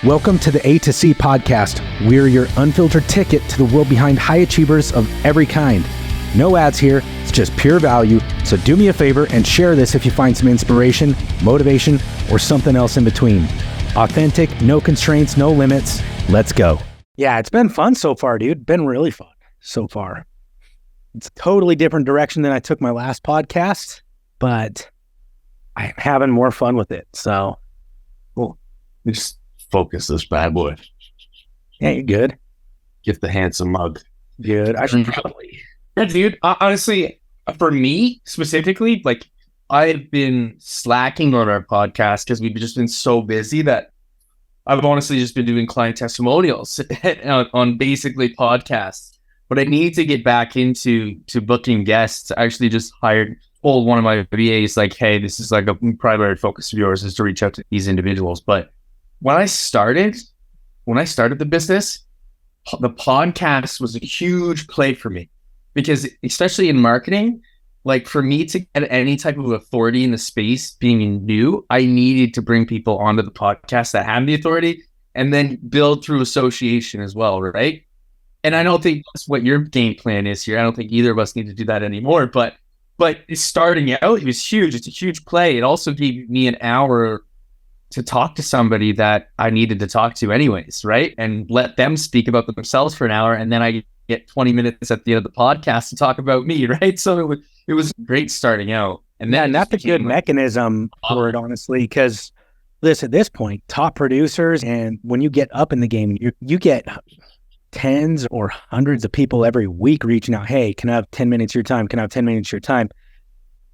Welcome to the A2C podcast. We're your unfiltered ticket to the world behind high achievers of every kind. No ads here, it's just pure value. So do me a favor and share this if you find some inspiration, motivation, or something else in between. Authentic, no constraints, no limits. Let's go. Yeah, it's been fun so far, dude. Been really fun so far. It's a totally different direction than I took my last podcast, but I'm having more fun with it. So, cool. Just focus this bad boy. Yeah, you're good. Get the handsome mug. Good. I should probably. Yeah, dude. Honestly, for me specifically, like I've been slacking on our podcast because we've just been so busy that I've honestly just been doing client testimonials on basically podcasts. But I need to get back into booking guests. I actually just told one of my VAs like, hey, this is like a primary focus of yours is to reach out to these individuals. But when I started the business, the podcast was a huge play for me because especially in marketing, like for me to get any type of authority in the space being new, I needed to bring people onto the podcast that have the authority and then build through association as well, right? And I don't think that's what your game plan is here. I don't think either of us need to do that anymore, but starting out, it was huge. It's a huge play. It also gave me an hour to talk to somebody that I needed to talk to anyways, right? And let them speak about themselves for an hour. And then I get 20 minutes at the end of the podcast to talk about me, right? So it was great starting out. And then that's a good mechanism for it, honestly, because listen, at this point, top producers, and when you get up in the game, you get tens or hundreds of people every week reaching out, hey, can I have 10 minutes of your time? Can I have 10 minutes of your time?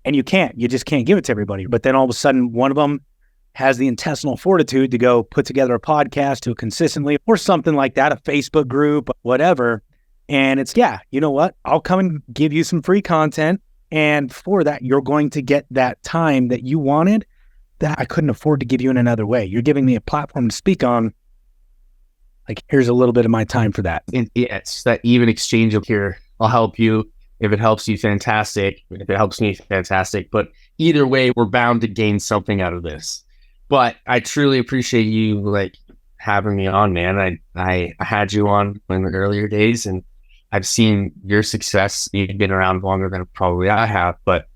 And you just can't give it to everybody. But then all of a sudden, one of them has the intestinal fortitude to go put together a podcast, do it consistently, or something like that, a Facebook group, whatever. And it's, yeah, you know what? I'll come and give you some free content. And for that, you're going to get that time that you wanted that I couldn't afford to give you in another way. You're giving me a platform to speak on. Like, here's a little bit of my time for that. And it's that even exchange of here, I'll help you. If it helps you, fantastic. If it helps me, fantastic. But either way, we're bound to gain something out of this. But I truly appreciate you like having me on, man. I had you on in the earlier days and I've seen your success. You've been around longer than probably I have, but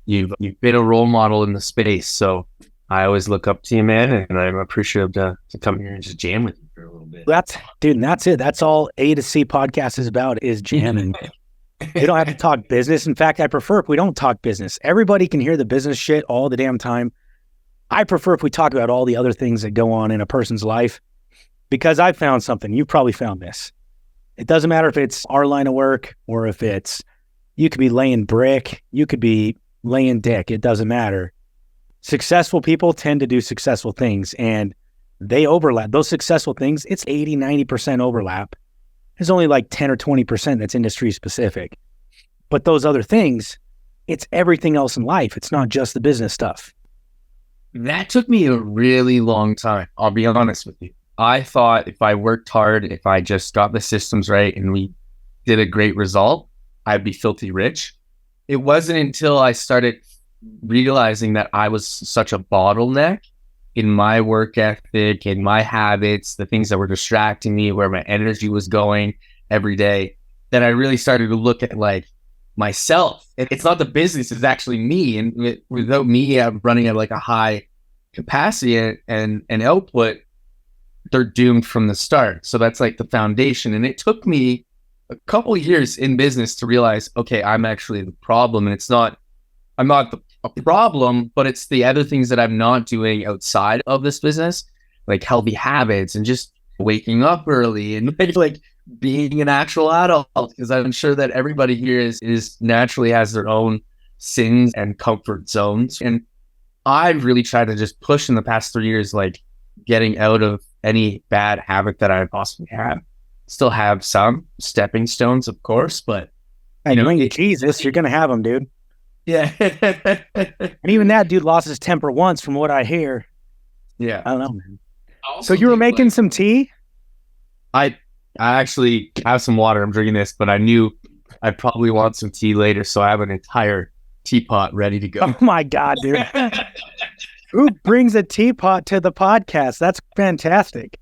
you've been a role model in the space. So I always look up to you, man, and I'm appreciative to come here and just jam with you for a little bit. That's it. That's all A2C podcast is about, is jamming. We don't have to talk business. In fact, I prefer if we don't talk business. Everybody can hear the business shit all the damn time. I prefer if we talk about all the other things that go on in a person's life, because I found something. You probably found this. It doesn't matter if it's our line of work or if you could be laying brick, you could be laying dick. It doesn't matter. Successful people tend to do successful things and they overlap. Those successful things, it's 80, 90% overlap. There's only like 10 or 20% that's industry specific. But those other things, it's everything else in life. It's not just the business stuff. That took me a really long time. I'll be honest with you. I thought if I worked hard, if I just got the systems right and we did a great result, I'd be filthy rich. It wasn't until I started realizing that I was such a bottleneck in my work ethic, in my habits, the things that were distracting me, where my energy was going every day, that I really started to look at like myself. It's not the business, it's actually me. And without me running at like a high capacity and output, they're doomed from the start. So that's like the foundation. And it took me a couple of years in business to realize, okay, I'm actually the problem. And I'm not a problem, but it's the other things that I'm not doing outside of this business, like healthy habits and just waking up early and like being an actual adult, because I'm sure that everybody here is naturally has their own sins and comfort zones. And I've really tried to just push in the past 3 years, like getting out of any bad habit that I possibly have. Still have some stepping stones, of course, but Jesus, you're going to have them, dude. Yeah. And even that dude lost his temper once from what I hear. Yeah. I don't know, man. So you were making some tea? I actually have some water. I'm drinking this, but I knew I'd probably want some tea later, so I have an entire teapot ready to go. Oh my God, dude. Who brings a teapot to the podcast? That's fantastic.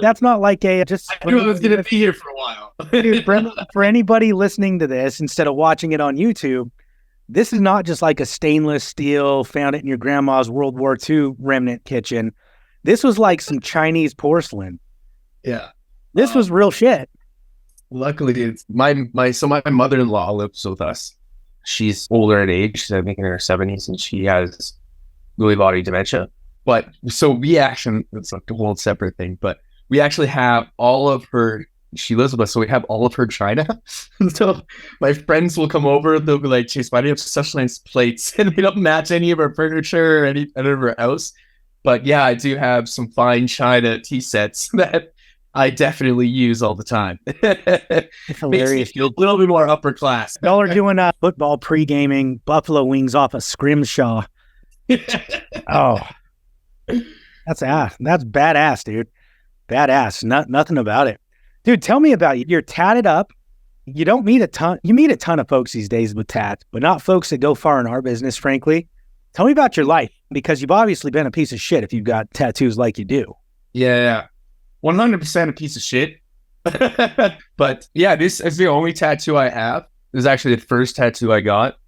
That's not like a just. I knew I was going to be here for a while. Dude, for anybody listening to this instead of watching it on YouTube, this is not just like a stainless steel, found it in your grandma's World War II remnant kitchen. This was like some Chinese porcelain. Yeah. This was real shit. Luckily, it's my mother-in-law lives with us. She's older in age. She's I think in her 70s, and she has Lewy body dementia. But so we actually, it's like a whole separate thing, but we actually have all of her, she lives with us, so we have all of her china. So my friends will come over, they'll be like, Chase, why do you have such nice plates? And they don't match any of our furniture or any of our house. But yeah, I do have some fine china tea sets that I definitely use all the time. Makes me feel a little bit more upper class. Y'all are doing football pre-gaming buffalo wings off a scrimshaw. Oh, that's badass, dude. Badass. Nothing about it. Dude, tell me about you. You're tatted up. You don't meet a ton. You meet a ton of folks these days with tats, but not folks that go far in our business, frankly. Tell me about your life, because you've obviously been a piece of shit if you've got tattoos like you do. Yeah. 100% a piece of shit. But yeah, this is the only tattoo I have. This is actually the first tattoo I got.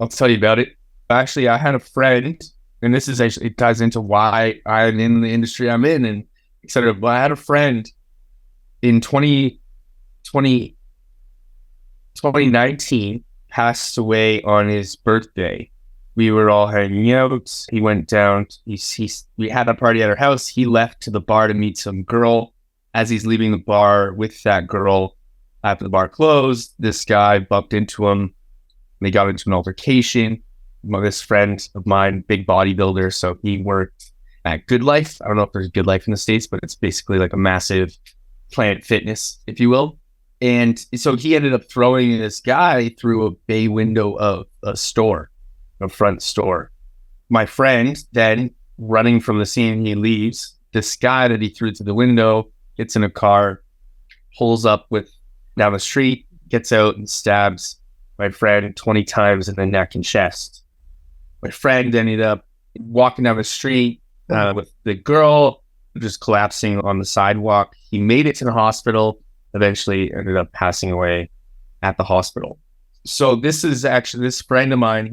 I'll tell you about it. Actually, I had a friend, and this is actually, it ties into why I'm in the industry I'm in, and et cetera. But I had a friend in 2019 passed away on his birthday. We were all hanging out. He went down. We had a party at our house. He left to the bar to meet some girl. As he's leaving the bar with that girl, after the bar closed, this guy bumped into him. They got into an altercation. This friend of mine, big bodybuilder, so he worked at Good Life. I don't know if there's Good Life in the States, but it's basically like a massive Planet Fitness, if you will. And so he ended up throwing this guy through a bay window of a store. A front store. My friend then, running from the scene, he leaves. This guy that he threw through the window gets in a car, pulls up down the street, gets out and stabs my friend 20 times in the neck and chest. My friend ended up walking down the street with the girl just collapsing on the sidewalk. He made it to the hospital, eventually ended up passing away at the hospital. So this is actually this friend of mine.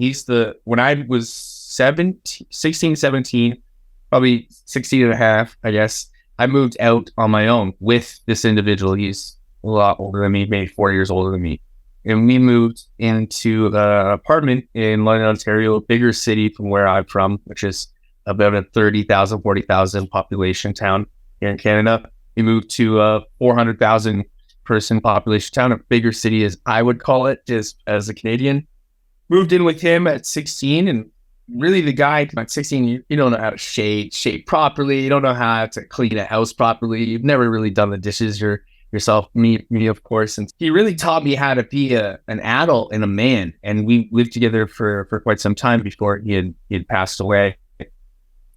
When I was 16, 17, probably 16 and a half, I guess, I moved out on my own with this individual. He's a lot older than me, maybe 4 years older than me. And we moved into an apartment in London, Ontario, a bigger city from where I'm from, which is about a 30,000, 40,000 population town here in Canada. We moved to a 400,000 person population town, a bigger city as I would call it, just as a Canadian. Moved in with him at 16, and really the guy at 16, you don't know how to shave properly, you don't know how to clean a house properly, you've never really done the dishes yourself, me of course, and he really taught me how to be an adult and a man, and we lived together for quite some time before he had passed away.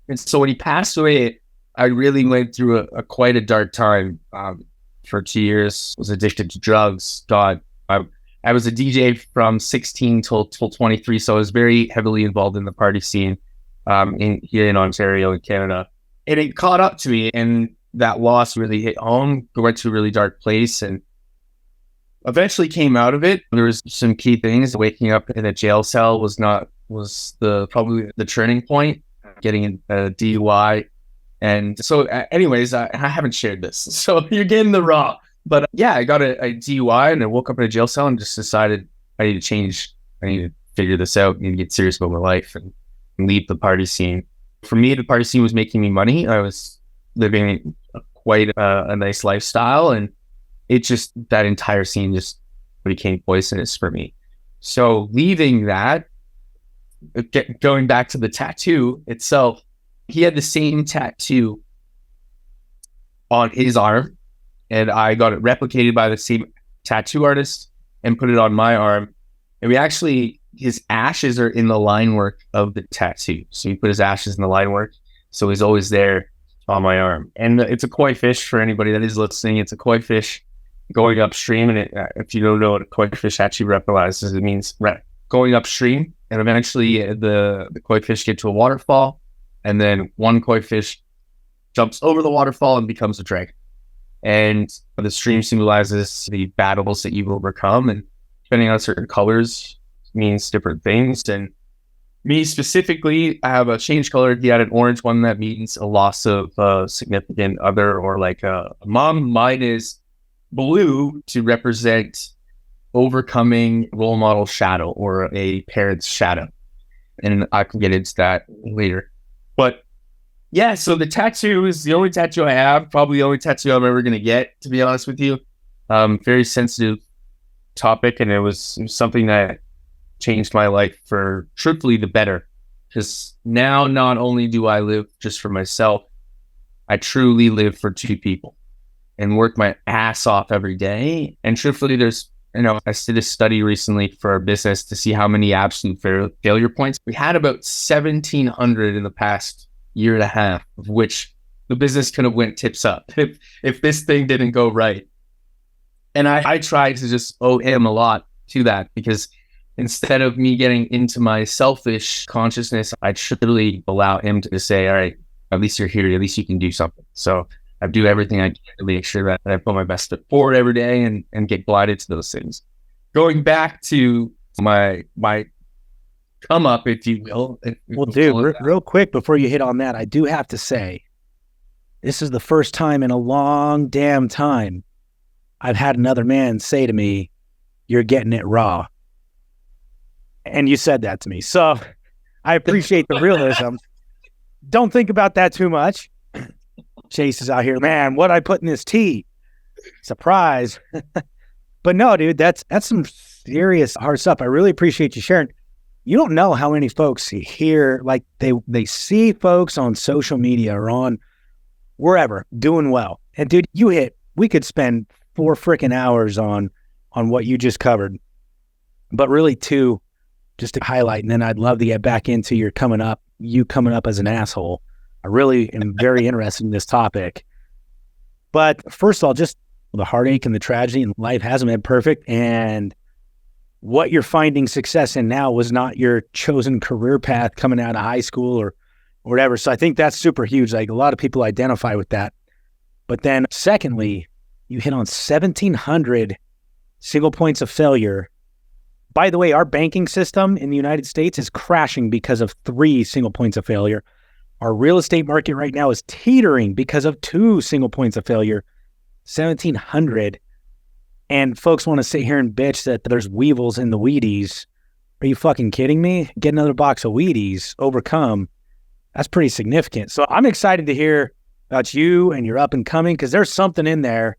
And so when he passed away, I really went through a quite a dark time. For 2 years, was addicted to drugs. God, I was a DJ from 16 till 23, so I was very heavily involved in the party scene here in Ontario and Canada. And it caught up to me, and that loss really hit home. I went to a really dark place, and eventually came out of it. There was some key things. Waking up in a jail cell was probably the turning point. Getting a DUI. And so anyways, I haven't shared this, so you're getting the raw. But yeah, I got a DUI, and I woke up in a jail cell and just decided I need to change. I need to figure this out. I need to get serious about my life and leave the party scene. For me, the party scene was making me money. I was living quite a nice lifestyle, and that entire scene just became poisonous for me. So leaving that, going back to the tattoo itself, he had the same tattoo on his arm, and I got it replicated by the same tattoo artist and put it on my arm. And his ashes are in the line work of the tattoo. So he put his ashes in the line work. So he's always there on my arm. And it's a koi fish for anybody that is listening. It's a koi fish going upstream. And if you don't know what a koi fish actually realizes, it means going upstream. And eventually the koi fish get to a waterfall. And then one koi fish jumps over the waterfall and becomes a dragon. And the stream symbolizes the battles that you overcome, and depending on certain colors means different things. And me specifically, I have a change color. He had an orange one that means a loss of a significant other or like a mom. Mine is blue to represent overcoming role model shadow or a parent's shadow. And I can get into that later. But yeah, so the tattoo is the only tattoo I have, probably the only tattoo I'm ever going to get, to be honest with you. Very sensitive topic, and it was something that changed my life for truthfully the better. Because now not only do I live just for myself, I truly live for two people and work my ass off every day. And truthfully, there's, I did a study recently for our business to see how many absolute failure points. We had about 1,700 in the past year and a half, of which the business could have went tips up if this thing didn't go right. And I tried to just owe him a lot to that, because instead of me getting into my selfish consciousness, I'd surely allow him to say, all right, at least you're here. At least you can do something. So I do everything I can to make sure that I put my best foot forward every day and get glided to those things. Going back to my come up, if you will. Well, dude, real quick before you hit on that, I do have to say, this is the first time in a long damn time I've had another man say to me, "You're getting it raw." And you said that to me. So I appreciate the realism. Don't think about that too much. Chase is out here, man, what I put in this tea? Surprise. But no, dude, that's some serious hard stuff. I really appreciate you sharing. You don't know how many folks hear, like they see folks on social media or on wherever doing well. And dude, we could spend 4 freaking hours on what you just covered. But really too, just to highlight, and then I'd love to get back into you coming up as an asshole. I really am very interested in this topic. But first of all, just the heartache and the tragedy, and life hasn't been perfect. And what you're finding success in now was not your chosen career path coming out of high school or whatever. So I think that's super huge. Like, a lot of people identify with that. But then secondly, you hit on 1,700 single points of failure. By the way, our banking system in the United States is crashing because of 3 single points of failure. Our real estate market right now is teetering because of 2 single points of failure. 1,700. And folks want to sit here and bitch that there's weevils in the Wheaties. Are you fucking kidding me? Get another box of Wheaties, overcome. That's pretty significant. So I'm excited to hear about you and your up and coming, because there's something in there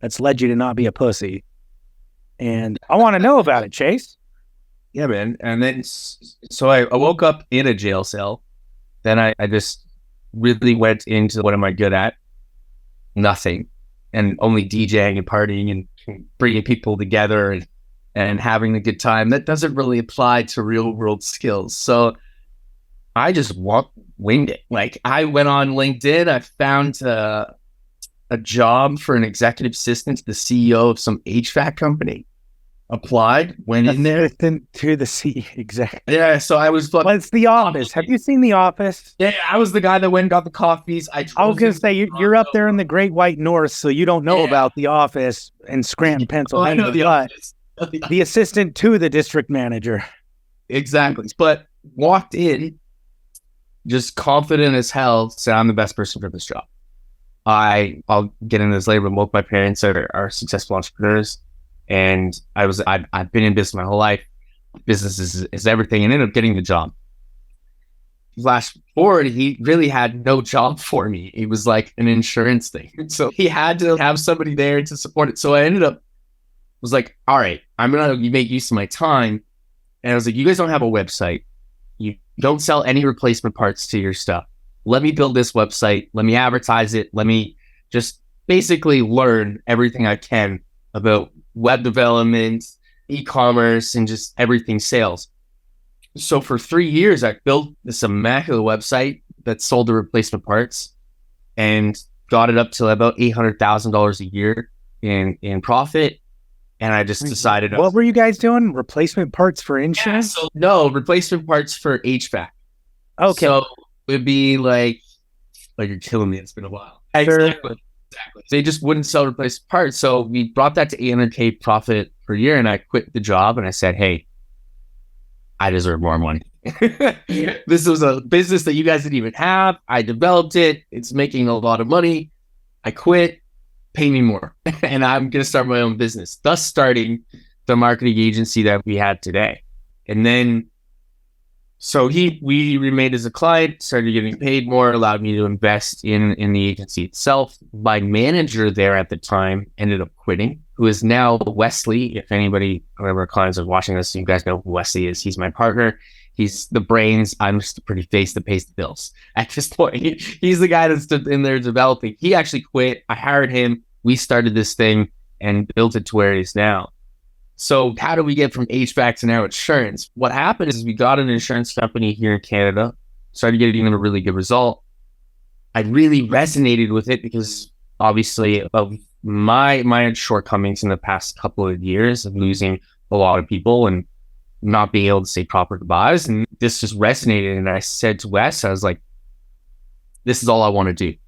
that's led you to not be a pussy. And I want to know about it, Chase. Yeah, man. And then, so I woke up in a jail cell. Then I just really went into, what am I good at? Nothing. And only DJing and partying and bringing people together and having a good time. That doesn't really apply to real world skills. So I just winged it. Like, I went on LinkedIn. I found a job for an executive assistant to the CEO of some HVAC company. Applied, went in there. Assistant to the CEO, exactly. Yeah, so I was... Well, it's The Office. Have you seen The Office? Yeah, I was the guy that went and got the coffees. I was going to say, you're up there in the Great White North, so you don't know about The Office in Scranton, Pennsylvania. I know The Office. The assistant to the district manager. Exactly. But walked in, just confident as hell, said, I'm the best person for this job. I'll get into this later, but both my parents are successful entrepreneurs. And I've been in business my whole life. Business is everything, and ended up getting the job. Flash forward, he really had no job for me. It was like an insurance thing. So he had to have somebody there to support it. So I was like, all right, I'm going to make use of my time. And I was like, you guys don't have a website. You don't sell any replacement parts to your stuff. Let me build this website. Let me advertise it. Let me just basically learn everything I can about web development, e-commerce, and just everything sales. So for 3 years, I built this immaculate website that sold the replacement parts and got it up to about $800,000 a year in profit. And I just decided... What were you guys doing? Replacement parts for insurance? Yeah, no, replacement parts for HVAC. Okay. So it would be like Like, you're killing me. It's been a while. Sure. Exactly. They just wouldn't sell replacement parts. So we brought that to $800K profit per year, and I quit the job and I said, hey, I deserve more money. This was a business that you guys didn't even have. I developed it. It's making a lot of money. I quit. Pay me more. And I'm going to start my own business, thus starting the marketing agency that we had today. And then, so we remained as a client, started getting paid more, allowed me to invest in the agency itself. My manager there at the time ended up quitting, who is now Wesley. If anybody, whoever clients are watching this, you guys know who Wesley is. He's my partner. He's the brains. I'm just a pretty face that pays the bills. At this point, he's the guy that's in there developing. He actually quit. I hired him. We started this thing and built it to where it is now. So how do we get from HVAC to now insurance? What happened is we got an insurance company here in Canada, started getting a really good result. I really resonated with it because obviously of my shortcomings in the past couple of years of losing a lot of people and not being able to say proper goodbyes. And this just resonated. And I said to Wes, I was like, this is all I want to do.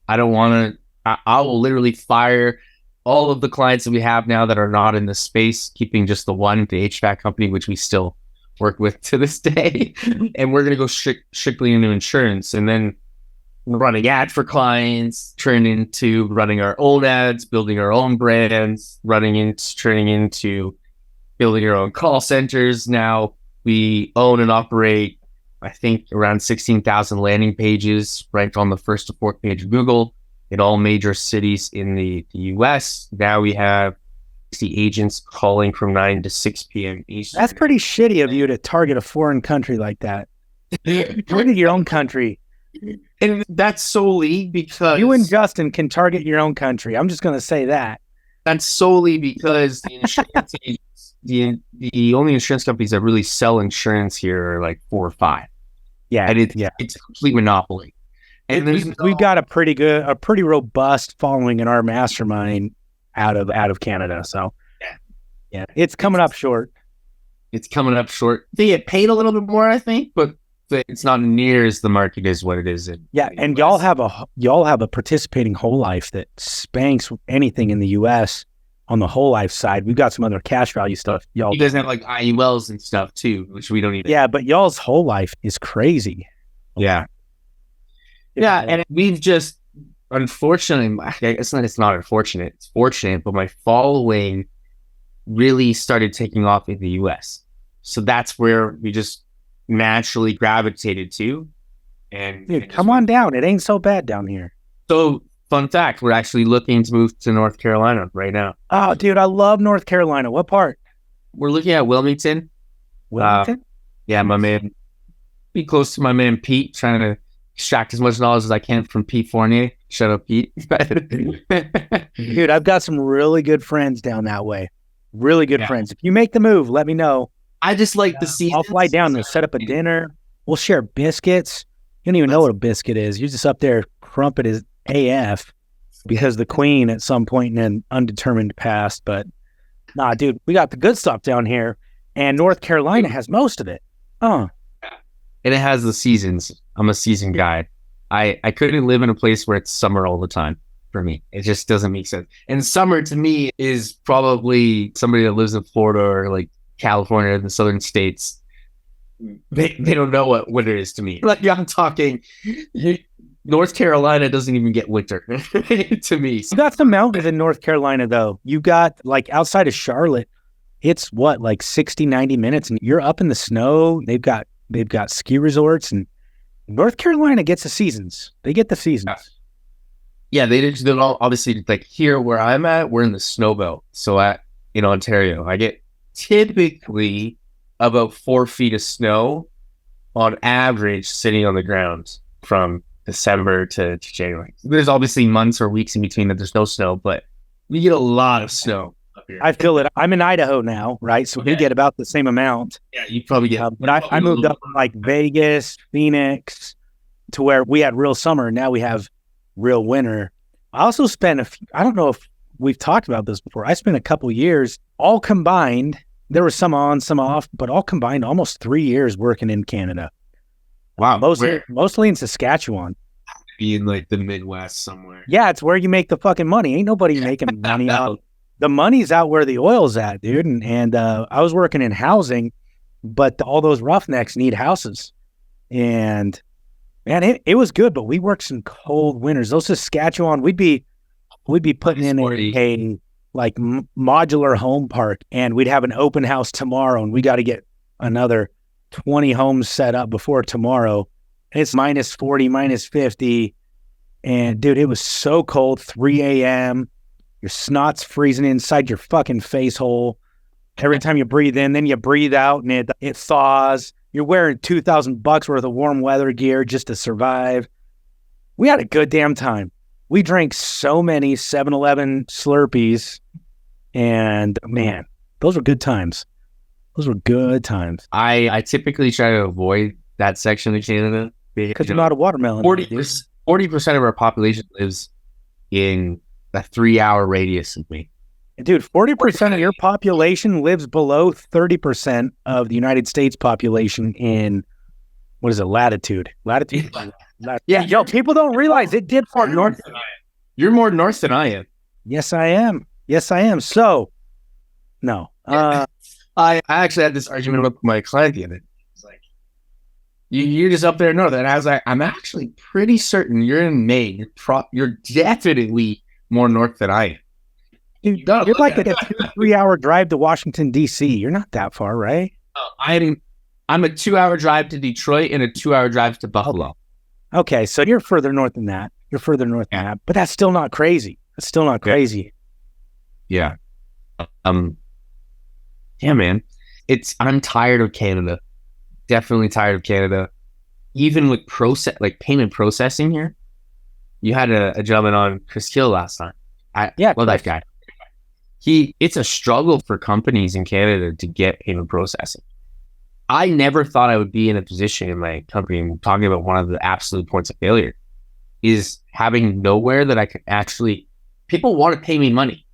I don't want to, I will literally fire all of the clients that we have now that are not in the space, keeping just the one, the HVAC company, which we still work with to this day. And we're going to go strictly into insurance. And then running ads for clients, turn into running our own ads, building our own brands, turning into building our own call centers. Now we own and operate, I think, around 16,000 landing pages ranked on the first to fourth page of Google in all major cities in the US. Now we have 60 agents calling from 9 to 6 p.m. Eastern. That's pretty shitty of you to target a foreign country like that. Target your own country. And that's solely because you and Justin can target your own country. I'm just going to say that. That's solely because the insurance the only insurance companies that really sell insurance here are like 4 or 5. Yeah, and it's a complete monopoly. And we've got a pretty robust following in our mastermind out of Canada. So yeah, it's coming up short. It's coming up short. They get paid a little bit more, I think, but it's not near as the market is what it is. And y'all have a participating whole life that spanks anything in the US on the whole life side. We've got some other cash value stuff. You guys have like IULs and stuff too, which we don't even. Yeah, but y'all's whole life is crazy. Yeah. Yeah, and we've just, unfortunately, it's not unfortunate, it's fortunate, but my following really started taking off in the US. So that's where we just naturally gravitated to. And come on down. It ain't so bad down here. So, fun fact, we're actually looking to move to North Carolina right now. Oh, dude, I love North Carolina. What part? We're looking at Wilmington. Wilmington? Yeah, my man. Be close to my man Pete, trying to extract as much knowledge as I can from Pete Fournier. Shut up, Pete. Dude, I've got some really good friends down that way. Really good friends. If you make the move, let me know. I just like the season. I'll fly down there, set up a dinner. We'll share biscuits. You don't even know what a biscuit is. You're just up there crumpet as AF because the queen at some point in an undetermined past. But nah, dude, we got the good stuff down here. And North Carolina has most of it. And it has the seasons. I'm a season guy. I couldn't live in a place where it's summer all the time for me. It just doesn't make sense. And summer to me is probably somebody that lives in Florida or like California or the southern states. They don't know what winter is to me. Like I'm talking, North Carolina doesn't even get winter to me. You got some mountains in North Carolina though. You got like outside of Charlotte, it's what, like 60, 90 minutes and you're up in the snow. They've got ski resorts and North Carolina gets the seasons. They get the seasons. Yeah, they're all obviously like here where I'm at, we're in the snow belt. So in Ontario, I get typically about 4 feet of snow on average sitting on the ground from December to January. There's obviously months or weeks in between that there's no snow, but we get a lot of snow up here. I feel it. I'm in Idaho now, right? So we get about the same amount. Yeah, you probably get. But I moved up from like Vegas, Phoenix, to where we had real summer. Now we have real winter. I also spent I don't know if we've talked about this before. I spent a couple years all combined. There was some on, some off, but all combined, almost 3 years working in Canada. Wow. Mostly in Saskatchewan. be in like the Midwest somewhere. Yeah, it's where you make the fucking money. Ain't nobody making money out. The money's out where the oil's at, dude. And I was working in housing, but all those roughnecks need houses. And man, it was good, but we worked some cold winters. Those Saskatchewan, we'd be putting in a like modular home park, and we'd have an open house tomorrow, and we got to get another 20 homes set up before tomorrow. It's minus 40, minus 50. And dude, it was so cold, 3 a.m. Your snot's freezing inside your fucking face hole. Every time you breathe in, then you breathe out and it thaws. You're wearing $2,000 worth of warm weather gear just to survive. We had a good damn time. We drank so many 7-Eleven Slurpees, and man, those were good times. Those were good times. I typically try to avoid that section of Canada because you're not a watermelon. 40% of our population lives in a 3-hour radius of me. Dude, 40% of your population lives below 30% of the United States population in, what is it, latitude? Latitude? Yeah, yo, people don't realize it did far north. You're more north than I am. Yes, I am. Yes, I am. So, no. I actually had this argument with my client the other day. It's like, you're just up there north. And I was like, I'm actually pretty certain you're in Maine. You're definitely more north than I am. Dude, you're like a 2-3 hour drive to Washington, D.C. You're not that far, right? I'm a 2-hour drive to Detroit and a 2-hour drive to Buffalo. Okay, so you're further north than that. Than that, but that's still not crazy. That's still not crazy. Yeah. Yeah, man. I'm tired of Canada. Definitely tired of Canada. Even with payment processing here. You had a gentleman on, Chris Hill, last time. Love that guy. It's a struggle for companies in Canada to get payment processing. I never thought I would be in a position in my company, and talking about one of the absolute points of failure, is having nowhere that I can actually, people want to pay me money.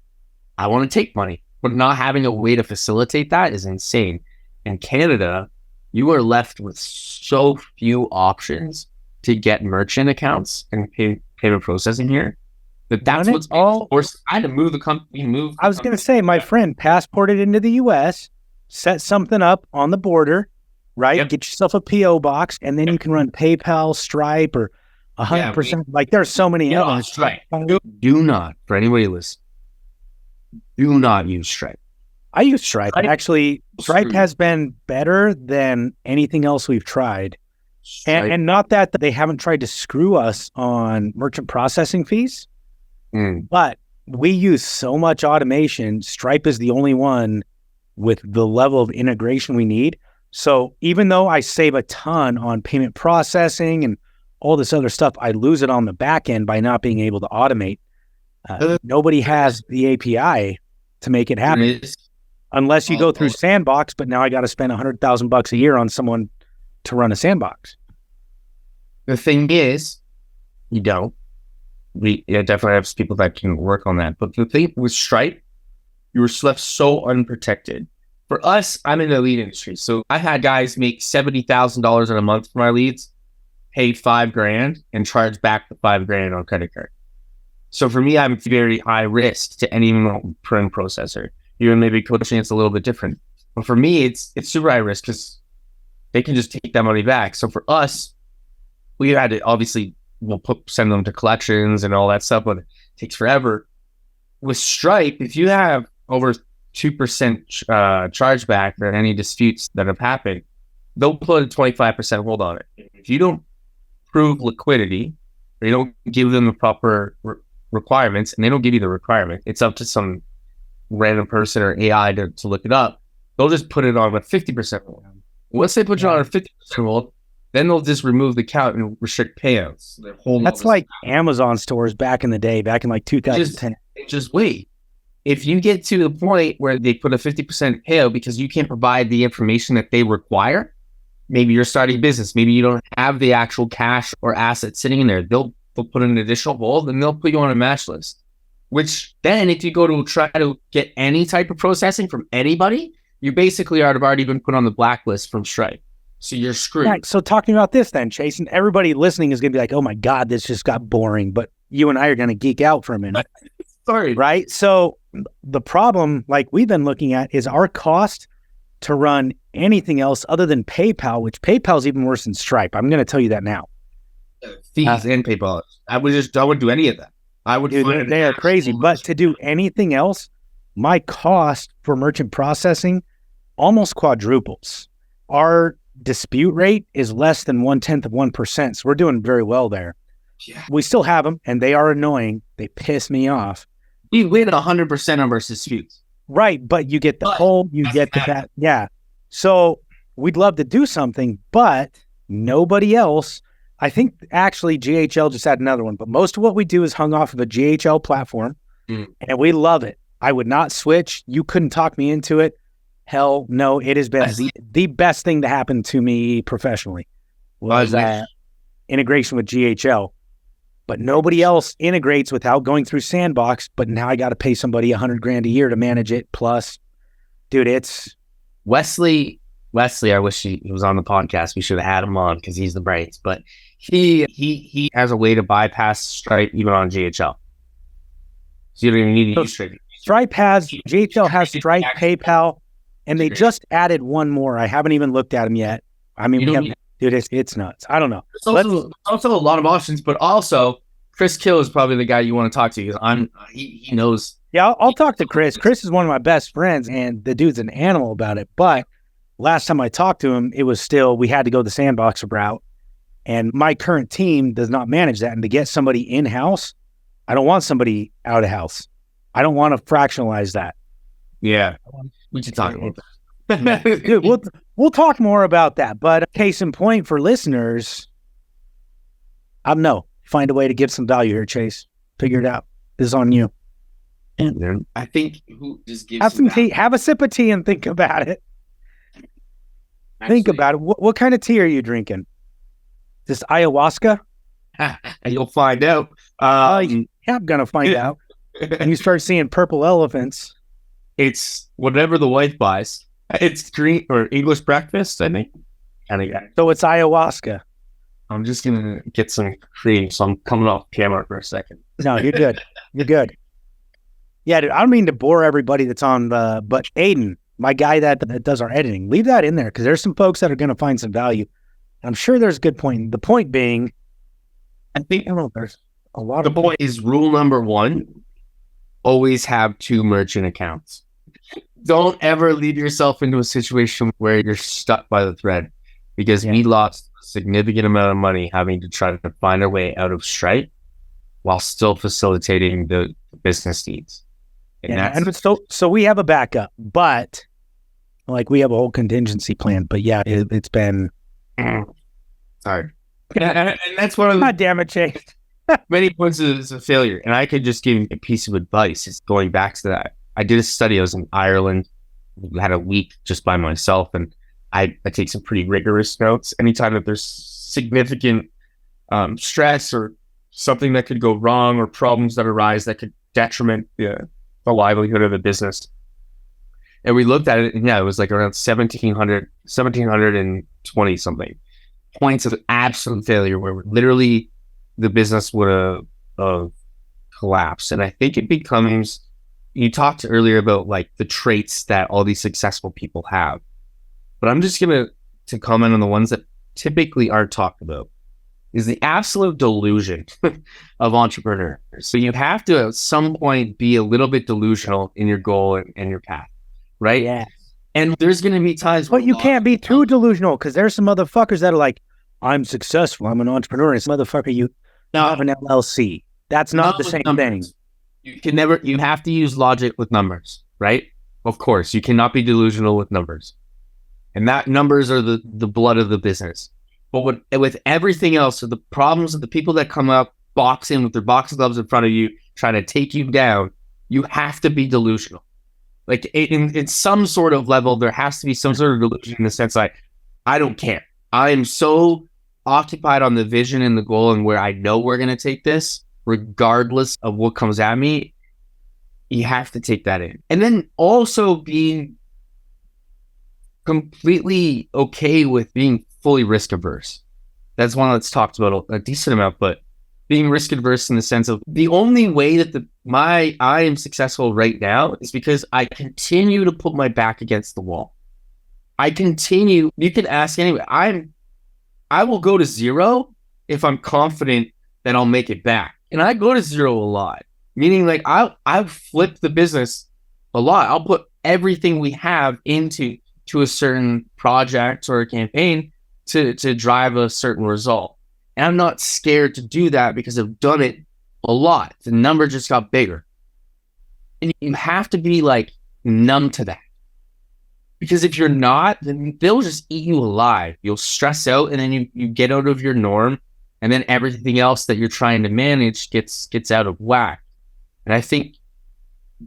I want to take money, but not having a way to facilitate that is insane. In Canada, you are left with so few options to get merchant accounts and payment processing here. That's what's all forced. I had to move the company. I was going to say, my friend passported into the U.S., set something up on the border, right? Yep. Get yourself a P.O. box, and then you can run PayPal, Stripe, or 100%. Like, there's so many. Stripe. Do not, for anybody listening, do not use Stripe. I use Stripe. Actually, Stripe has been better than anything else we've tried. And not that they haven't tried to screw us on merchant processing fees. But we use so much automation. Stripe is the only one with the level of integration we need. So even though I save a ton on payment processing and all this other stuff, I lose it on the back end by not being able to automate. Nobody has the API to make it happen unless you go through Sandbox. But now I got to spend $100,000 a year on someone to run a Sandbox. The thing is, you don't. We definitely have people that can work on that. But the thing with Stripe, you were left so unprotected. For us, I'm in the lead industry. So I had guys make $70,000 in a month for my leads, pay $5,000 and charge back the $5,000 on credit card. So for me, I'm very high risk to any print processor. Even maybe coaching, it's a little bit different. But for me, it's super high risk because they can just take that money back. So for us, we had to obviously send them to collections and all that stuff, but it takes forever. With Stripe, if you have over 2% chargeback for any disputes that have happened, they'll put a 25% hold on it. If you don't prove liquidity, or you don't give them the proper requirements, and they don't give you the requirement, it's up to some random person or AI to look it up. They'll just put it on a 50% hold. Once they put you on a 50% hold, then they'll just remove the account and restrict payouts. That's like Amazon stores back in the day, back in like 2010. Just wait. If you get to the point where they put a 50% payout because you can't provide the information that they require, maybe you're starting a business, maybe you don't have the actual cash or asset sitting in there, they'll put an additional hold and they'll put you on a match list. Which then if you go to try to get any type of processing from anybody, you basically have already been put on the blacklist from Stripe. So you're screwed. Right. So talking about this then, Chase, and everybody listening is going to be like, oh my God, this just got boring. But you and I are going to geek out for a minute. Sorry. Right. So the problem, like we've been looking at, is our cost to run anything else other than PayPal, which PayPal is even worse than Stripe. I'm going to tell you that now. Fees and PayPal. I wouldn't do any of that. Dude, they are crazy. But to do anything else, my cost for merchant processing almost quadruples. Our dispute rate is less than 0.1%. So we're doing very well there. Yeah. We still have them, and they are annoying. They piss me off. We win 100% of our disputes. Right, but you get the whole, you get the that. Yeah. So we'd love to do something, but nobody else. I think actually GHL just had another one, but most of what we do is hung off of a GHL platform, and we love it. I would not switch. You couldn't talk me into it. Hell no, it has been the best thing to happen to me professionally was that integration with GHL. But nobody else integrates without going through Sandbox. But now I got to pay somebody $100,000 a year to manage it. Plus, dude, it's Wesley. I wish he was on the podcast. We should have had him on because he's the brains. But he has a way to bypass Stripe even on GHL. So you don't even need to use Stripe. GHL has Stripe, PayPal, and they just added one more. I haven't even looked at them yet. I mean, dude, it's nuts. I don't know. There's also a lot of options, but also Chris Kill is probably the guy you want to talk to because he knows. Yeah, I'll talk to Chris. Chris is one of my best friends, and the dude's an animal about it. But last time I talked to him, it was still we had to go the Sandbox route, and my current team does not manage that. And to get somebody in house, I don't want somebody out of house. I don't want to fractionalize that. Yeah, we should talk about that. Dude, we'll talk more about that. But case in point for listeners, I don't know. Find a way to give some value here, Chase. Figure it out. This is on you. And I think who just gives have some tea, have a sip of tea, and think about it. Think about it. What kind of tea are you drinking? This ayahuasca? You'll find out. Yeah, I'm gonna find out. And you start seeing purple elephants. It's whatever the wife buys. It's green or English breakfast, I think. So it's ayahuasca. I'm just gonna get some cream, so I'm coming off camera for a second. No, you're good. You're good. Yeah, dude, I don't mean to bore everybody that's on but Aiden, my guy that does our editing, leave that in there because there's some folks that are gonna find some value. I'm sure there's a good point. The point being, I think there's a lot of point is rule number 1. Always have 2 merchant accounts. Don't ever leave yourself into a situation where you're stuck by the thread because we lost a significant amount of money having to try to find our way out of Stripe while still facilitating the business needs. And so we have a backup, but like we have a whole contingency plan. But yeah, it's been sorry. And that's one of the God damn it, Chase. many points of failure. And I could just give you a piece of advice. It's going back to that. I did a study. I was in Ireland, had a week just by myself, and I take some pretty rigorous notes. Anytime that there's significant stress or something that could go wrong or problems that arise that could detriment the livelihood of the business. And we looked at it, and it was like around 1,720 something points of absolute failure where literally the business would have collapsed. And I think it becomes, you talked earlier about like the traits that all these successful people have, but I'm just going to comment on the ones that typically aren't talked about is the absolute delusion of entrepreneurs. So you have to at some point be a little bit delusional in your goal and your path, right? Yeah. And there's going to be times but you can't be too delusional because there's some motherfuckers that are like, I'm successful, I'm an entrepreneur, and this motherfucker, you have an LLC. That's not the same thing. You have to use logic with numbers, right? Of course, you cannot be delusional with numbers. And that numbers are the blood of the business. But with everything else, so the problems of the people that come up, box in with their boxing gloves in front of you, trying to take you down, you have to be delusional. Like in some sort of level, there has to be some sort of delusion in the sense like, I don't care. I am so occupied on the vision and the goal and where I know we're going to take this, regardless of what comes at me. You have to take that in. And then also being completely okay with being fully risk averse. That's one that's talked about a decent amount, but being risk adverse in the sense of the only way that I am successful right now is because I continue to put my back against the wall. You can ask anyway. I will go to zero if I'm confident that I'll make it back. And I go to zero a lot, meaning like I've flipped the business a lot. I'll put everything we have into a certain project or a campaign to drive a certain result. And I'm not scared to do that because I've done it a lot. The number just got bigger. And you have to be like numb to that. Because if you're not, then they'll just eat you alive. You'll stress out and then you get out of your norm. And then everything else that you're trying to manage gets out of whack. And I think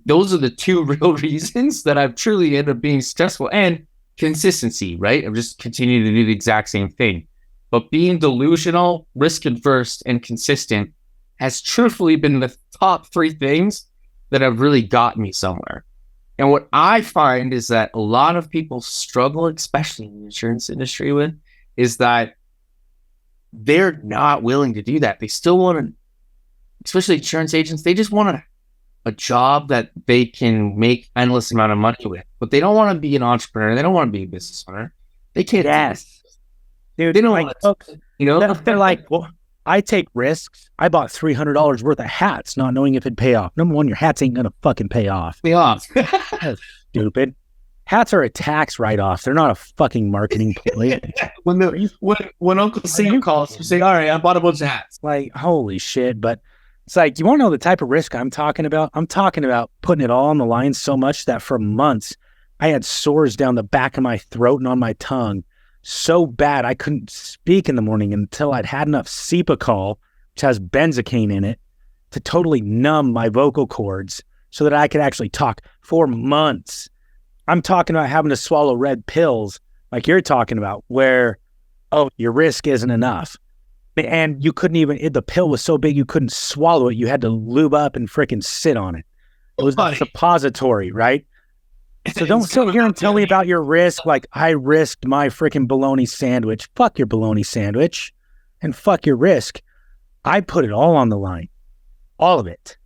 those are the two real reasons that I've truly ended up being successful. And consistency, right? I'm just continuing to do the exact same thing. But being delusional, risk adverse, and consistent has truthfully been the top three things that have really got me somewhere. And what I find is that a lot of people struggle, especially in the insurance industry, is that they're not willing to do that. They still want to, especially insurance agents, they just want a job that they can make endless amount of money with. But they don't want to be an entrepreneur. They don't want to be a business owner. They can't. Yes. Dude, they don't like, want to, folks, they're like, well, I take risks. I bought $300 worth of hats, not knowing if it'd pay off. Number one, your hats ain't gonna fucking pay off. That's stupid. Hats are a tax write-off. They're not a fucking marketing play. when Uncle Sam calls, you say, "All right, I bought a bunch of hats." Like, holy shit! But it's like, you want to know the type of risk I'm talking about? I'm talking about putting it all on the line so much that for months I had sores down the back of my throat and on my tongue. So bad I couldn't speak in the morning until I'd had enough Cepacol, which has benzocaine in it, to totally numb my vocal cords so that I could actually talk for months. I'm talking about having to swallow red pills like you're talking about where, oh, your risk isn't enough. And you couldn't even, the pill was so big you couldn't swallow it. You had to lube up and freaking sit on it. It was a suppository, right? So don't sit here and tell me about your risk. Like, I risked my freaking bologna sandwich. Fuck your bologna sandwich and fuck your risk. I put it all on the line. All of it.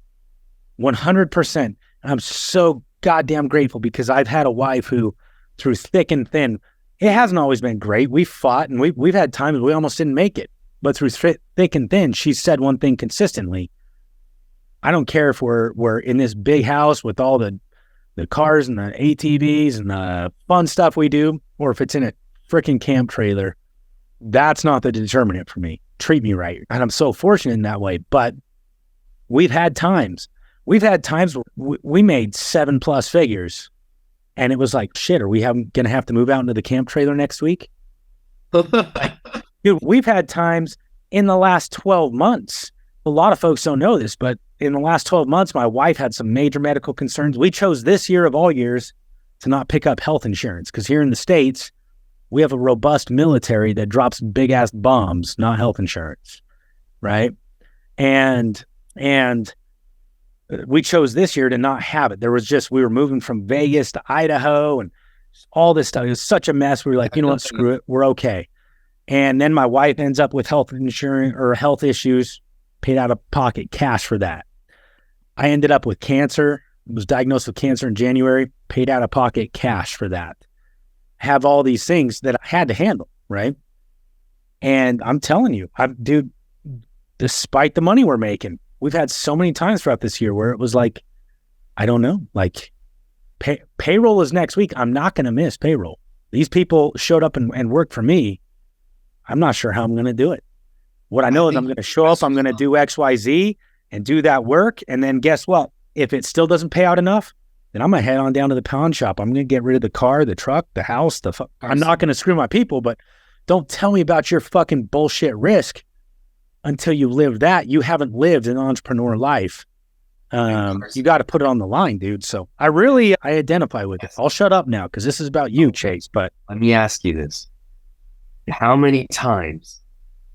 100%. And I'm so goddamn grateful because I've had a wife who, through thick and thin, it hasn't always been great. We fought and we've had times we almost didn't make it. But through thick and thin, she said one thing consistently. I don't care if we're in this big house with all the cars and the ATVs and the fun stuff we do, or if it's in a freaking camp trailer, that's not the determinant for me. Treat me right. And I'm so fortunate in that way. But we've had times where we made 7+ figures and it was like, shit, are we going to have to move out into the camp trailer next week? Dude, we've had times in the last 12 months. A lot of folks don't know this, but in the last 12 months, my wife had some major medical concerns. We chose this year of all years to not pick up health insurance because here in the States, we have a robust military that drops big ass bombs, not health insurance, right? And we chose this year to not have it. There was just, we were moving from Vegas to Idaho and all this stuff. It was such a mess. We were like, you know what, screw it. We're okay. And then my wife ends up with health insurance or health issues, paid out of pocket cash for that. I ended up with cancer, was diagnosed with cancer in January, paid out of pocket cash for that. Have all these things that I had to handle, right? And I'm telling you, dude, despite the money we're making, we've had so many times throughout this year where it was like, I don't know, like payroll is next week. I'm not going to miss payroll. These people showed up and worked for me. I'm not sure how I'm going to do it. What I know is I'm going to show up, I'm going to do X, Y, Z and do that work. And then guess what? If it still doesn't pay out enough, then I'm going to head on down to the pawn shop. I'm going to get rid of the car, the truck, the house. I'm not going to screw my people, but don't tell me about your fucking bullshit risk until you live that. You haven't lived an entrepreneur life. You got to put it on the line, dude. So I identify with it. I'll shut up now because this is about you, Chase. But let me ask you this. How many times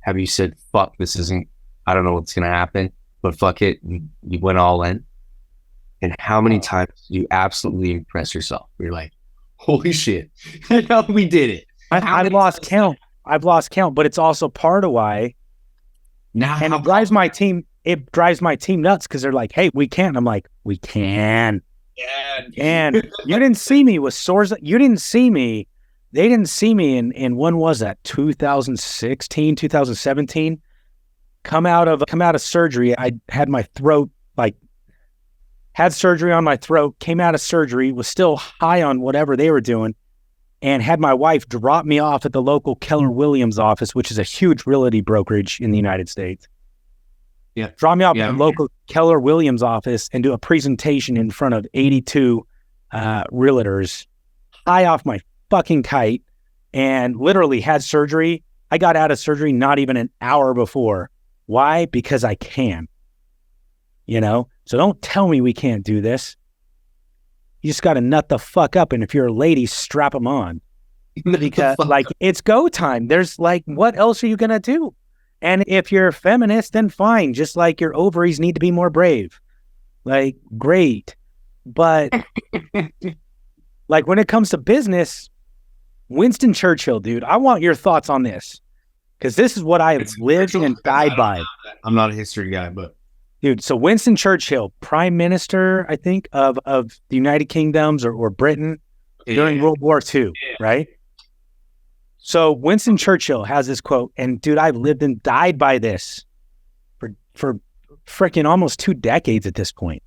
have you said, fuck, this isn't, I don't know what's going to happen, but fuck it. And you went all in. And how many times do you absolutely impress yourself? You're like, holy shit, we did it. I lost count. I've lost count, but it's also part of why. Now, And it drives my team nuts because they're like, hey, we can't. I'm like, we can. And you didn't see me with sores. You didn't see me. They didn't see me in when was that? 2016, 2017. Come out of surgery. I had my throat, had surgery on my throat, came out of surgery, was still high on whatever they were doing, and had my wife drop me off at the local Keller Williams office, which is a huge realty brokerage in the United States. Yeah. Drop me off at the local Keller Williams office and do a presentation in front of 82 realtors, high off my fucking kite, and literally had surgery. I got out of surgery not even an hour before. Why? Because I can. So don't tell me we can't do this. You just got to nut the fuck up. And if you're a lady, strap them on. Because it's go time. There's what else are you going to do? And if you're a feminist, then fine. Just like your ovaries need to be more brave. Great. But when it comes to business, Winston Churchill, dude, I want your thoughts on this. Because this is what I have lived and died by. I'm not a history guy, but dude, so Winston Churchill, Prime Minister, I think, of the United Kingdoms or Britain during World War II, right? So Winston Churchill has this quote, and dude, I've lived and died by this for freaking almost 2 decades at this point.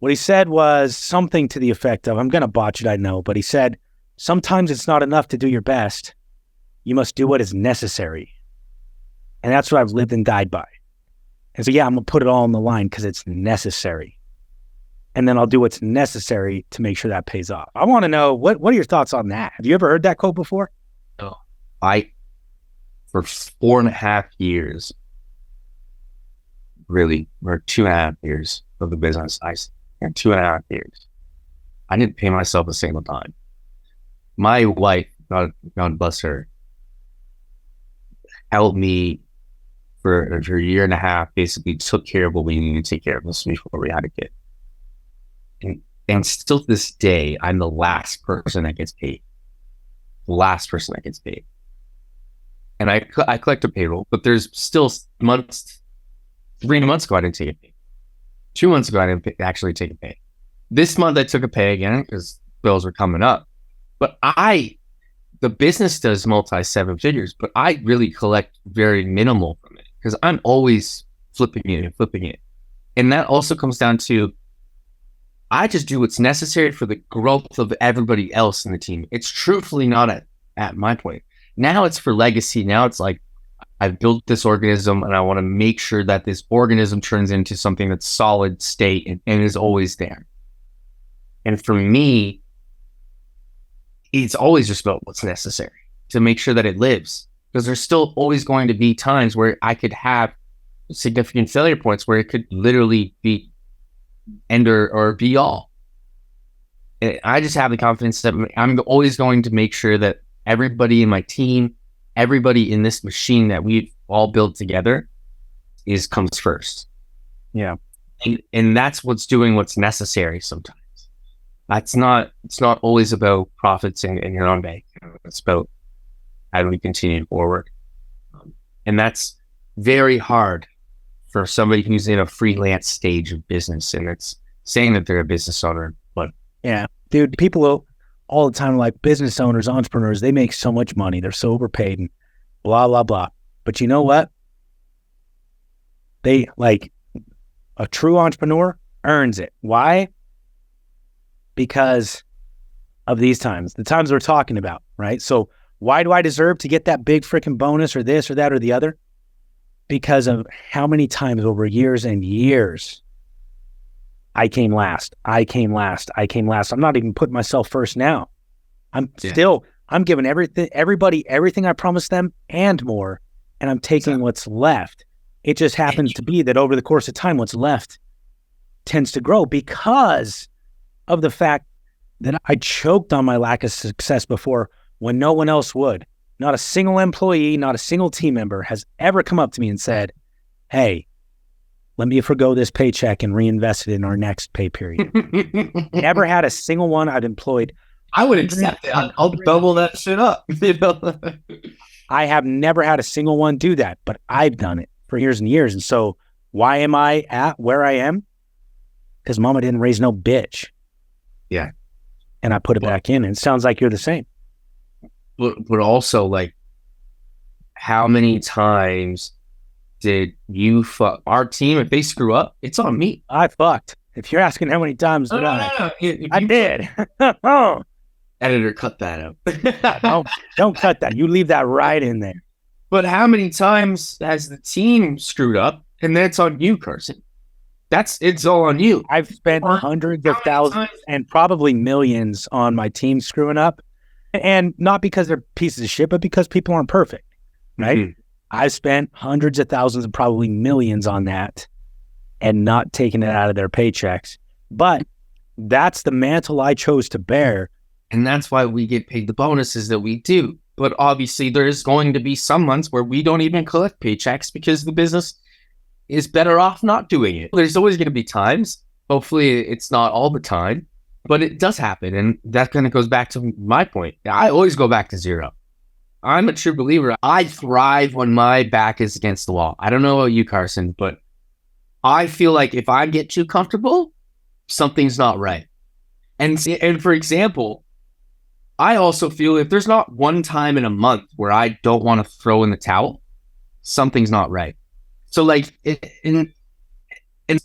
What he said was something to the effect of, I'm going to botch it, I know, but he said, sometimes it's not enough to do your best. You must do what is necessary. And that's what I've lived and died by. And so, I'm going to put it all on the line because it's necessary. And then I'll do what's necessary to make sure that pays off. I want to know, what are your thoughts on that? Have you ever heard that quote before? No. For 4.5 years, really, or 2.5 years of the business, 2.5 years, I didn't pay myself a single time. My wife, God bless her, helped me for a year and a half, basically took care of what we needed to take care of before we had a kid. And still to this day, I'm the last person that gets paid. The last person that gets paid. And I collect a payroll, but there's still months, 3 months ago, I didn't take a pay. 2 months ago, I didn't actually take a pay. This month, I took a pay again because bills were coming up. But the business does multi-7 figures, but I really collect very minimal from it because I'm always flipping it. And that also comes down to, I just do what's necessary for the growth of everybody else in the team. It's truthfully not at my point. Now it's for legacy. Now it's like, I've built this organism and I want to make sure that this organism turns into something that's solid state and is always there. And for me, it's always just about what's necessary to make sure that it lives. Because there's still always going to be times where I could have significant failure points where it could literally be end or be all. And I just have the confidence that I'm always going to make sure that everybody in my team, everybody in this machine that we've all built together comes first. Yeah. And that's what's doing what's necessary sometimes. It's not always about profits in your own bank. It's about how do we continue forward. And that's very hard for somebody who's in a freelance stage of business. And it's saying that they're a business owner, but yeah, dude, people all the time like business owners, entrepreneurs, they make so much money. They're so overpaid and blah, blah, blah. But you know what? They a true entrepreneur earns it. Why? Because of these times, the times we're talking about, right? So why do I deserve to get that big freaking bonus or this or that or the other? Because of how many times over years and years I came last. I'm not even putting myself first now. I'm giving everybody everything I promised them and more, and I'm taking what's left. It just happens to be that over the course of time, what's left tends to grow because of the fact that I choked on my lack of success before when no one else would. Not a single employee, not a single team member has ever come up to me and said, hey, let me forgo this paycheck and reinvest it in our next pay period. Never had a single one I've employed. I would accept it. I'll double that shit up. I have never had a single one do that, but I've done it for years and years. And so why am I at where I am? Because mama didn't raise no bitch. Yeah. And I put it back in, and it sounds like you're the same. But also, like, how many times did you fuck our team? If they screw up, it's on me. I fucked. If you're asking how many times did I did. Oh. Editor, cut that out. Don't cut that. You leave that right in there. But how many times has the team screwed up? And that's on you, Carson. It's all on you. I've spent hundreds of thousands and probably millions on my team screwing up. And not because they're pieces of shit, but because people aren't perfect. Right? Mm-hmm. I've spent hundreds of thousands and probably millions on that and not taking it out of their paychecks. But that's the mantle I chose to bear. And that's why we get paid the bonuses that we do. But obviously, there's going to be some months where we don't even collect paychecks because the business is better off not doing it. There's always going to be times. Hopefully, it's not all the time, but it does happen. And that kind of goes back to my point. I always go back to zero. I'm a true believer. I thrive when my back is against the wall. I don't know about you, Carson, but I feel like if I get too comfortable, something's not right. And for example, I also feel if there's not one time in a month where I don't want to throw in the towel, something's not right. So like, and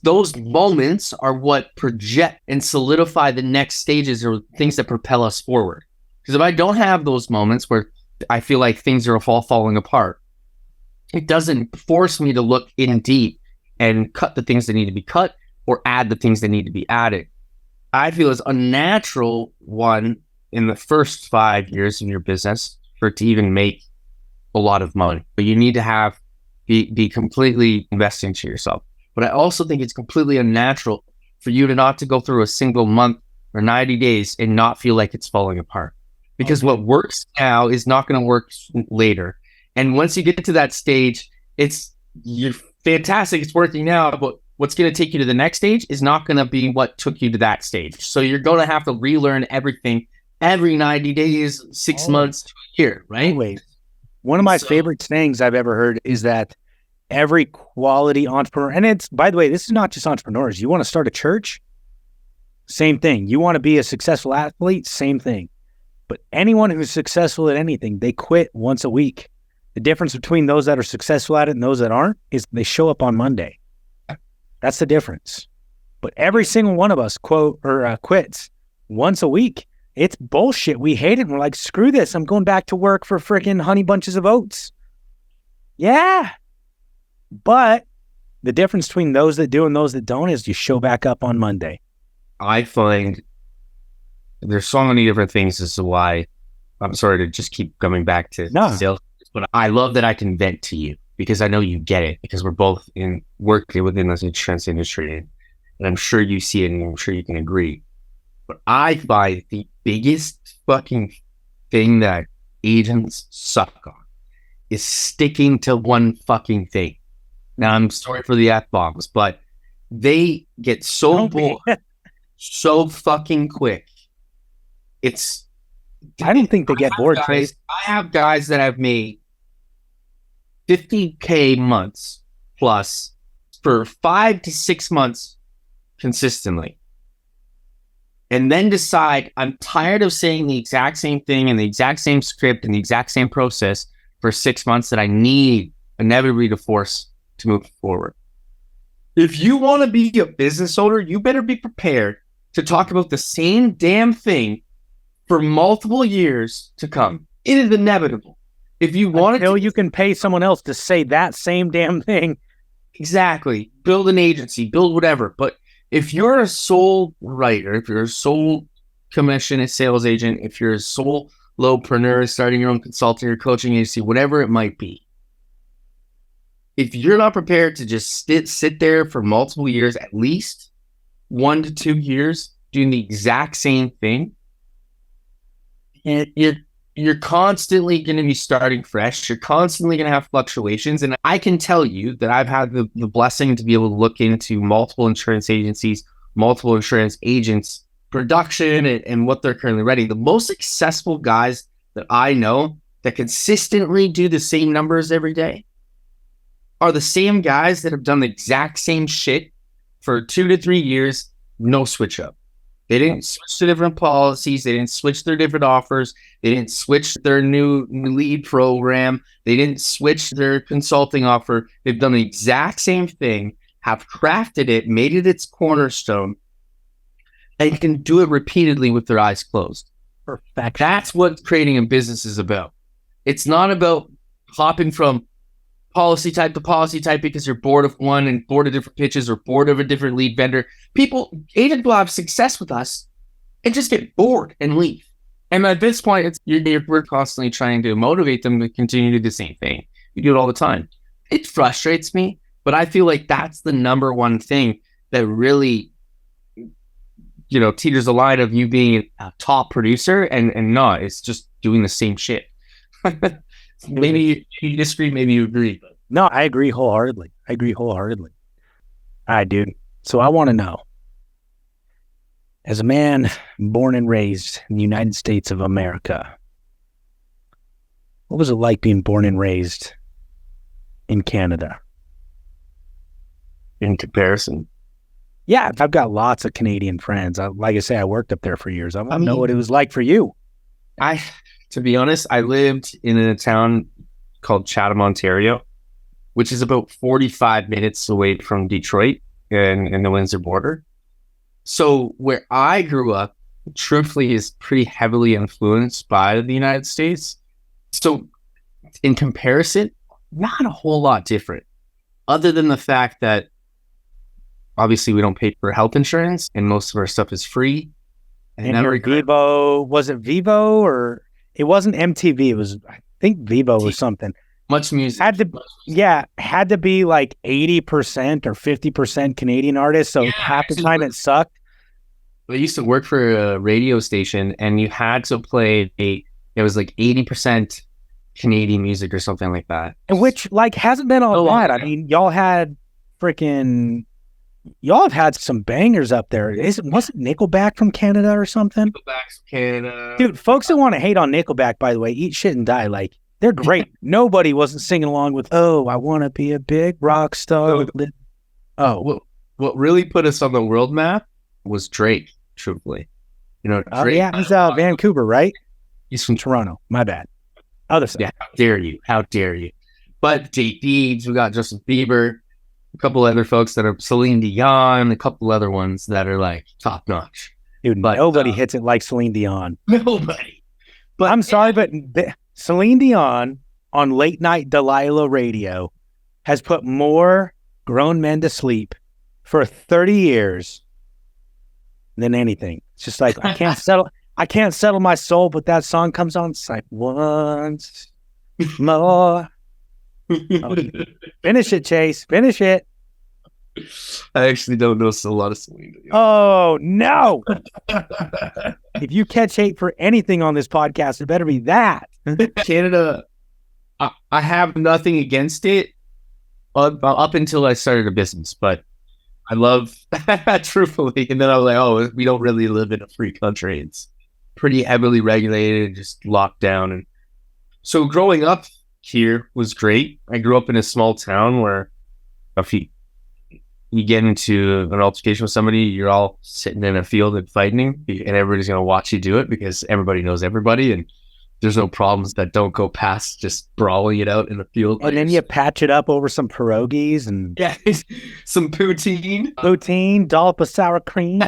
those moments are what project and solidify the next stages or things that propel us forward. Because if I don't have those moments where I feel like things are falling apart, it doesn't force me to look in deep and cut the things that need to be cut or add the things that need to be added. I feel it's unnatural, one, in the first 5 years of your business for it to even make a lot of money. But you need to be completely investing to yourself. But I also think it's completely unnatural for you to not to go through a single month or 90 days and not feel like it's falling apart. Because what works now is not going to work later. And once you get to that stage, you're fantastic. It's working now, but what's going to take you to the next stage is not going to be what took you to that stage. So you're going to have to relearn everything every 90 days, 6 months to a year, right? Always. One of my favorite sayings I've ever heard is that every quality entrepreneur, and it's, by the way, this is not just entrepreneurs. You want to start a church? Same thing. You want to be a successful athlete? Same thing. But anyone who's successful at anything, they quit once a week. The difference between those that are successful at it and those that aren't is they show up on Monday. That's the difference. But every single one of us quits once a week. It's bullshit. We hate it. We're like, screw this. I'm going back to work for freaking honey bunches of oats. Yeah. But the difference between those that do and those that don't is you show back up on Monday. I find there's so many different things as to why I'm sorry to just keep coming back to sales, but I love that I can vent to you because I know you get it because we're both working within this insurance industry and I'm sure you see it and I'm sure you can agree. But I find the biggest fucking thing that agents suck on is sticking to one fucking thing. Now, I'm sorry for the F-bombs, but they get so bored so fucking quick. I don't think they get bored, Chase. I have guys that have made $50K months plus for 5 to 6 months consistently. And then decide I'm tired of saying the exact same thing and the exact same script and the exact same process for 6 months that I need inevitably to force to move forward. If you want to be a business owner, you better be prepared to talk about the same damn thing for multiple years to come. It is inevitable. If you want to, you can pay someone else to say that same damn thing. Exactly. Build an agency, build whatever. But if you're a sole writer, if you're a sole commissioned sales agent, if you're a sole lowpreneur starting your own consulting or coaching agency, whatever it might be, if you're not prepared to just sit there for multiple years, at least 1 to 2 years, doing the exact same thing, you're constantly going to be starting fresh. You're constantly going to have fluctuations. And I can tell you that I've had the blessing to be able to look into multiple insurance agencies, multiple insurance agents, production, and what they're currently writing. The most successful guys that I know that consistently do the same numbers every day are the same guys that have done the exact same shit for 2 to 3 years, no switch up. They didn't switch to different policies. They didn't switch their different offers. They didn't switch their new lead program. They didn't switch their consulting offer. They've done the exact same thing, have crafted it, made it its cornerstone, and can do it repeatedly with their eyes closed. Perfect. That's what creating a business is about. It's not about hopping from policy type to policy type because you're bored of one and bored of different pitches or bored of a different lead vendor. Agents will have success with us and just get bored and leave. And at this point, we're constantly trying to motivate them to continue to do the same thing. We do it all the time. It frustrates me, but I feel like that's the number one thing that really, teeters the line of you being a top producer and not. It's just doing the same shit. Maybe you disagree, maybe you agree. But. No, I agree wholeheartedly. All right, dude. So I want to know, as a man born and raised in the United States of America, what was it like being born and raised in Canada? In comparison? Yeah, I've got lots of Canadian friends. Like I say, I worked up there for years. I want to know what it was like for you. To be honest, I lived in a town called Chatham, Ontario, which is about 45 minutes away from Detroit and the Windsor border. So where I grew up, truthfully, is pretty heavily influenced by the United States. So in comparison, not a whole lot different, other than the fact that obviously we don't pay for health insurance and most of our stuff is free. And Vivo, was it Vivo or... It wasn't MTV. It was, I think, Vivo or something. Much music. Had to be like 80% or 50% Canadian artists. So half the time it sucked. I used to work for a radio station, and you had to play it was like 80% Canadian music or something like that. And which hasn't been all bad. I mean, y'all have had some bangers up there. Wasn't Nickelback from Canada or something? Nickelback's from Canada. Dude, folks that want to hate on Nickelback, by the way, eat shit and die. They're great. Nobody wasn't singing along with, "Oh, I want to be a big rock star." What really put us on the world map was Drake, truthfully. Drake. He's Vancouver, right? He's from Toronto. My bad. Other side. Yeah, how dare you. But JDs, we got Justin Bieber, a couple other folks that are Celine Dion, a couple other ones that are top notch. Dude, but nobody hits it like Celine Dion. Nobody. But I'm sorry, but Celine Dion on late night Delilah radio has put more grown men to sleep for 30 years than anything. It's just I can't settle my soul, but that song comes on. It's like once more. Oh, finish it, Chase. Finish it. I actually don't know a lot of Celine Dion. Oh, no. If you catch hate for anything on this podcast, it better be that. Canada, I have nothing against it up until I started a business, but I love, truthfully, and then I was like, oh, we don't really live in a free country. It's pretty heavily regulated, just locked down. And so growing up here was great. I grew up in a small town where if you get into an altercation with somebody, you're all sitting in a field and fighting, and everybody's going to watch you do it because everybody knows everybody, and there's no problems that don't go past just brawling it out in the field. And then you patch it up over some pierogies and some poutine. Dollop of sour cream.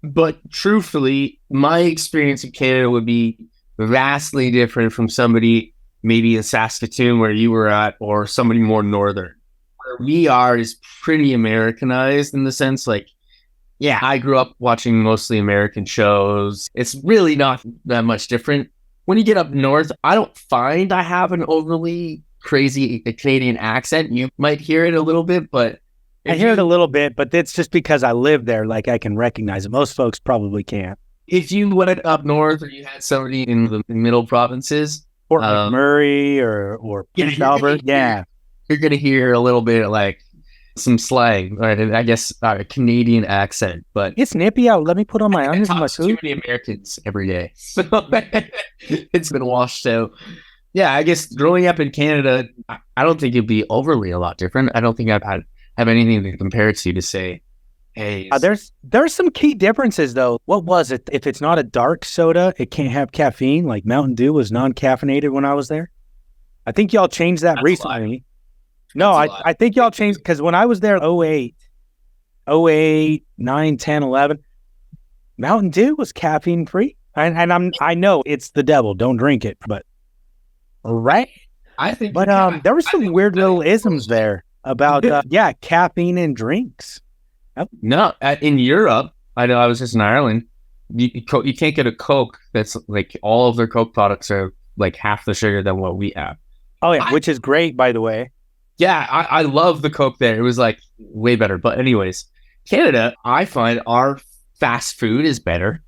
But truthfully, my experience in Canada would be vastly different from somebody maybe in Saskatoon where you were at, or somebody more northern. Where we are is pretty Americanized in the sense I grew up watching mostly American shows. It's really not that much different. When you get up north, I don't find I have an overly crazy Canadian accent. You might hear it a little bit, but... I hear it a little bit, but it's just because I live there, I can recognize it. Most folks probably can't. If you went up north or you had somebody in the middle provinces... Fort McMurray or Prince Albert, you're going to hear a little bit some slang, or I guess a Canadian accent, but It's nippy out. Let me put on my onions and my too food. many Americans every day. So it's been washed out. Yeah, I guess growing up in Canada, I don't think it'd be overly a lot different. I don't think have anything to compare it to say, hey, There's some key differences though. What was it? If it's not a dark soda, it can't have caffeine. Like Mountain Dew was non-caffeinated when I was there. I think y'all changed that recently. No, I think y'all changed because when I was there, 08, 9, 10, 11, Mountain Dew was caffeine free. And I know it's the devil. Don't drink it, but right. I think, But there were some weird little isms there about caffeine in drinks. No, in Europe, I know I was just in Ireland. You can't get a Coke that's like all of their Coke products are like half the sugar than what we have. Oh yeah, which is great, by the way. Yeah, I love the Coke there. It was like way better. But anyways, Canada, I find our fast food is better.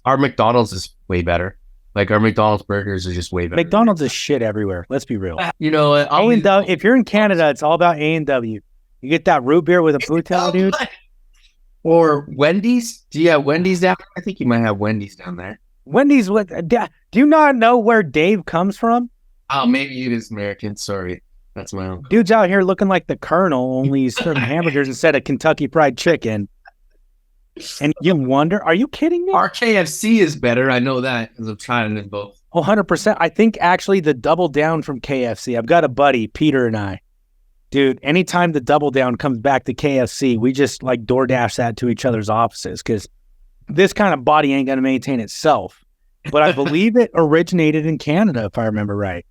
Our McDonald's is way better. Like our McDonald's burgers are just way better. McDonald's is shit everywhere. Let's be real. You know, if you're in Canada, it's all about A&W. You get that root beer with a Poutine, dude. Or Wendy's. Do you have Wendy's down there? I think you might have Wendy's down there. Wendy's, do you not know where Dave comes from? Oh, maybe it is American. Sorry. That's my own. Dude's out here looking like the Colonel, only he's serving hamburgers instead of Kentucky Fried Chicken. And you wonder, are you kidding me? Our KFC is better. I know that because I'm trying them both. 100%. I think actually the double down from KFC. I've got a buddy, Peter and I. Dude, anytime the double down comes back to KFC, we just like DoorDash that to each other's offices because this kind of body ain't going to maintain itself. But I believe it originated in Canada, if I remember right.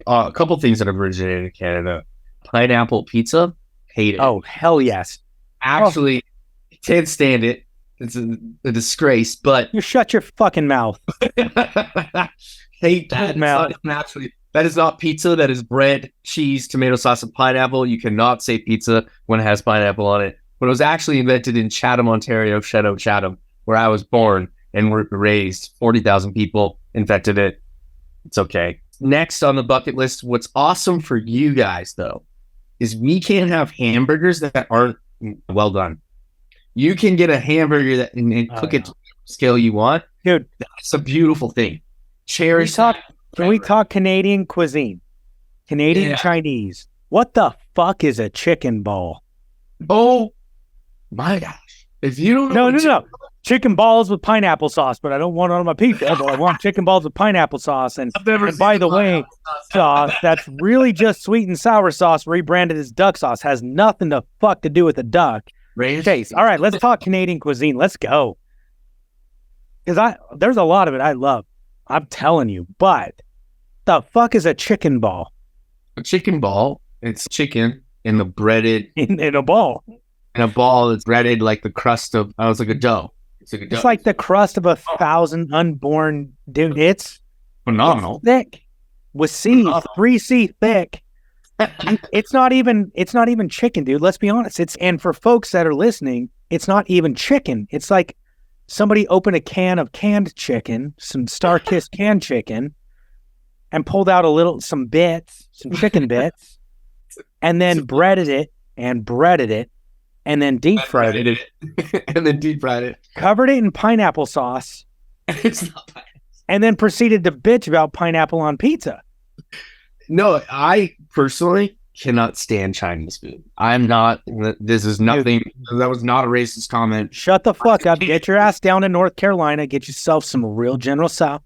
A couple things that have originated in Canada. Pineapple pizza, hate it. Oh, hell yes. Actually, can't stand it. It's a disgrace, but... You shut your fucking mouth. Hate that. That is not pizza. That is bread, cheese, tomato sauce, and pineapple. You cannot say pizza when it has pineapple on it. But it was actually invented in Chatham, Ontario, Chatham, where I was born and were raised. 40,000 people invented it. It's okay. Next on the bucket list, what's awesome for you guys, though, is we can have hamburgers that aren't well done. You can get a hamburger that and cook it to the scale you want. Dude, that's a beautiful thing. Cherish that. Can we talk Canadian cuisine? Canadian Chinese. What the fuck is a chicken ball? Oh my gosh. If you don't know. No. Chicken balls with pineapple sauce, but I don't want it on my pizza, but I want chicken balls with pineapple sauce. And by the way, sauce, that's really just sweet and sour sauce rebranded as duck sauce. Has nothing to fuck to do with the duck. Chase. All right, let's talk Canadian cuisine. Let's go. Because there's a lot of it I love. I'm telling you, but the fuck is a chicken ball? A chicken ball, it's chicken in the breaded... In a ball. In a ball that's breaded like the crust of... it's like a dough. It's like the crust of 1,000 unborn... Dude, it's... phenomenal. It's thick. With C, 3C thick. It's not even chicken, dude. Let's be honest. And for folks that are listening, it's not even chicken. It's like somebody opened a can of canned chicken, some Star-Kissed canned chicken, and pulled out some chicken bits, and then breaded it, and then deep fried it. And then deep fried it. Covered it in pineapple sauce. It's not pineapple. And then proceeded to bitch about pineapple on pizza. No, I personally cannot stand Chinese food. I'm not. This is nothing. That was not a racist comment. Shut the fuck up. Get your ass down to North Carolina. Get yourself some real General Tso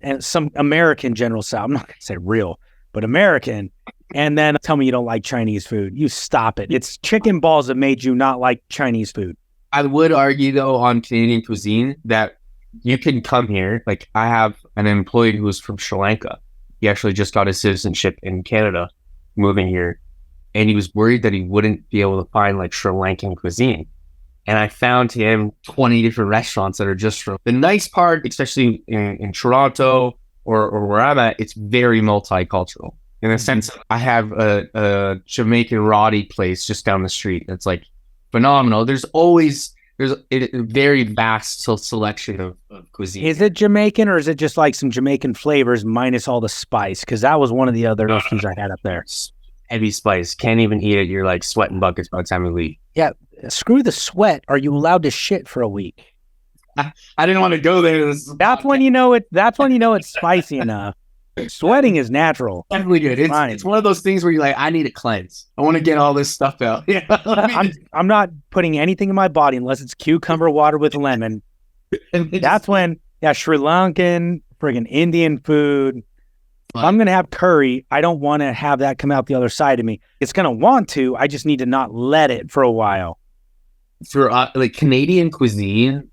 and some American General Tso. I'm not going to say real, but American. And then tell me you don't like Chinese food. You stop it. It's chicken balls that made you not like Chinese food. I would argue, though, on Canadian cuisine that you can come here. Like, I have an employee who is from Sri Lanka. He actually just got his citizenship in Canada, moving here. And he was worried that he wouldn't be able to find, like, Sri Lankan cuisine. And I found him 20 different restaurants that are just from... The nice part, especially in Toronto or where I'm at, it's very multicultural. In the sense that I have a Jamaican Roddy place just down the street. That's like phenomenal. There's a very vast selection of cuisine. Is it Jamaican or is it just like some Jamaican flavors minus all the spice? Because that was one of the other issues I had up there. heavy spice. Can't even eat it. You're like sweating buckets by the time you leave. Yeah, screw the sweat. Are you allowed to shit for a week? I didn't want to go there. That's when you know it. That's when you know it's spicy enough. Sweating is natural. Definitely good. It's one of those things where you're like, I need a cleanse. I want to get all this stuff out. Yeah, I'm not putting anything in my body unless it's cucumber water with lemon. That's when, Sri Lankan, friggin' Indian food. If I'm gonna have curry, I don't want to have that come out the other side of me. It's gonna want to. I just need to not let it for a while. For like Canadian cuisine,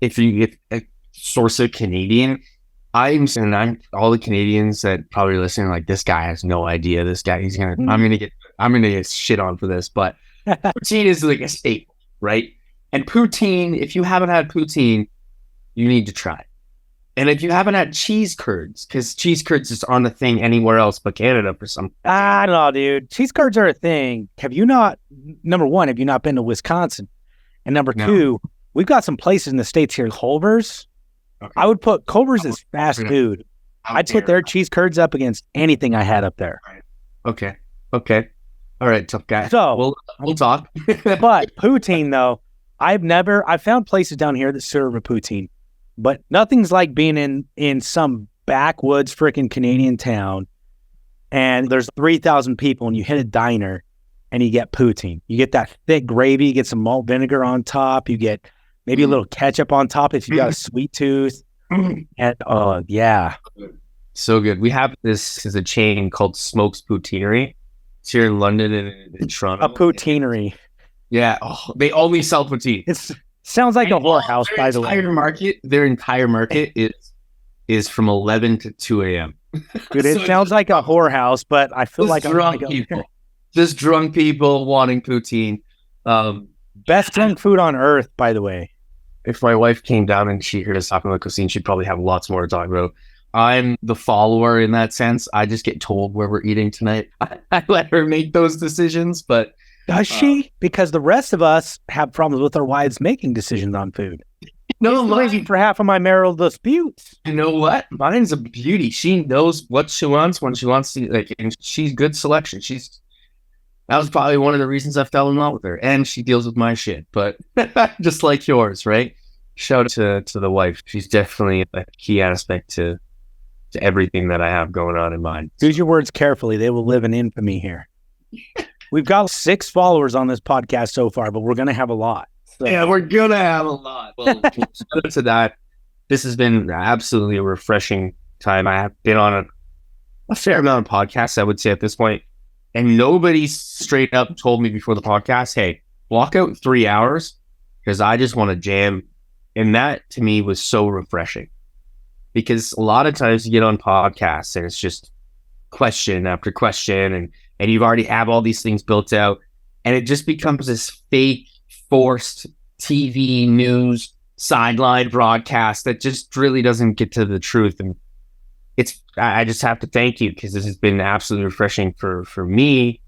if you get a source of Canadian, I'm all the Canadians that probably listening like, this guy has no idea. This guy, I'm gonna get shit on for this, but poutine is like a staple, right? And poutine, if you haven't had poutine, you need to try it. And if you haven't had cheese curds, because cheese curds just aren't a thing anywhere else but Canada for some. I don't know, dude. Cheese curds are a thing. Number one, have you not been to Wisconsin? And number two, we've got some places in the States here, Culver's. Okay. I would put Culver's as fast food. I'd put their cheese curds up against anything I had up there. Okay. All right, tough guy. So we'll talk. But poutine, though, I've found places down here that serve a poutine, but nothing's like being in some backwoods freaking Canadian town, and there's 3,000 people, and you hit a diner, and you get poutine. You get that thick gravy, you get some malt vinegar on top, you get maybe a little ketchup on top if you got a sweet tooth, and oh yeah, so good. We have this is a chain called Smokes Poutineery. It's here in London and in Toronto. A poutineery. Yeah, they only sell poutine. It sounds like a whorehouse, by the way. Their entire market is from 11 to 2 a.m. Dude, it sounds like a whorehouse, but I feel like drunk people. Just drunk people wanting poutine. Best junk food on earth, by the way. If my wife came down and she heard us talking about cuisine, she'd probably have lots more to talk about. I'm the follower in that sense. I just get told where we're eating tonight. I let her make those decisions, but does she? Because the rest of us have problems with our wives making decisions on food. No, lazy for half of my marital disputes. You know what? Mine's a beauty. She knows what she wants when she wants to, and she's good selection. That was probably one of the reasons I fell in love with her, and she deals with my shit. But just like yours, right? Shout out to the wife. She's definitely a key aspect to everything that I have going on in mind. Use your words carefully. They will live in infamy here. We've got 6 followers on this podcast so far, but we're going to have a lot. So. Yeah, we're going to have a lot. Well, shout out to that. This has been absolutely a refreshing time. I have been on a fair amount of podcasts, I would say, at this point. And nobody straight up told me before the podcast, hey, block out 3 hours because I just want to jam. And that, to me, was so refreshing. Because a lot of times you get on podcasts and it's just question after question and you've already have all these things built out and it just becomes this fake, forced TV news sideline broadcast that just really doesn't get to the truth. And I just have to thank you because this has been absolutely refreshing for me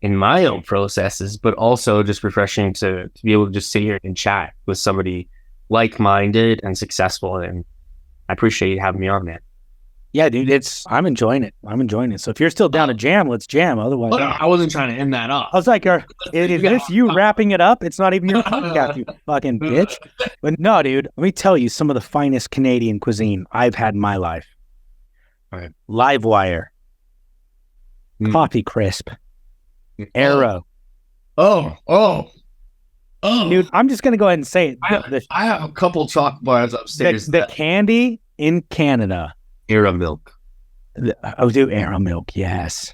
in my own processes, but also just refreshing to be able to just sit here and chat with somebody like-minded and successful. And I appreciate you having me on, man. Yeah, dude, I'm enjoying it. So if you're still down to jam, let's jam. Otherwise, I wasn't trying to end that off. I was like, is this you wrapping it up? It's not even your podcast, you fucking bitch. But no, dude, let me tell you some of the finest Canadian cuisine I've had in my life. All right. Livewire, Coffee Crisp, Arrow. Oh. Dude, I'm just going to go ahead and say it. I have a couple chalk bars upstairs. The candy in Canada. Arrow milk. Dude, Arrow milk, yes.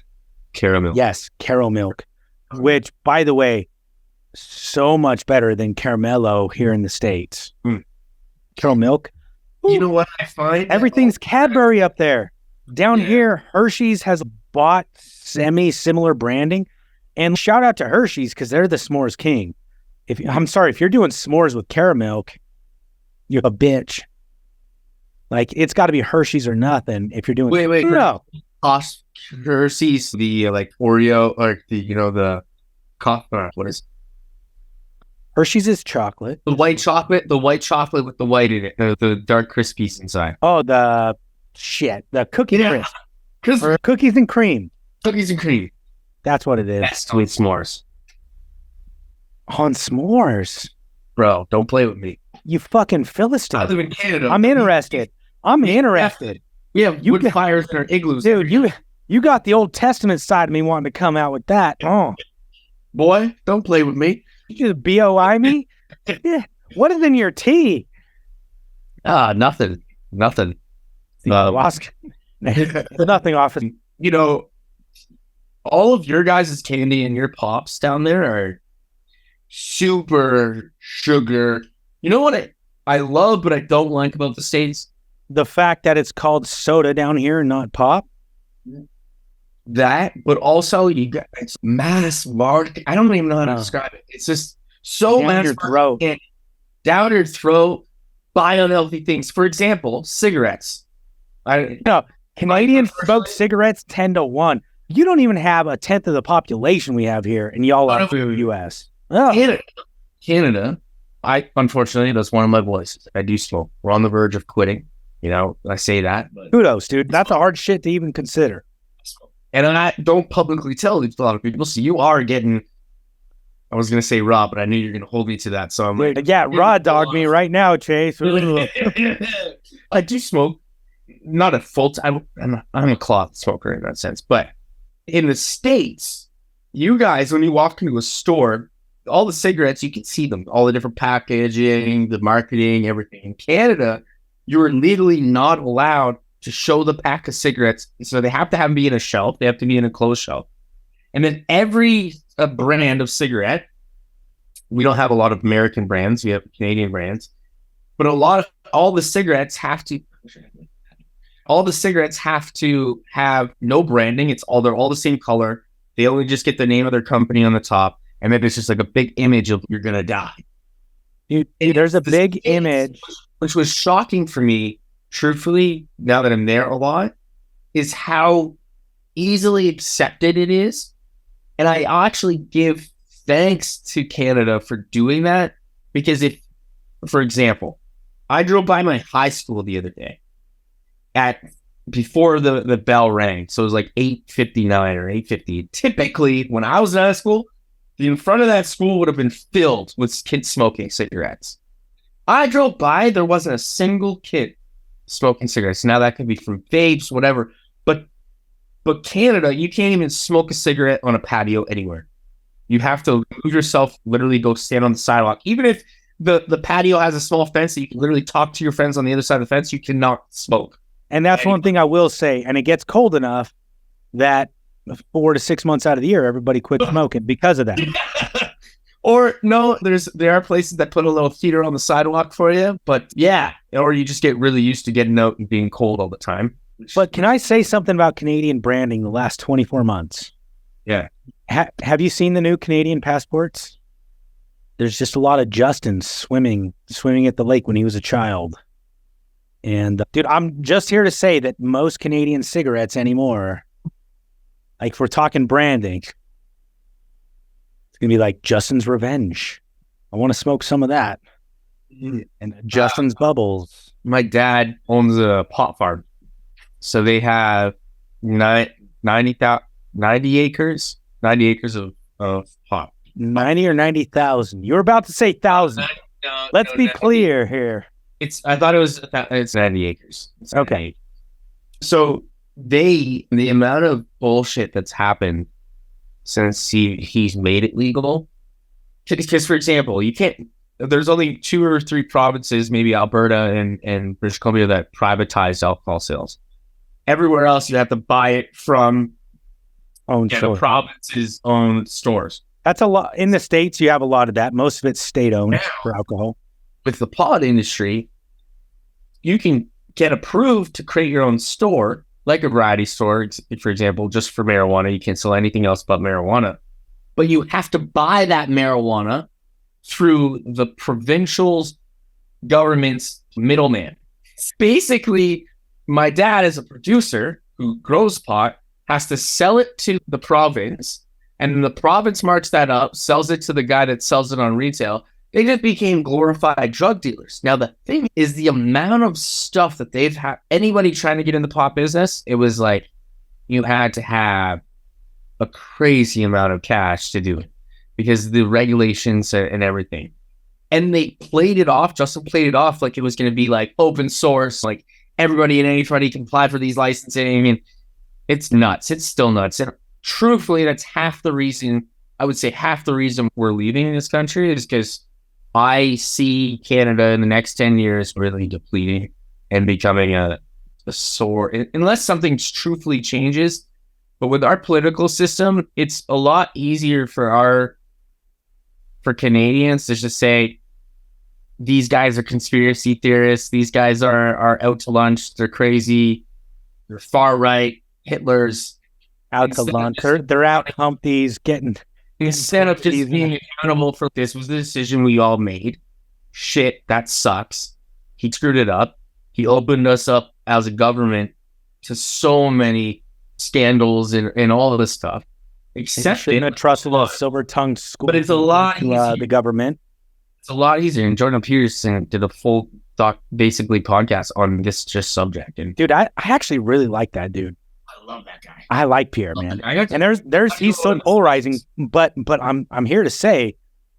Caramel. Yes, caramel milk, which, by the way, so much better than Caramello here in the States. Caramel milk. Ooh. You know what I find? Everything's Cadbury up there. Down here, Hershey's has bought semi-similar branding. And shout out to Hershey's because they're the s'mores king. If you're doing s'mores with caramel, you're a bitch. Like, it's got to be Hershey's or nothing if you're doing... Wait. No. Hershey's, the, Oreo, the... what is it? Hershey's is chocolate. The white chocolate with the white in it. The dark crispies inside. Oh, the cookie crisp. Or cookies and cream. Cookies and cream. That's what it is. That's sweet s'mores. On s'mores. Bro, don't play with me. You fucking Philistine. I live in Canada. I'm interested. We have wood fires in our igloos. Dude, you got the Old Testament side of me wanting to come out with that. Oh. Boy, don't play with me. You just BOI me? Yeah. What is in your tea? Nothing. Nothing off it. You know, all of your guys' candy and your pops down there are super sugar. You know what I love, but I don't like about the States? The fact that it's called soda down here and not pop. That, but also you got it's mass market. I don't even know how to describe it. It's just so Down your throat. Down your throat, buy unhealthy things. For example, cigarettes. Canadians smoke cigarettes 10-1. You don't even have a tenth of the population we have here, and y'all are in the U.S. Oh. Canada. Unfortunately, that's one of my voices. I do smoke. We're on the verge of quitting. You know, I say that. But kudos, dude. That's a hard shit to even consider. And I don't publicly tell a lot of people. So you are getting. I was gonna say raw, but I knew you're gonna hold me to that. So I'm like, yeah, raw dog me right now, Chase. I do smoke, not a full time. I'm a cloth smoker in that sense, but in the States, you guys, when you walk into a store, all the cigarettes, you can see them, all the different packaging, the marketing, everything. In Canada, you are legally not allowed to show the pack of cigarettes. So they have to have them be in a shelf. They have to be in a closed shelf. And then every brand of cigarette, we don't have a lot of American brands. We have Canadian brands. But all the cigarettes have to have no branding. They're all the same color. They only just get the name of their company on the top. And then it's just like a big image of you're going to die. Dude, there's a big image. Which was shocking for me, truthfully, now that I'm there a lot, is how easily accepted it is. And I actually give thanks to Canada for doing that. Because for example, I drove by my high school the other day before the bell rang. So it was like 8:59 or 8:50. Typically, when I was in high school, the in front of that school would have been filled with kids smoking cigarettes. I drove by, there wasn't a single kid smoking cigarettes. Now that could be from vapes, whatever. But Canada, you can't even smoke a cigarette on a patio anywhere. You have to move yourself, literally go stand on the sidewalk. Even if the patio has a small fence that you can literally talk to your friends on the other side of the fence, you cannot smoke. And that's one thing I will say. And it gets cold enough that 4 to 6 months out of the year, everybody quit smoking because of that. Or no, there are places that put a little heater on the sidewalk for you, but yeah, or you just get really used to getting out and being cold all the time. But can I say something about Canadian branding the last 24 months? Yeah. Have you seen the new Canadian passports? There's just a lot of Justin swimming at the lake when he was a child. And dude, I'm just here to say that most Canadian cigarettes anymore, like if we're talking branding, it's going to be like Justin's Revenge. I want to smoke some of that. And Justin's Bubbles. My dad owns a pot farm. So they have 90 acres of pot. 90 or 90,000. You were about to say 1,000. Let's be clear here. I thought it's 90 acres. It's okay. 90. So the amount of bullshit that's happened since he's made it legal. Because, for example, there's only 2 or 3 provinces, maybe Alberta and British Columbia, that privatized alcohol sales. Everywhere else, you have to buy it from the province's own stores. That's a lot. In the States, you have a lot of that. Most of it's state-owned for alcohol. With the pot industry, you can get approved to create your own store, like a variety store, for example, just for marijuana. You can't sell anything else but marijuana. But you have to buy that marijuana through the provincial government's middleman. Basically, my dad, as a producer who grows pot, has to sell it to the province, and then the province marks that up, sells it to the guy that sells it on retail. They just became glorified drug dealers. Now, the thing is, the amount of stuff that they've had, anybody trying to get in the pot business, it was like you had to have a crazy amount of cash to do it because of the regulations and everything. And they played it off, Justin played it off like it was going to be like open source, like everybody and anybody can apply for these licensing. I mean, it's nuts. It's still nuts. And truthfully, that's half the reason, I would say half the reason we're leaving this country is because I see Canada in the next 10 years really depleting and becoming a sore, unless something truthfully changes. But with our political system, it's a lot easier for Canadians to just say, these guys are conspiracy theorists. These guys are out to lunch. They're crazy. They're far right. Hitler's out to lunch. They're out humpies getting. Instead of just being accountable for this was the decision we all made. Shit, that sucks. He screwed it up. He opened us up as a government to so many scandals and all of this stuff. Except shouldn't have trusted a silver-tongued school. But it's a lot easier. The government. It's a lot easier. And Jordan Peterson did a full basically podcast on this just subject. And dude, I actually really like that dude. I love that guy. I like Pierre, man. And he's so polarizing, but I'm here to say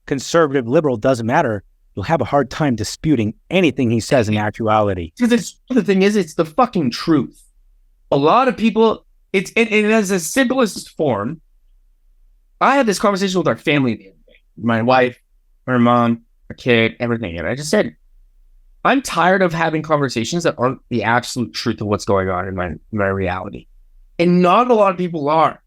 conservative, liberal doesn't matter. You'll have a hard time disputing anything he says in actuality. Because the thing is, it's the fucking truth. A lot of people, it has the simplest form. I had this conversation with our family the other day. My wife, my mom, our kid, everything. And I just said, I'm tired of having conversations that aren't the absolute truth of what's going on in my reality. And not a lot of people are.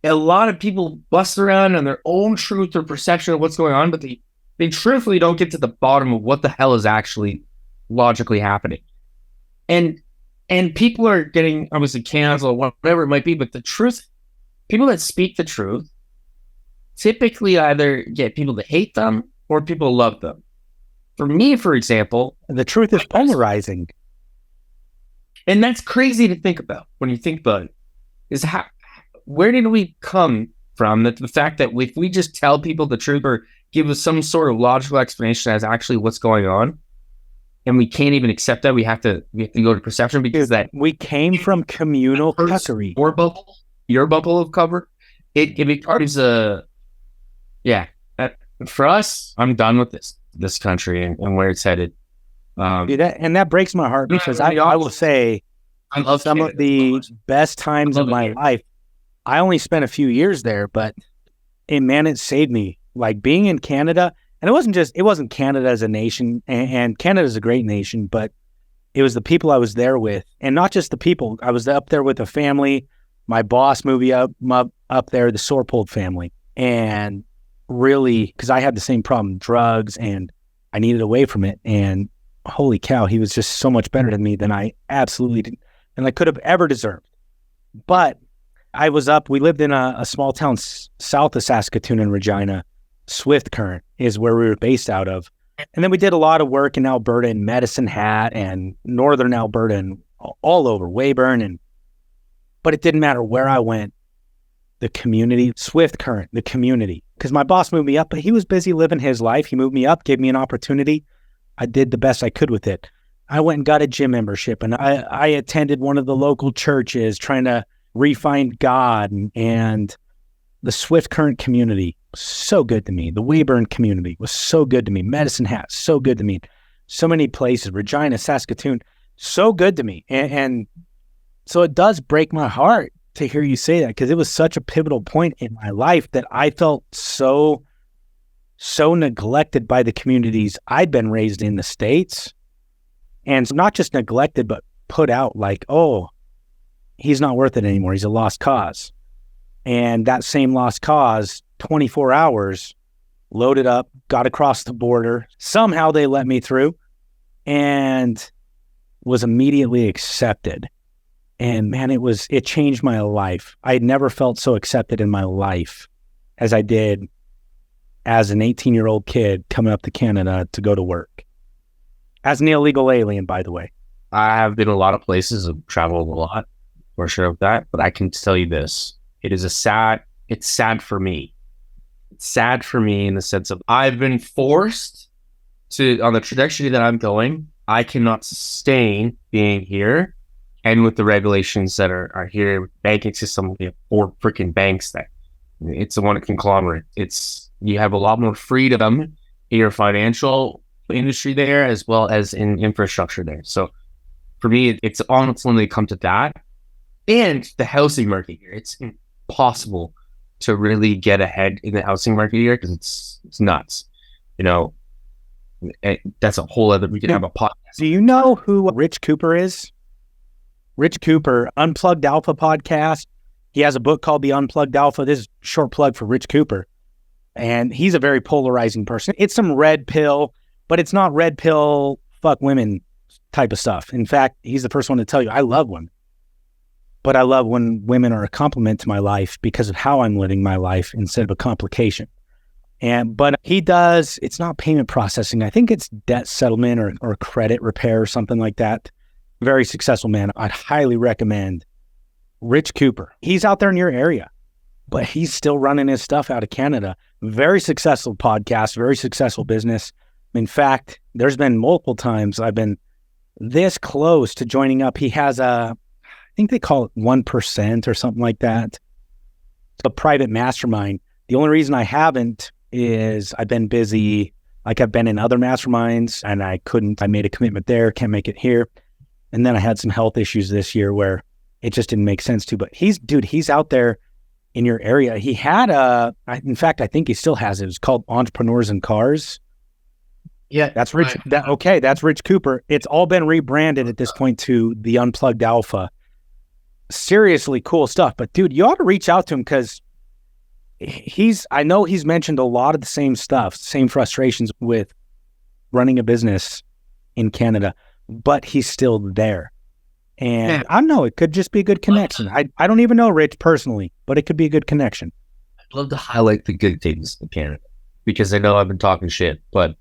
A lot of people bust around on their own truth or perception of what's going on, but they truthfully don't get to the bottom of what the hell is actually logically happening. And people are getting obviously canceled, whatever it might be, but the truth, people that speak the truth typically either get people to hate them or people love them. For me, for example, the truth is polarizing. And that's crazy to think about when you think about it. Is where did we come from? That the fact that if we just tell people the truth or give us some sort of logical explanation as actually what's going on, and we can't even accept that, we have to go to perception because that we came from communal cuckery. Your bubble of cover, it becomes for us. I'm done with this country and where it's headed. Dude, that breaks my heart because I will say, I love some of the best times of my life. I only spent a few years there, but it saved me. Like being in Canada, and it wasn't Canada as a nation, and Canada's a great nation, but it was the people I was there with, and not just the people. I was up there with a family. My boss moved me up there, the Sorpold family, and really, because I had the same problem, drugs, and I needed away from it. And holy cow, he was just so much better than me than I absolutely did, and I could have ever deserved. But we lived in a small town south of Saskatoon and Regina. Swift Current is where we were based out of. And then we did a lot of work in Alberta and Medicine Hat and Northern Alberta and all over Weyburn. But it didn't matter where I went. The community, Swift Current, the community. Because my boss moved me up, but he was busy living his life. He moved me up, gave me an opportunity. I did the best I could with it. I went and got a gym membership, and I attended one of the local churches trying to refine God, and the Swift Current community was so good to me. The Weyburn community was so good to me. Medicine Hat, so good to me. So many places, Regina, Saskatoon, so good to me. And so it does break my heart to hear you say that, because it was such a pivotal point in my life that I felt so neglected by the communities I'd been raised in the States. And not just neglected, but put out like, oh, he's not worth it anymore. He's a lost cause. And that same lost cause, 24 hours, loaded up, got across the border. Somehow they let me through and was immediately accepted. And man, it changed my life. I had never felt so accepted in my life as I did as an 18-year-old kid coming up to Canada to go to work. As an illegal alien, by the way. I have been a lot of places. I've traveled a lot, for sure of that. But I can tell you this. It's sad for me. It's sad for me in the sense of I've been forced to, on the trajectory that I'm going, I cannot sustain being here And with the regulations that are here, banking system, we have 4 freaking banks that it's a one conglomerate. You have a lot more freedom in your financial industry there, as well as in infrastructure there. So for me, it's honestly come to that. And the housing market here, it's impossible to really get ahead in the housing market here because it's nuts. That's a whole other, we can have a podcast. Do you know who Rich Cooper is? Rich Cooper, Unplugged Alpha podcast. He has a book called The Unplugged Alpha. This is a short plug for Rich Cooper. And he's a very polarizing person. It's some red pill, but it's not red pill, fuck women type of stuff. In fact, he's the first one to tell you, I love women. But I love when women are a compliment to my life because of how I'm living my life instead of a complication. But he does, it's not payment processing. I think it's debt settlement or credit repair or something like that. Very successful man. I'd highly recommend Rich Cooper. He's out there in your area, but he's still running his stuff out of Canada. Very successful podcast, very successful business. In fact, there's been multiple times I've been this close to joining up. He has I think they call it 1% or something like that. It's a private mastermind. The only reason I haven't is I've been busy. Like I've been in other masterminds and I made a commitment there, can't make it here. And then I had some health issues this year where it just didn't make sense to, but he's out there in your area. He had in fact, I think he still has it. It's called Entrepreneurs in Cars. Yeah. That's Rich. That's Rich Cooper. It's all been rebranded at this point to the Unplugged Alpha. Seriously cool stuff. But dude, you ought to reach out to him because I know he's mentioned a lot of the same stuff, same frustrations with running a business in Canada, but he's still there. And I don't know, it could just be a good connection. I don't even know Rich personally, but it could be a good connection. I'd love to highlight the good things in Canada because I know I've been talking shit, but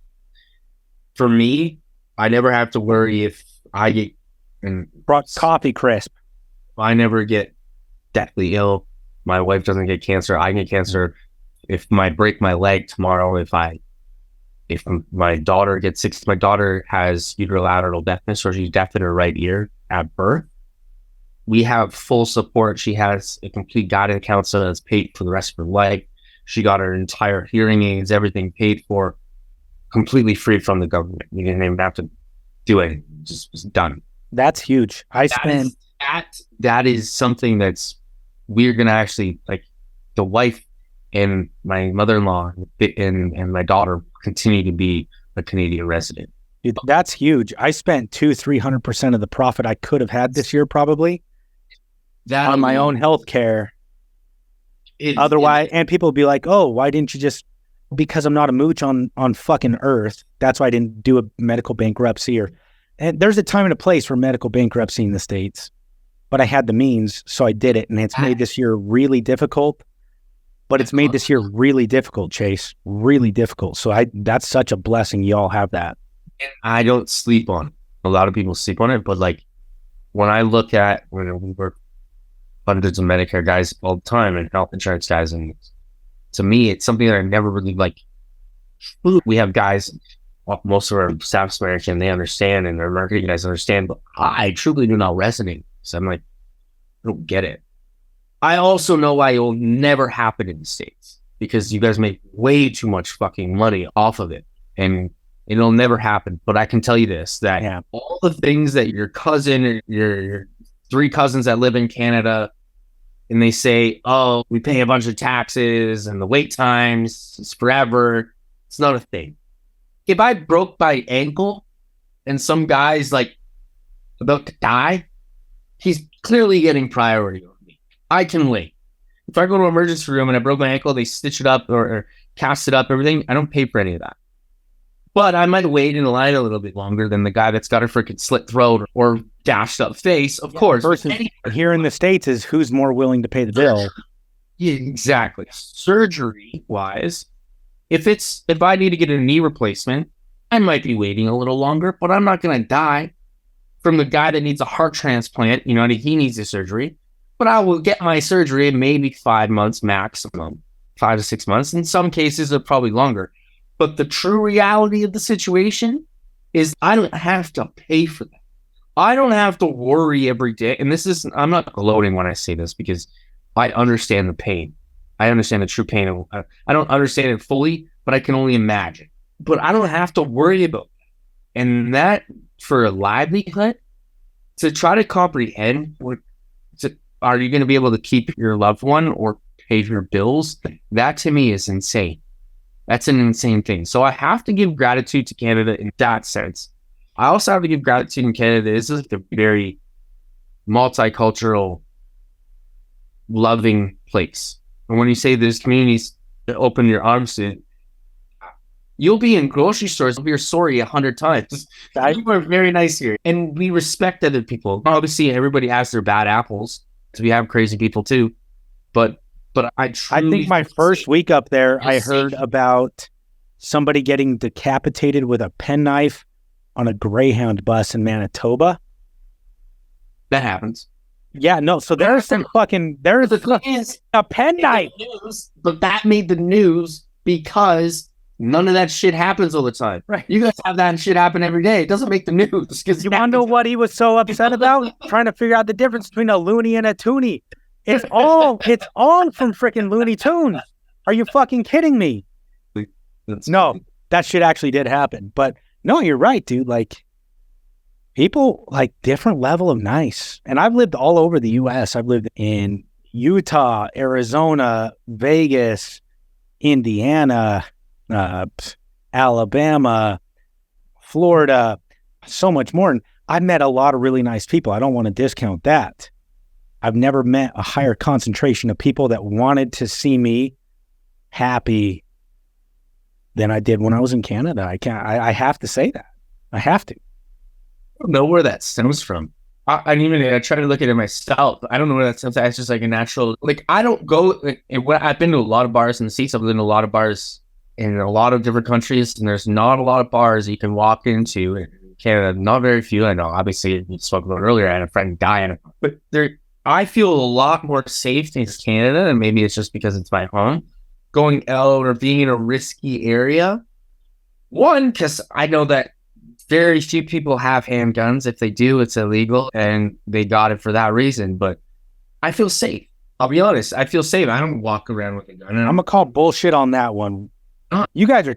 for me, I never have to worry if I get brought coffee crisp. I never get deathly ill. My wife doesn't get cancer. I get cancer. If I break my leg tomorrow, if my daughter gets sick, my daughter has unilateral deafness, or she's deaf in her right ear at birth. We have full support. She has a complete guidance counselor that's paid for the rest of her life. She got her entire hearing aids, everything paid for, completely free from the government. You didn't even have to do it. Just was done. That's huge. That is something that's we're gonna actually, like, the wife and my mother-in-law and my daughter continue to be a Canadian resident. Dude, that's huge. I spent 300% of the profit I could have had this year probably on my own healthcare. Otherwise, and people will be like, "Oh, why didn't you just?" Because I'm not a mooch on fucking earth. That's why I didn't do a medical bankruptcy. And there's a time and a place for medical bankruptcy in the States, but I had the means, so I did it, and it's made this year really difficult. But it's made this year really difficult, Chase. Really difficult. So that's such a blessing. You all have that. And I don't sleep on it. A lot of people sleep on it, but like when I look at when we work hundreds of Medicare guys all the time and health insurance guys, and to me, it's something that I never really like. We have guys, most of our staff's American, they understand, and our marketing guys understand, but I truly do not resonate. So I'm like, I don't get it. I also know why it will never happen in the States, because you guys make way too much fucking money off of it, and it'll never happen. But I can tell you this, that all the things that your cousin, your 3 cousins that live in Canada, and they say, oh, we pay a bunch of taxes and the wait times, it's forever. It's not a thing. If I broke my ankle and some guy's like about to die, he's clearly getting priority over me. I can wait. If I go to an emergency room and I broke my ankle, they stitch it up or cast it up, everything, I don't pay for any of that. But I might wait in the line a little bit longer than the guy that's got a freaking slit throat or dashed up face, of course. Here in the States is who's more willing to pay the bill. Yeah, exactly. Surgery wise, if I need to get a knee replacement, I might be waiting a little longer, but I'm not going to die from the guy that needs a heart transplant. You know, he needs a surgery, but I will get my surgery in maybe 5 months maximum, 5 to 6 months. In some cases, it's probably longer. But the true reality of the situation is I don't have to pay for that. I don't have to worry every day. And I'm not gloating when I say this because I understand the pain. I understand the true pain. I don't understand it fully, but I can only imagine. But I don't have to worry about that. And that, for a livelihood, to try to comprehend, are you going to be able to keep your loved one or pay your bills? That to me is insane. That's an insane thing. So I have to give gratitude to Canada in that sense. I also have to give gratitude in Canada. This is like a very multicultural, loving place. And when you say there's communities that open your arms to, you'll be in grocery stores, you'll hear sorry 100 times. People are very nice here. And we respect other people. Obviously, everybody has their bad apples. So we have crazy people too. But I think my first week up there, I heard about somebody getting decapitated with a penknife on a Greyhound bus in Manitoba. That happens. Yeah, no. So there's a penknife. But that made the news because none of that shit happens all the time. Right. You guys have that shit happen every day. It doesn't make the news. Because you want to know what he was so upset about? Trying to figure out the difference between a loony and a toonie. It's all from freaking Looney Tunes. Are you fucking kidding me? No, that shit actually did happen. But no, you're right, dude. Like, people like different level of nice. And I've lived all over the U.S. I've lived in Utah, Arizona, Vegas, Indiana, Alabama, Florida, so much more. And I've met a lot of really nice people. I don't want to discount that. I've never met a higher concentration of people that wanted to see me happy than I did when I was in Canada. I have to say that. I have to. I don't know where that stems from. I try to look at it myself. I don't know where that stems from. It's just like a natural, like, I don't go, I've been to a lot of bars in the States. I've been to a lot of bars in a lot of different countries, and there's not a lot of bars you can walk into in Canada. Not very few. I know, obviously, we spoke about it earlier. I had a friend die in it, but I feel a lot more safe in Canada, and maybe it's just because it's my home. Going out or being in a risky area. One, because I know that very few people have handguns. If they do, it's illegal, and they got it for that reason. But I feel safe. I'll be honest. I feel safe. I don't walk around with a gun. I'm going to call bullshit on that one. You guys are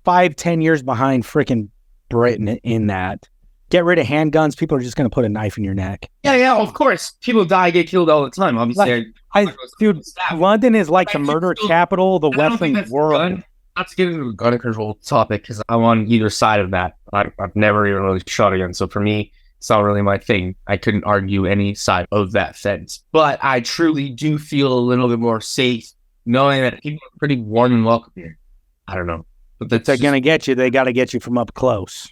5-10 years behind freaking Britain in that. Get rid of handguns. People are just going to put a knife in your neck. Yeah, of course. People die, get killed all the time. Obviously, dude, London is like the murder capital of the Western world. Not to get into the gun control topic, because I'm on either side of that. I've never even really shot a gun. So for me, it's not really my thing. I couldn't argue any side of that fence. But I truly do feel a little bit more safe knowing that people are pretty warm and welcome here. I don't know. But if they're going to get you, they got to get you from up close.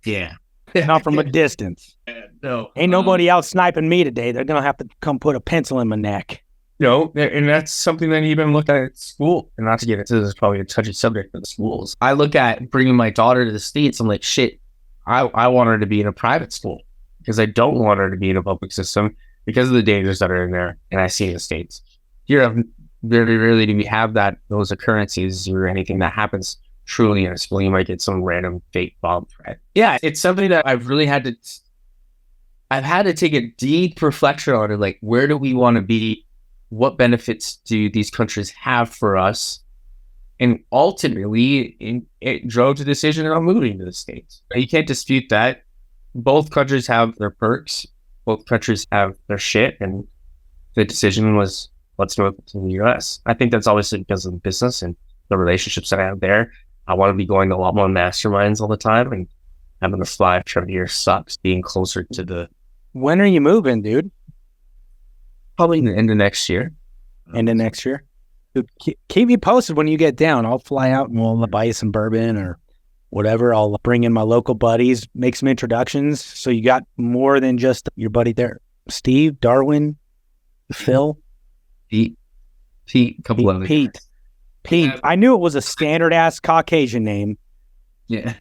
Yeah. Not from a distance. No. Ain't nobody out sniping me today. They're going to have to come put a pencil in my neck. No, and that's something that you even look at school. And not to get into this, is probably a touchy subject for the schools. I look at bringing my daughter to the States. I'm like, shit, I want her to be in a private school because I don't want her to be in a public system because of the dangers that are in there. And I see in the States. Here, very rarely do we have those occurrences or anything that happens truly in a school. You might get some random fake bomb threat. Yeah, it's something that I've really had to take a deep reflection on it. Like, where do we want to be? What benefits do these countries have for us? And ultimately, it drove the decision on moving to the States. You can't dispute that. Both countries have their perks. Both countries have their shit. And the decision was, let's move to the U.S. I think that's obviously because of the business and the relationships that I have there. I want to be going to a lot more masterminds all the time, and having to fly from here sucks. Being closer to the... When are you moving, dude? Probably in the end of next year. End of next year? Dude, keep me posted when you get down. I'll fly out and we'll buy you some bourbon or whatever. I'll bring in my local buddies, make some introductions. So you got more than just your buddy there. Steve, Darwin, Phil. Pete, a couple of Pete. I knew it was a standard ass Caucasian name. Yeah.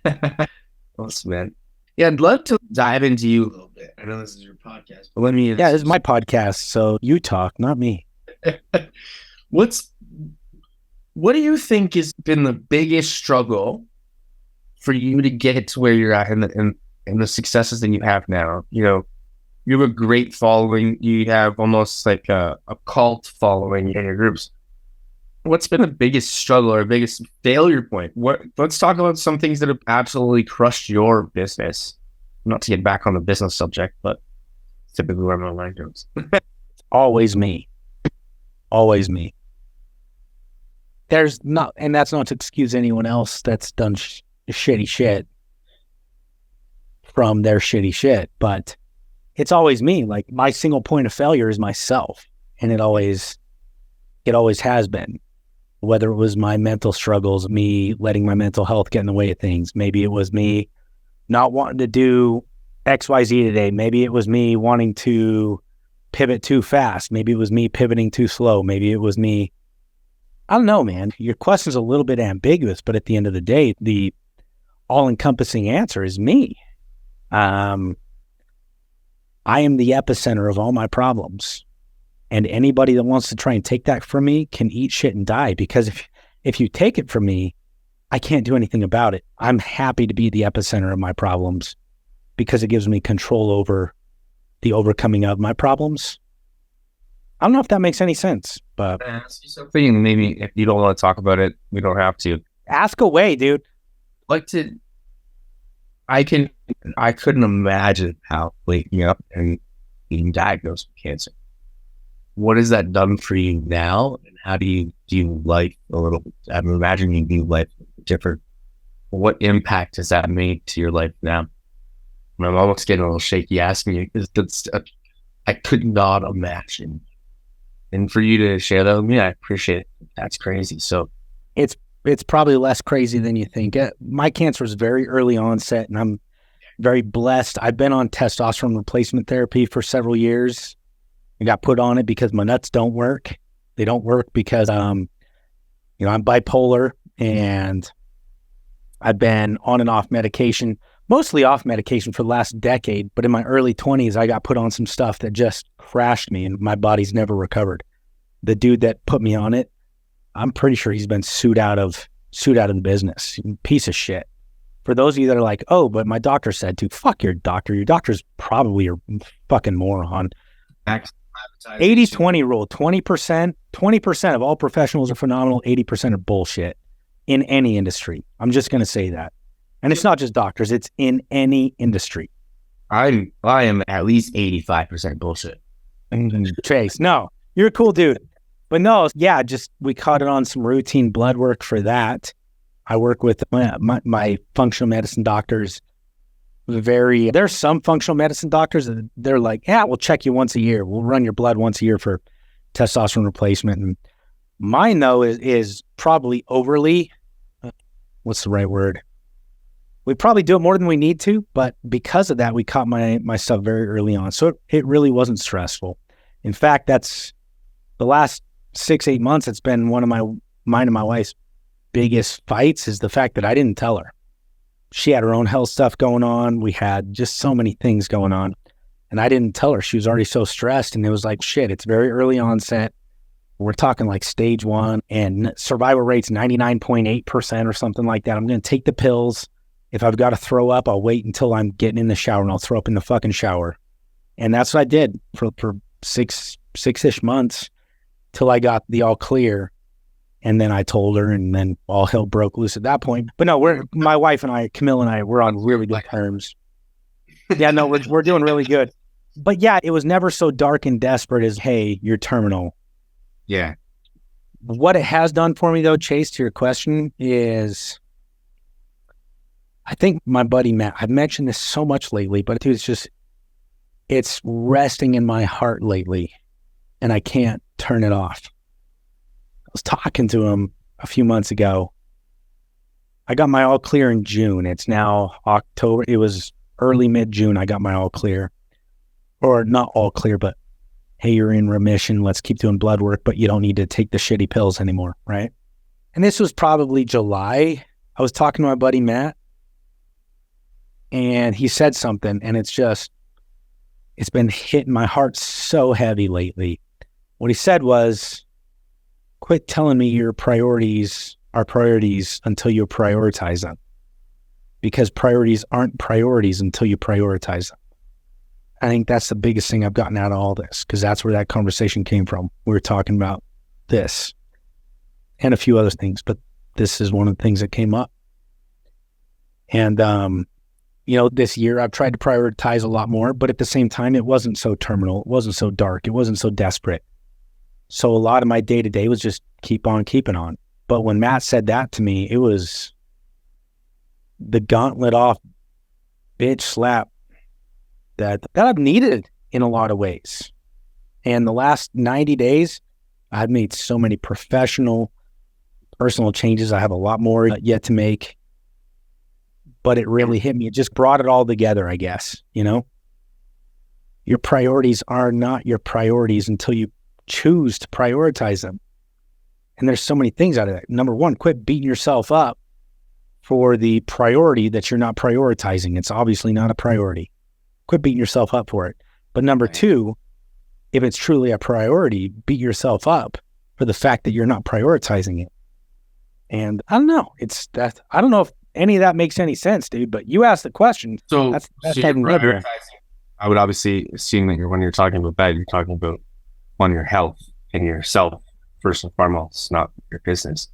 Awesome, man. Yeah, I'd love to dive into you a little bit. I know this is your podcast, but let me... Yeah, this is my podcast, so you talk, not me. What do you think has been the biggest struggle for you to get to where you're at in and the successes that you have now, you have a great following. You have almost like a cult following in your groups. What's been the biggest struggle or biggest failure point? Let's talk about some things that have absolutely crushed your business. Not to get back on the business subject, but typically where my mind goes. Always me. Always me. There's not, and that's not to excuse anyone else that's done shitty shit from their shitty shit, but it's always me. Like, my single point of failure is myself, and it always has been. Whether it was my mental struggles, me letting my mental health get in the way of things. Maybe it was me not wanting to do XYZ today. Maybe it was me wanting to pivot too fast. Maybe it was me pivoting too slow. Maybe it was me. I don't know, man. Your question's a little bit ambiguous, but at the end of the day, the all-encompassing answer is me. I am the epicenter of all my problems. And anybody that wants to try and take that from me can eat shit and die, because if you take it from me, I can't do anything about it. I'm happy to be the epicenter of my problems because it gives me control over the overcoming of my problems. I don't know if that makes any sense, but Can I ask you something? Maybe if you don't want to talk about it, we don't have to. ask away, dude. I couldn't imagine how waking up and being diagnosed with cancer. What has that done for you now? And how do you do life a little bit? I'm imagining you do life different. What impact has that made to your life now? I'm almost getting a little shaky asking you, because I could not imagine. And for you to share that with me, I appreciate it. That's crazy. So It's probably less crazy than you think. My cancer was very early onset, and I'm very blessed. I've been on testosterone replacement therapy for several years. I got put on it because my nuts don't work. They don't work because, I'm bipolar, and I've been on and off medication, mostly off medication for the last decade. But in my early 20s, I got put on some stuff that just crashed me, and my body's never recovered. The dude that put me on it, I'm pretty sure he's been sued out of the business. Piece of shit. For those of you that are like, oh, but my doctor said to, fuck your doctor. Your doctor's probably a fucking moron. 80-20 rule. 20% of all professionals are phenomenal. 80% are bullshit in any industry. I'm just going to say that. And it's not just doctors. It's in any industry. I am at least 85% bullshit. Chase, no, you're a cool dude. But no, yeah, just we caught it on some routine blood work for that. I work with my functional medicine doctors. There's some functional medicine doctors that they're like, yeah, we'll check you once a year. We'll run your blood once a year for testosterone replacement. And mine, though, is probably overly, what's the right word? We probably do it more than we need to, but because of that, we caught my stuff very early on. So it really wasn't stressful. In fact, that's the last 6-8 months. It's been one of mine and my wife's biggest fights, is the fact that I didn't tell her. She had her own health stuff going on. We had just so many things going on, and I didn't tell her. She was already so stressed, and it was like, shit, it's very early onset. We're talking like stage 1, and survival rate's 99.8% or something like that. I'm going to take the pills. If I've got to throw up, I'll wait until I'm getting in the shower, and I'll throw up in the fucking shower. And that's what I did for six-ish months till I got the all clear. And then I told her, and then all hell broke loose at that point. But no, my wife and I, Camille and I, we're on really good terms. Yeah, no, we're doing really good. But yeah, it was never so dark and desperate as, hey, you're terminal. Yeah. What it has done for me, though, Chase, to your question, is I think my buddy Matt, I've mentioned this so much lately, but dude, it's resting in my heart lately, and I can't turn it off. I was talking to him a few months ago. I got my all clear in June. It's now October. It was early mid-June. I got my all clear, or not all clear, but hey, you're in remission. Let's keep doing blood work, but you don't need to take the shitty pills anymore. Right. And this was probably July. I was talking to my buddy Matt, and he said something, and it's been hitting my heart so heavy lately. What he said was, quit telling me your priorities are priorities until you prioritize them. because priorities aren't priorities until you prioritize them. I think that's the biggest thing I've gotten out of all this, because that's where that conversation came from. We were talking about this and a few other things, but this is one of the things that came up. And, this year I've tried to prioritize a lot more, but at the same time, it wasn't so terminal. It wasn't so dark. It wasn't so desperate. So a lot of my day-to-day was just keep on keeping on. But when Matt said that to me, it was the gauntlet off bitch slap that I've needed in a lot of ways. And the last 90 days, I've made so many professional, personal changes. I have a lot more yet to make. But it really hit me. It just brought it all together, I guess. Your priorities are not your priorities until you choose to prioritize them. And there's so many things out of that. Number one, quit beating yourself up for the priority that you're not prioritizing. It's obviously not a priority. Quit beating yourself up for it. But number two, if it's truly a priority, beat yourself up for the fact that you're not prioritizing it. And I don't know. I don't know if any of that makes any sense, dude, but you asked the question. So, that's you're prioritizing. I would obviously assume that when you're talking about that, you're talking about your health and yourself first and foremost, not your business.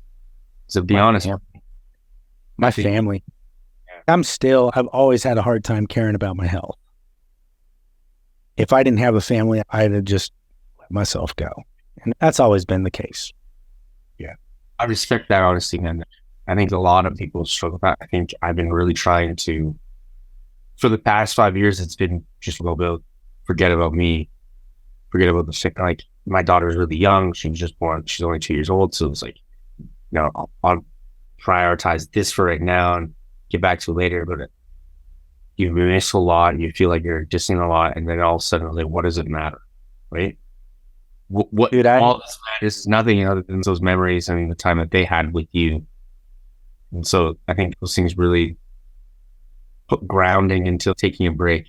So be honest. My family. Yeah. I've always had a hard time caring about my health. If I didn't have a family, I'd have just let myself go. And that's always been the case. Yeah. I respect that honesty, man. I think a lot of people struggle with that. I think I've been really trying to, for the past 5 years, it's been just a little bit, forget about me, forget about the sick. Like, my daughter's really young. She was just born. She's only 2 years old. So it's like, I'll prioritize this for right now and get back to it later. But you miss a lot. You feel like you're dissing a lot. And then all of a sudden, like, what does it matter? Right? What Dude, all this matters is nothing other than those memories and the time that they had with you. And so I think those things really put grounding into taking a break.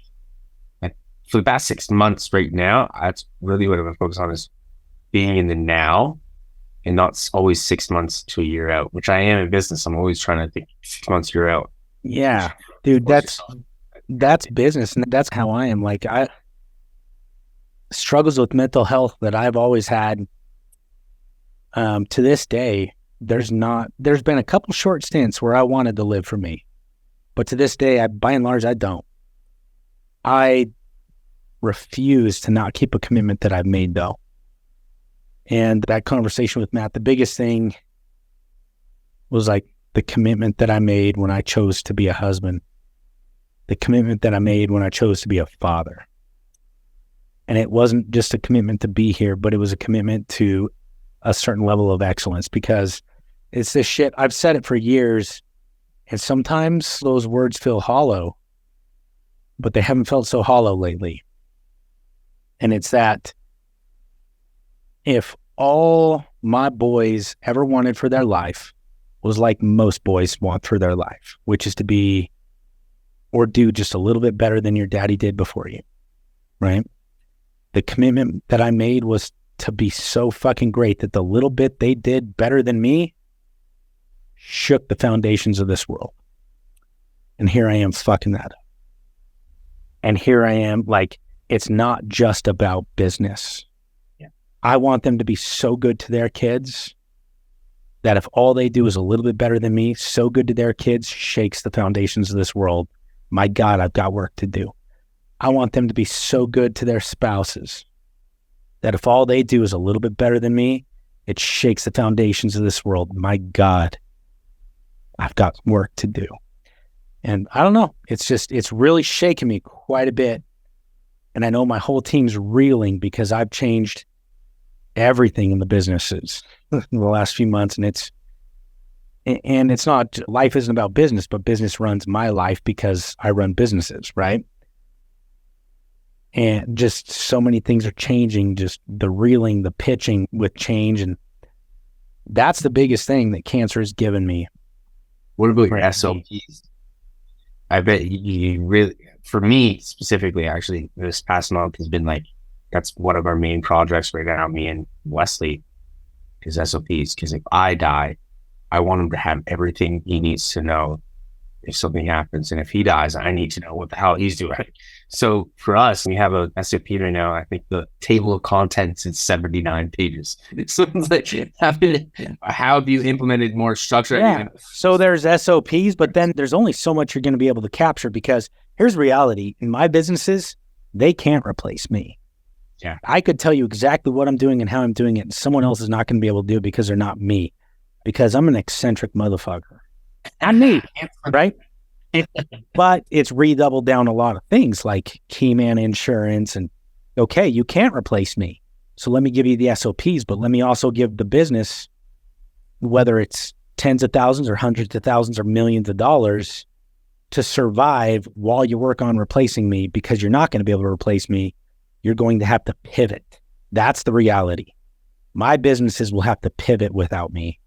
And for the past 6 months right now, that's really what I'm going to focus on, is being in the now and not always 6 months to a year out, which I am in business. I'm always trying to think 6 months, year out. Yeah, dude, that's business. And that's how I am. Like, I struggles with mental health that I've always had. To this day, there's been a couple short stints where I wanted to live for me, but to this day, by and large, I don't. I refuse to not keep a commitment that I've made, though. And that conversation with Matt, the biggest thing was like the commitment that I made when I chose to be a husband, the commitment that I made when I chose to be a father. And it wasn't just a commitment to be here, but it was a commitment to a certain level of excellence, because it's this shit. I've said it for years, and sometimes those words feel hollow, but they haven't felt so hollow lately. And it's that if all my boys ever wanted for their life was like most boys want for their life, which is to be or do just a little bit better than your daddy did before you, right? The commitment that I made was to be so fucking great that the little bit they did better than me shook the foundations of this world. And here I am fucking that up. And here I am, like, it's not just about business. Yeah. I want them to be so good to their kids that if all they do is a little bit better than me, so good to their kids shakes the foundations of this world. My God, I've got work to do. I want them to be so good to their spouses that if all they do is a little bit better than me, it shakes the foundations of this world. My God, I've got work to do. And I don't know, it's really shaken me quite a bit. And I know my whole team's reeling because I've changed everything in the businesses in the last few months. And it's not, life isn't about business, but business runs my life because I run businesses, right? And just so many things are changing, just the reeling, the pitching with change. And that's the biggest thing that cancer has given me. What about your SOPs? I bet you really, for me specifically, actually, this past month has been like, that's one of our main projects right now, me and Wesley, is SOPs. Because if I die, I want him to have everything he needs to know if something happens. And if he dies, I need to know what the hell he's doing. So for us, we have a SOP right now. I think the table of contents is 79 pages. So it's like, how have you implemented more structure? Yeah. So there's SOPs, but then there's only so much you're going to be able to capture, because here's reality. In my businesses, they can't replace me. Yeah. I could tell you exactly what I'm doing and how I'm doing it, and someone else is not going to be able to do it because they're not me, because I'm an eccentric motherfucker. I'm me, right? But it's redoubled down a lot of things like key man insurance and, okay, you can't replace me. So let me give you the SOPs, but let me also give the business, whether it's tens of thousands or hundreds of thousands or millions of dollars, to survive while you work on replacing me, because you're not going to be able to replace me. You're going to have to pivot. That's the reality. My businesses will have to pivot without me.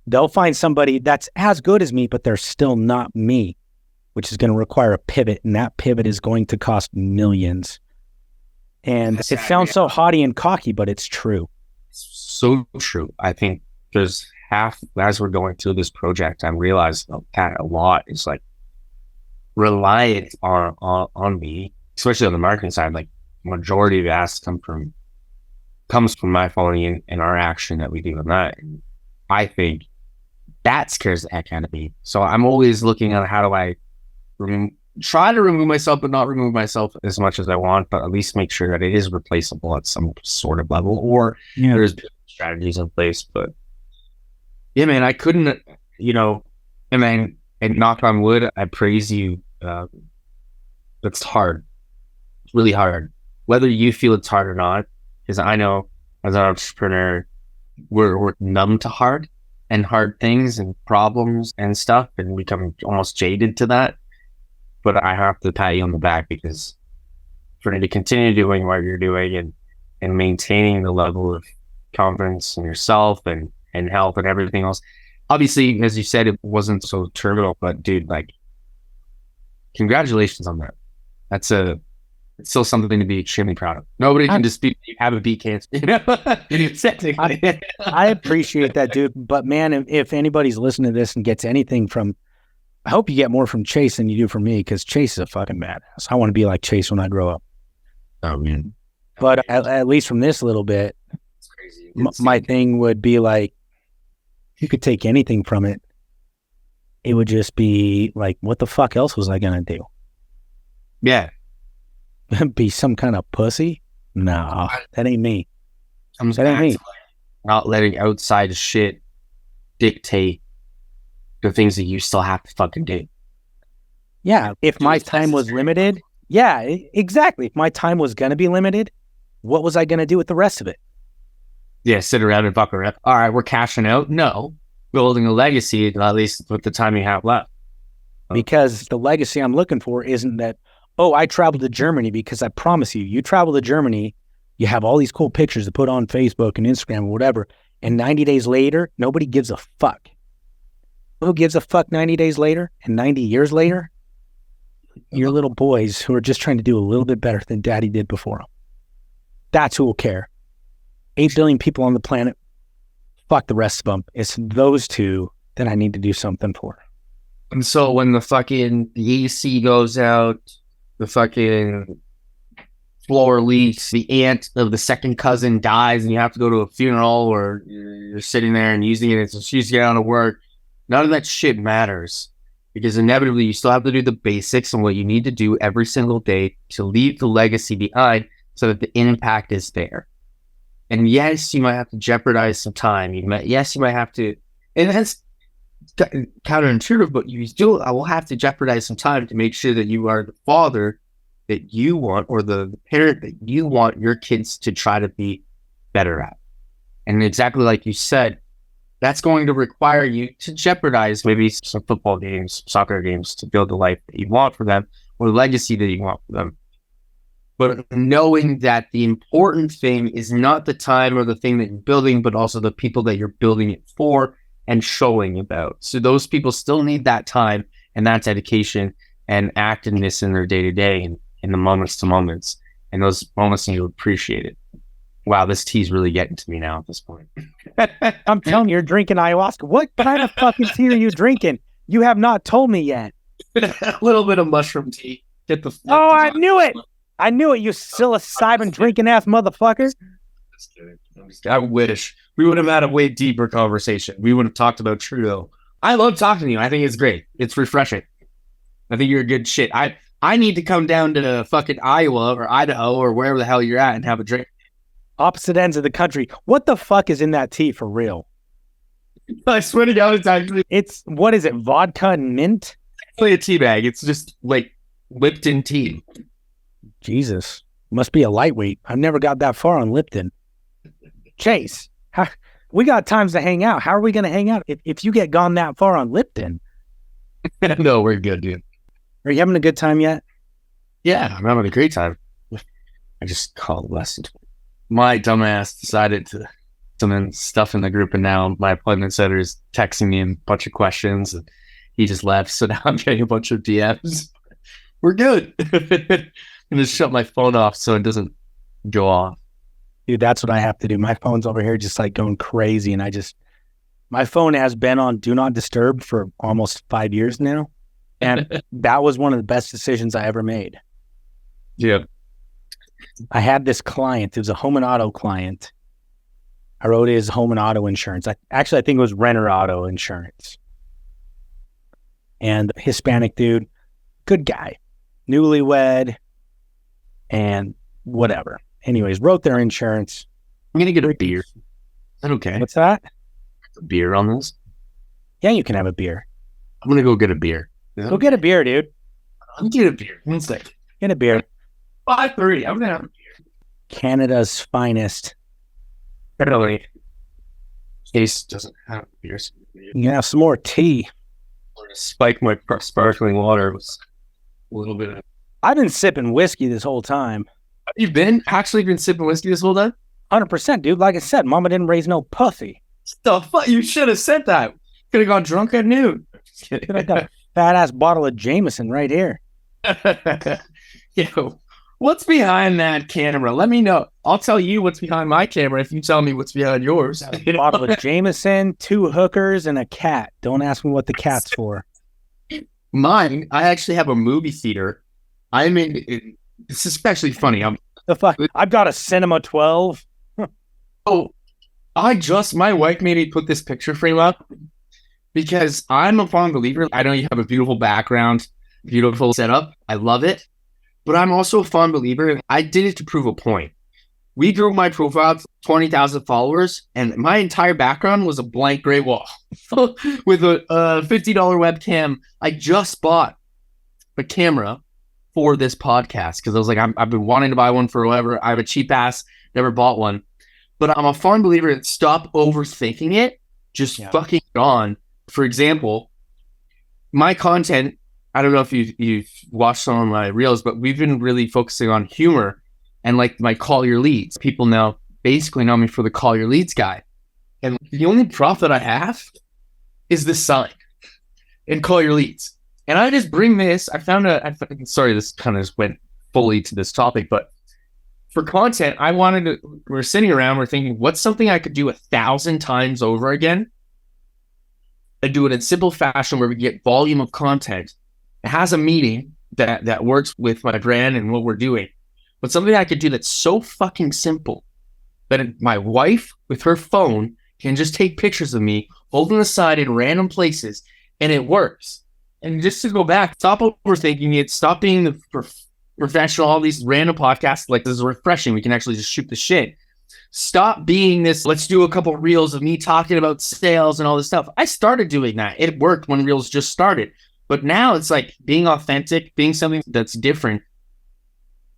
They'll find somebody that's as good as me, but they're still not me, which is going to require a pivot. And that pivot is going to cost millions. And it sounds so haughty and cocky, but it's true. So true. I think there's as we're going through this project, I'm realizing that a lot is like reliant on me, especially on the marketing side. Like, majority of the asks comes from my following and our action that we do on that. And I think that scares the heck out of me. So I'm always looking at how do I try to remove myself, but not remove myself as much as I want, but at least make sure that it is replaceable at some sort of level, or there's strategies in place. But yeah, man, I couldn't, and knock on wood, I praise you. It's hard. It's really hard. Whether you feel it's hard or not, because I know as an entrepreneur, we're numb to hard things and problems and stuff, and we become almost jaded to that. But I have to pat you on the back, because for you to continue doing what you're doing and maintaining the level of confidence in yourself and health and everything else. Obviously, as you said, it wasn't so terminal, but dude, like, congratulations on that. It's still something to be extremely proud of. Nobody can dispute you haven't beat cancer. I appreciate that, dude. But man, if anybody's listening to this and gets anything from, I hope you get more from Chase than you do from me, because Chase is a fucking badass. I want to be like Chase when I grow up. Oh man. But at least from this little bit, it's crazy. My thing would be like, you could take anything from it. It would just be like, what the fuck else was I going to do? Yeah. Be some kind of pussy? No, that ain't me. That ain't me. Not letting outside shit dictate the things that you still have to fucking do. Yeah. If my time was limited, yeah, exactly. If my time was going to be limited, what was I going to do with the rest of it? Yeah, sit around and fuck around. All right, we're cashing out. No, building a legacy, at least with the time you have left. Because the legacy I'm looking for isn't that, oh, I traveled to Germany, because I promise you travel to Germany, you have all these cool pictures to put on Facebook and Instagram or whatever, and 90 days later, nobody gives a fuck. Who gives a fuck 90 days later and 90 years later? Your little boys who are just trying to do a little bit better than daddy did before them. That's who will care. 8 billion people on the planet, fuck the rest of them. It's those two that I need to do something for. And so when the AC goes out, the fucking floor leaks, the aunt of the second cousin dies, and you have to go to a funeral, or you're sitting there and using it as an excuse to get out of work, none of that shit matters, because inevitably you still have to do the basics and what you need to do every single day to leave the legacy behind so that the impact is there. And yes, you might have to jeopardize some time. You might have to, and that's counterintuitive, but I will have to jeopardize some time to make sure that you are the father that you want, or the parent that you want your kids to try to be better at. And exactly like you said, that's going to require you to jeopardize maybe some football games, soccer games, to build the life that you want for them, or the legacy that you want for them. But knowing that the important thing is not the time or the thing that you're building, but also the people that you're building it for and showing about. So those people still need that time and that dedication and activeness in their day-to-day and in the moments to moments. And those moments you appreciate it. Wow, this tea's really getting to me now at this point. I'm telling you, you're drinking ayahuasca. What kind of fucking tea are you drinking? You have not told me yet. A little bit of mushroom tea. Get the. Oh, I knew it. I knew it, you psilocybin drinking ass motherfucker. Just kidding. I wish we would have had a way deeper conversation. We would have talked about Trudeau. I love talking to you. I think it's great. It's refreshing. I think you're a good shit. I need to come down to fucking Iowa or Idaho or wherever the hell you're at and have a drink. Opposite ends of the country. What the fuck is in that tea for real? I swear to God, it's actually What is it? Vodka and mint? a tea bag. It's just like Lipton tea. Jesus. Must be a lightweight. I've never got that far on Lipton. Chase, we got times to hang out. How are we going to hang out if you get gone that far on Lipton? No, we're good, dude. Are you having a good time yet? Yeah, I'm having a great time. I just called less than 20. My dumbass decided to some stuff in the group, and now my appointment setter is texting me a bunch of questions, and he just left. So now I'm getting a bunch of DMs. We're good. I'm just shut my phone off so it doesn't go off. Dude, that's what I have to do. My phone's over here just like going crazy, and my phone has been on Do Not Disturb for almost 5 years now, and that was one of the best decisions I ever made. Yeah. I had this client. It was a home and auto client. I wrote his home and auto insurance. I think it was renter auto insurance. And Hispanic dude, good guy, newlywed, and whatever. Anyways, wrote their insurance. I'm going to get a beer. Is that okay? What's that? A beer on this? Yeah, you can have a beer. I'm going to go get a beer. Go get a beer, dude. I'm going to get a beer. 1 second. Get a beer. 5:30. I'm going to have a beer. Canada's finest. Apparently, Case doesn't have beers. You can have some more tea. I'm going to spike my sparkling water with a little bit of... I've been sipping whiskey this whole time. You've actually been sipping whiskey this whole time? 100%, dude. Like I said, mama didn't raise no pussy. The fuck? You should have said that. Could have gone drunk at noon. Dude, I got a fat-ass bottle of Jameson right here. Yo, what's behind that camera? Let me know. I'll tell you what's behind my camera if you tell me what's behind yours. A bottle of Jameson, 2 hookers, and a cat. Don't ask me what the cat's for. Mine, I actually have a movie theater. I'm in... It's especially funny. The fuck? I've got a Cinema 12. Oh, my wife made me put this picture frame up because I'm a fond believer. I know you have a beautiful background, beautiful setup. I love it. But I'm also a fond believer. I did it to prove a point. We grew my profile to 20,000 followers, and my entire background was a blank gray wall with a $50 webcam. I just bought a camera for this podcast because I was like, I've been wanting to buy one for whoever. I have a cheap ass, never bought one. But I'm a fond believer that stop overthinking it. Just fucking on. For example, my content, I don't know if you've watched some of my reels, but we've been really focusing on humor and like my call your leads. People now basically know me for the call your leads guy. And the only prop that I have is this sign and call your leads. And I just bring this. Sorry, this kind of just went fully to this topic, but for content, we're sitting around, we're thinking, what's something I could do 1,000 times over again and do it in simple fashion where we get volume of content. It has a meaning that works with my brand and what we're doing, but something I could do that's so fucking simple that my wife with her phone can just take pictures of me holding the sign in random places and it works. And just to go back, stop overthinking it, stop being the professional, all these random podcasts, like this is refreshing. We can actually just shoot the shit. Stop being this, let's do a couple reels of me talking about sales and all this stuff. I started doing that. It worked when reels just started. But now it's like being authentic, being something that's different.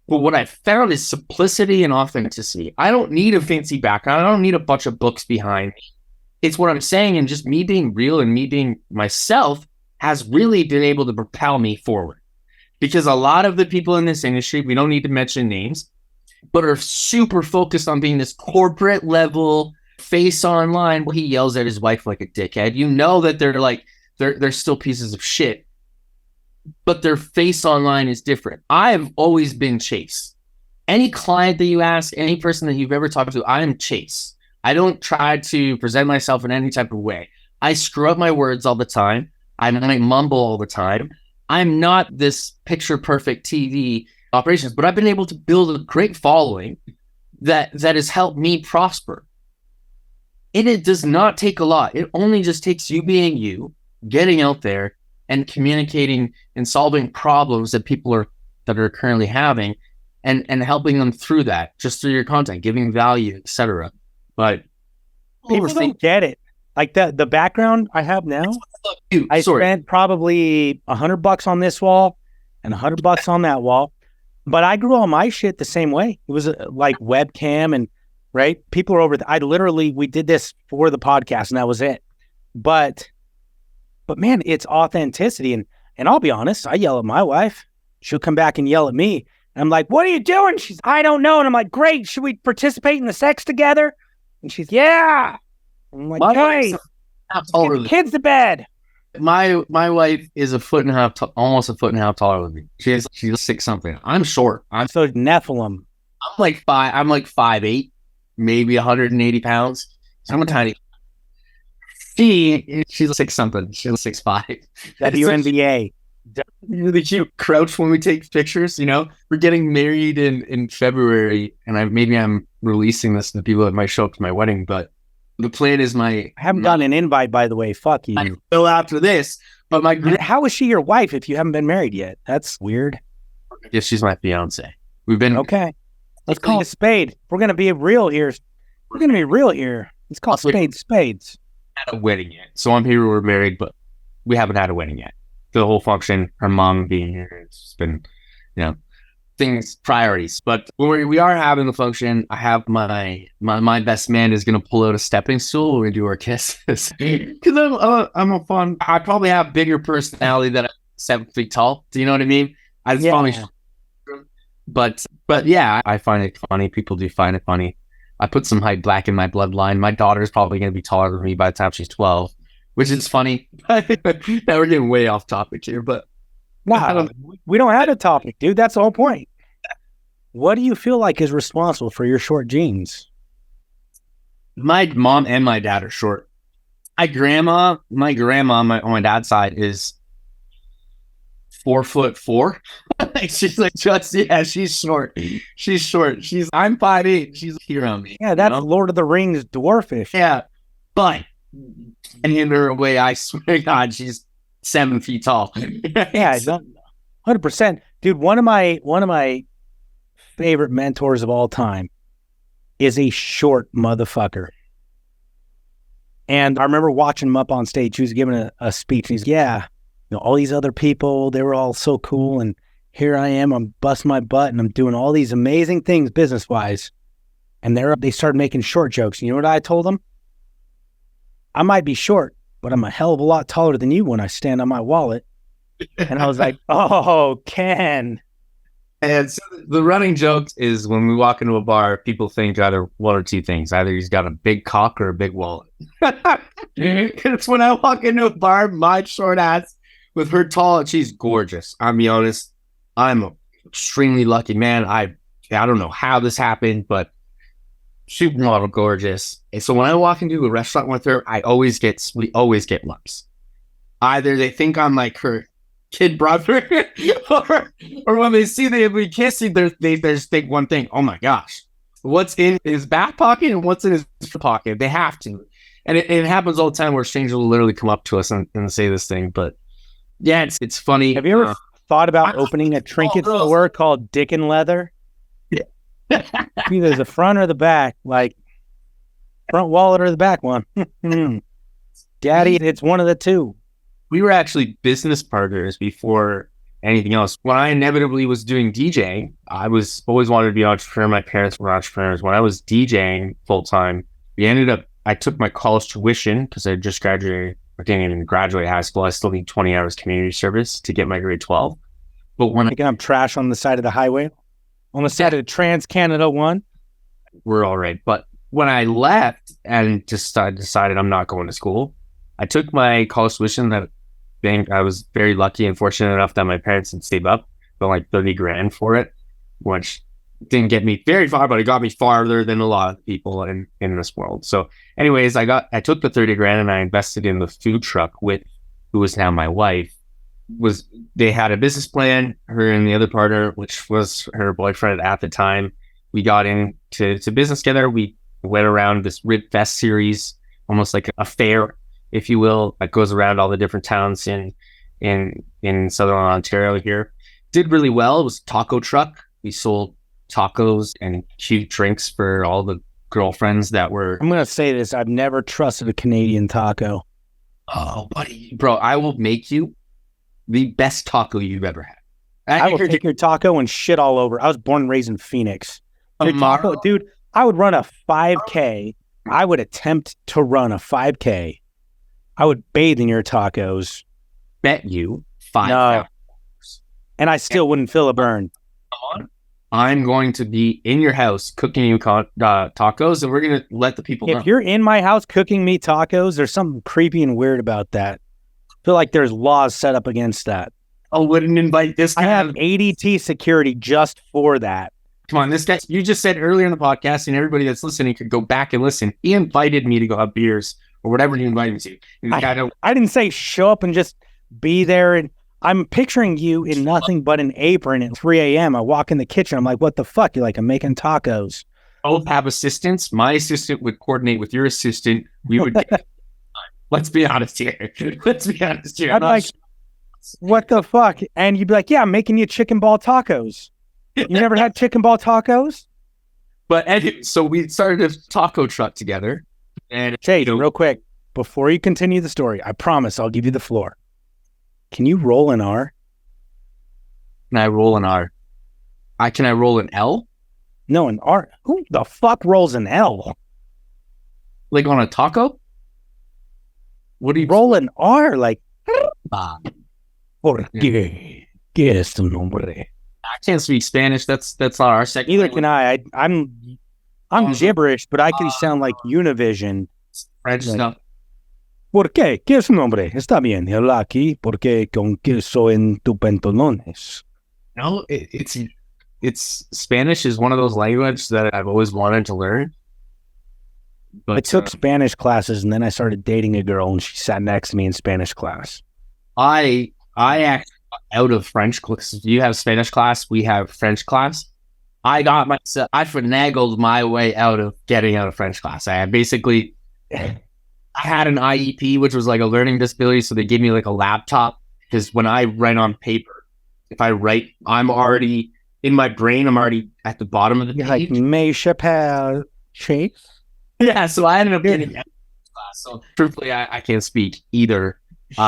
But what I found is simplicity and authenticity. I don't need a fancy background. I don't need a bunch of books behind me. It's what I'm saying, and just me being real and me being myself has really been able to propel me forward. Because a lot of the people in this industry, we don't need to mention names, but are super focused on being this corporate level face online. He yells at his wife like a dickhead. You know that they're still pieces of shit, but their face online is different. I've always been Chase. Any client that you ask, any person that you've ever talked to, I am Chase. I don't try to present myself in any type of way. I screw up my words all the time. I might mumble all the time. I'm not this picture perfect TV operations, but I've been able to build a great following that has helped me prosper. And it does not take a lot. It only just takes you being you, getting out there and communicating and solving problems that people are currently having, and helping them through that, just through your content, giving value, etc. But people don't get it. Like the background I have now, I spent probably $100 on this wall and $100 on that wall. But I grew all my shit the same way. It was like webcam and right. People are over. We did this for the podcast and that was it. But man, it's authenticity. And I'll be honest, I yell at my wife. She'll come back and yell at me. And I'm like, what are you doing? She's, I don't know. And I'm like, great. Should we participate in the sex together? And she's, yeah. And I'm like, hey, get the kids to bed. My wife is almost a foot and a half taller than me. She's 6 something. I'm short. I'm so Nephilim. I'm like 5'8", maybe 180 pounds. So I'm a tiny. She's 6 something. She's 6'5". WNBA. Really cute. Crouch when we take pictures. You know, we're getting married in February, and I'm releasing this to the people that might show up to my wedding, but. The plan is I haven't gotten an invite, by the way. Fuck you. I will after this. But how is she your wife if you haven't been married yet? That's weird. Yes, she's my fiance. We've been okay. Let's call it a spade. We're gonna be real here. Let's call spades. Had a wedding yet? So on paper we're married, but we haven't had a wedding yet. The whole function, her mom being here, it's been, things priorities. But when we are having the function, I have my best man is gonna pull out a stepping stool when we do our kisses because I probably have bigger personality than I'm 7 feet tall. Do you know what I mean? But yeah, I find it funny. People do find it funny. I put some height black in my bloodline. My daughter's probably gonna be taller than me by the time she's 12, which is funny. Now we're getting way off topic here, but. Wow, we don't have a topic, dude. That's the whole point. What do you feel like is responsible for your short genes? My mom and my dad are short. My grandma on my dad's side is 4'4". She's like she's short. She's short. I'm 5'8". She's here on me. Yeah, that's Lord of the Rings dwarfish. Yeah, but and in her way, I swear to God, she's 7 feet tall. Yeah, 100%, dude. One of my favorite mentors of all time is a short motherfucker. And I remember watching him up on stage. He was giving a speech. And he's all these other people, they were all so cool, and here I am. I'm busting my butt, and I'm doing all these amazing things business wise. And they started making short jokes. And you know what I told them? I might be short, but I'm a hell of a lot taller than you when I stand on my wallet. And I was like, oh, Ken. And so the running joke is when we walk into a bar, people think either one or two things. Either he's got a big cock or a big wallet. It's when I walk into a bar, my short ass with her tall, and she's gorgeous. I'll be honest, I'm an extremely lucky man. I don't know how this happened, but supermodel gorgeous. And so when I walk into a restaurant with her, we always get lumps. Either they think I'm like her kid brother, or when they see we kissing, they just think one thing: oh my gosh, what's in his back pocket and what's in his pocket? They have to, and it happens all the time where strangers will literally come up to us and say this thing. But yeah, it's funny. Have you ever thought about opening a trinket store called Dick and Leather? Yeah. Either the front or the back, like front wallet or the back one. Daddy, it's one of the two. We were actually business partners before anything else. When I inevitably was doing DJing, I was always wanted to be an entrepreneur. My parents were entrepreneurs. When I was DJing full time, I took my college tuition because I just graduated. I didn't even graduate high school. I still need 20 hours community service to get my grade 12. But when picking up trash on the side of the highway, on the side of the Trans-Canada 1, we're all right. But when I left and just decided I'm not going to school, I took my college tuition that I was very lucky and fortunate enough that my parents had saved up for like $30,000 for it, which didn't get me very far, but it got me farther than a lot of people in this world. So anyways, I took the $30,000 and I invested in the food truck with who is now my wife, they had a business plan, her and the other partner, which was her boyfriend at the time. We got into business together. We went around this Rib Fest series, almost like a fair, if you will, that goes around all the different towns in Southern Ontario here. Did really well. It was a taco truck. We sold tacos and cute drinks for all the girlfriends that were... I'm going to say this. I've never trusted a Canadian taco. Oh, buddy. Bro, I will make you the best taco you've ever had. I will take your taco and shit all over. I was born and raised in Phoenix. Taco, dude, I would run a 5K. I would attempt to run a 5K. I would bathe in your tacos. Bet you 5 No. And I still wouldn't feel a burn. Come on. I'm going to be in your house cooking you tacos, and we're going to let the people know. If you're in my house cooking me tacos, there's something creepy and weird about that. I feel like there's laws set up against that. I wouldn't invite this guy. I have ADT security just for that. Come on, this guy, you just said earlier in the podcast, and everybody that's listening could go back and listen. He invited me to go have beers or whatever he invited me to. And I didn't say show up and just be there. And I'm picturing you in nothing but an apron at 3 a.m. I walk in the kitchen. I'm like, what the fuck? You're like, I'm making tacos. Both have assistants. My assistant would coordinate with your assistant. We would get Let's be honest here. I'm like, what the fuck? And you'd be like, yeah, I'm making you chicken ball tacos. You never had chicken ball tacos? But anyway, so we started a taco truck together. And Chase, real quick, before you continue the story, I promise I'll give you the floor. Can you roll an R? Can I roll an R? Can I roll an L? No, an R. Who the fuck rolls an L? Like on a taco? What do you roll an R? Like, I can't speak Spanish. That's not our second. Neither can I. I'm gibberish, but I can sound like Univision. French like, stuff. ¿Por qué? ¿Qué es su nombre? Está bien. Habla aquí porque con queso en tu pantalones. No, it's Spanish is one of those languages that I've always wanted to learn. But I took Spanish classes, and then I started dating a girl, and she sat next to me in Spanish class. I actually out of French class. You have Spanish class, we have French class. I finagled my way out of getting out of French class. I had an IEP, which was like a learning disability, so they gave me like a laptop, because when I write on paper, if I write, I'm already in my brain, I'm already at the bottom of the page. Like May Chappelle Chase. Yeah, so I ended up getting out of class. So truthfully, I can't speak either.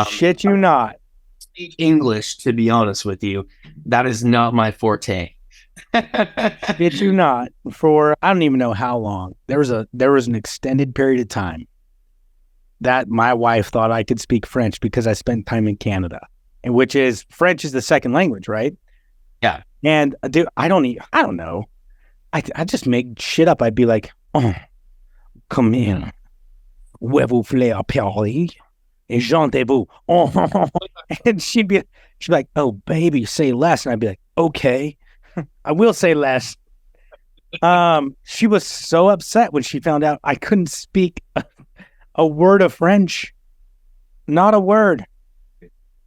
Shit you not. Speak English, to be honest with you. That is not my forte. Shit you not. For I don't even know how long. There was an extended period of time that my wife thought I could speak French because I spent time in Canada, and which is French is the second language, right? Yeah. And dude, I don't know. I just make shit up. I'd be like, oh, come here. Voulez-vous parler? Et chantez-vous? Oh. And she'd be like, oh, baby, say less. And I'd be like, okay, I will say less. She was so upset when she found out I couldn't speak a word of French. Not a word.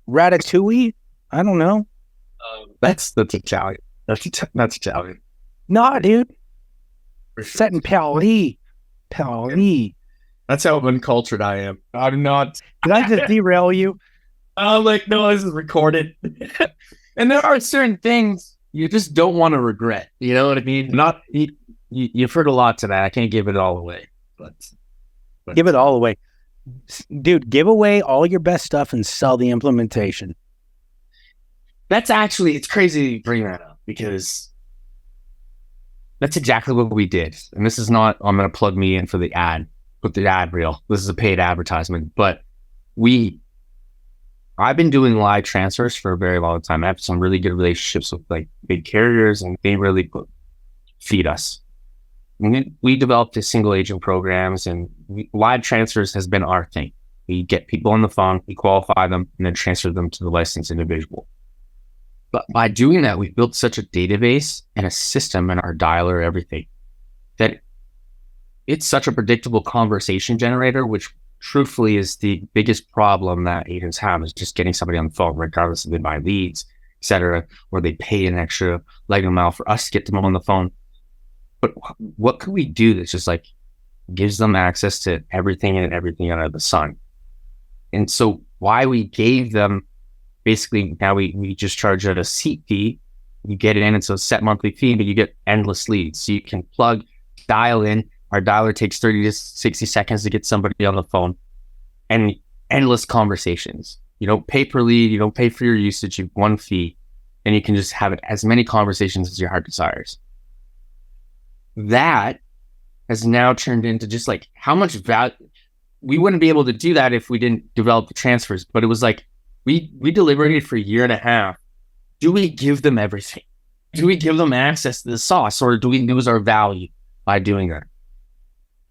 Ratatouille? I don't know. That's Italian. That's Italian. Nah, dude. For sure. Set in Paris. That's how uncultured I am. I'm not. Did I just derail you? I'm like, no, this is recorded. And there are certain things you just don't want to regret. You know what I mean? Not you've heard a lot today. I can't give it all away, but give it all away, dude. Give away all your best stuff and sell the implementation. That's actually, it's crazy you bring that up, because that's exactly what we did. And this is not, I'm going to plug me in for the ad, put the ad reel. This is a paid advertisement, but I've been doing live transfers for a very long time. I have some really good relationships with like big carriers, and they really feed us. We developed a single agent programs, and live transfers has been our thing. We get people on the phone, we qualify them, and then transfer them to the licensed individual. But by doing that, we've built such a database and a system in our dialer, everything, that it's such a predictable conversation generator, which truthfully is the biggest problem that agents have, is just getting somebody on the phone, regardless if they buy leads, etc., or they pay an extra leg amount for us to get them on the phone. But what could we do that's just like gives them access to everything and everything under the sun? And so why we gave them, basically now we just charge at a seat fee. You get it in, it's a set monthly fee, but you get endless leads. So you can dial in. Our dialer takes 30 to 60 seconds to get somebody on the phone, and endless conversations. You don't pay per lead, you don't pay for your usage, you have one fee, and you can just have it as many conversations as your heart desires. That has now turned into just like how much value. We wouldn't be able to do that if we didn't develop the transfers, but it was like we deliberated for a year and a half. Do we give them everything? Do we give them access to the sauce, or do we lose our value by doing that?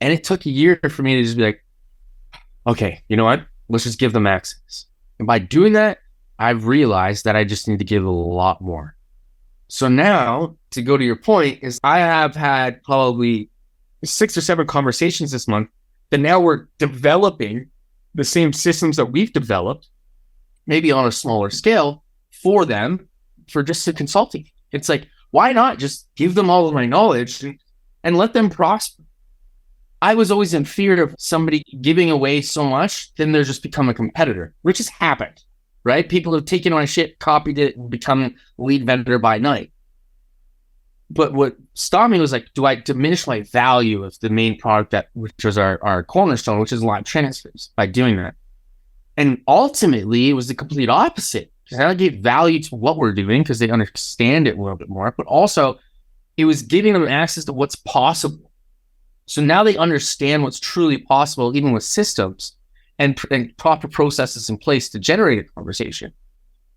And it took a year for me to just be like, okay, you know what? Let's just give them access. And by doing that, I've realized that I just need to give a lot more. So now, to go to your point, is I have had probably 6 or 7 conversations this month that now we're developing the same systems that we've developed, maybe on a smaller scale, for them, for just a consulting. It's like, why not just give them all of my knowledge and let them prosper? I was always in fear of somebody giving away so much, then they're just become a competitor, which has happened, right? People have taken my shit, copied it, and become lead vendor by night. But what stopped me was like, do I diminish my value of the main product which was our cornerstone, which is live transfers, by doing that? And ultimately, it was the complete opposite. Because I gave value to what we're doing because they understand it a little bit more, but also it was giving them access to what's possible. So now they understand what's truly possible, even with systems and proper processes in place to generate a conversation.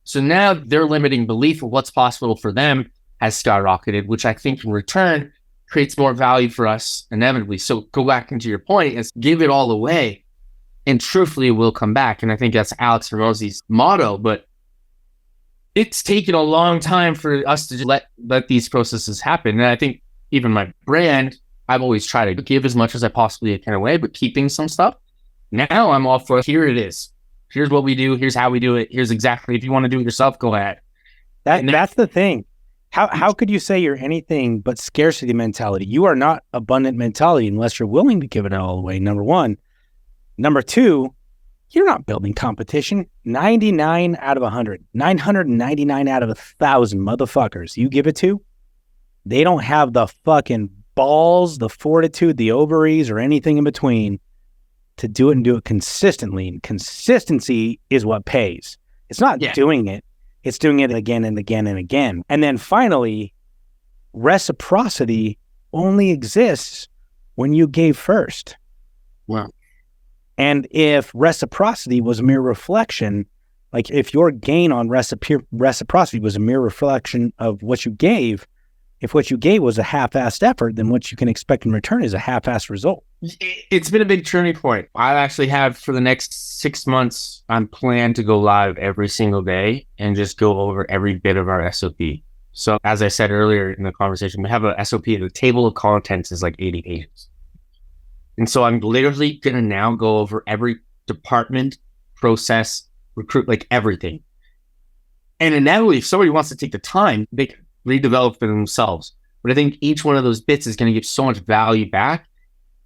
So now their limiting belief of what's possible for them has skyrocketed, which I think in return creates more value for us inevitably. So go back into your point, is give it all away and truthfully it will come back. And I think that's Alex Hormozi's motto, but it's taken a long time for us to let these processes happen. And I think even my brand, I've always tried to give as much as I possibly can away, but keeping some stuff. Now I'm all for, here it is. Here's what we do. Here's how we do it. Here's exactly, if you want to do it yourself, go ahead. That's the thing. How could you say you're anything but scarcity mentality? You are not abundant mentality unless you're willing to give it all away, number one. Number two, you're not building competition. 99 out of 100, 999 out of 1,000 motherfuckers you give it to, they don't have the fucking balls, the fortitude, the ovaries, or anything in between to do it and do it consistently. And consistency is what pays. It's not doing it. It's doing it again and again and again. And then finally, reciprocity only exists when you gave first. Wow. And if reciprocity was a mere reflection, like if your gain on reciprocity was a mere reflection of what you gave, if what you gave was a half-assed effort, then what you can expect in return is a half-assed result. It's been a big turning point. I actually have, for the next 6 months, I'm planned to go live every single day and just go over every bit of our SOP. So as I said earlier in the conversation, we have a SOP, the table of contents is like 80 pages. And so I'm literally going to now go over every department, process, recruit, like everything. And inevitably, if somebody wants to take the time, they can redevelop it themselves. But I think each one of those bits is going to give so much value back,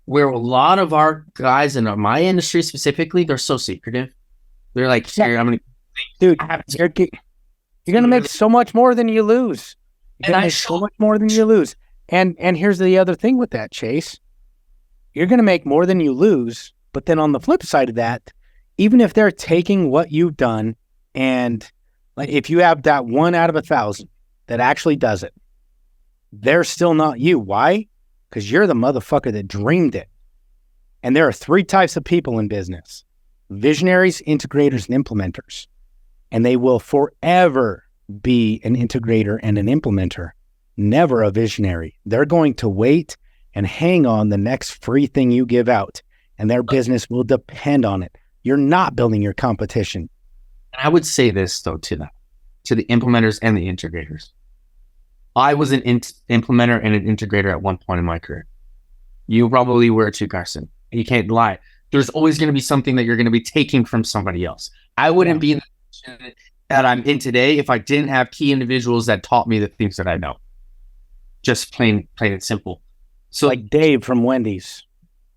where a lot of our guys in my industry specifically, they're so secretive. They're like, here, I'm going to... Dude, you're going to make so much more than you lose. You're going to make so much more than you lose. And here's the other thing with that, Chase. You're going to make more than you lose, but then on the flip side of that, even if they're taking what you've done, and like if you have that 1 out of 1,000 that actually does it, they're still not you. Why? Because you're the motherfucker that dreamed it. And there are 3 types of people in business: visionaries, integrators, and implementers. And they will forever be an integrator and an implementer, never a visionary. They're going to wait and hang on the next free thing you give out, and their business will depend on it. You're not building your competition. I would say this, though, to the implementers and the integrators. I was an implementer and an integrator at one point in my career. You probably were too, Carson. You can't lie. there's always going to be something that you're going to be taking from somebody else. I wouldn't be in the position that I'm in today if I didn't have key individuals that taught me the things that I know. Just plain and simple. So like Dave from Wendy's.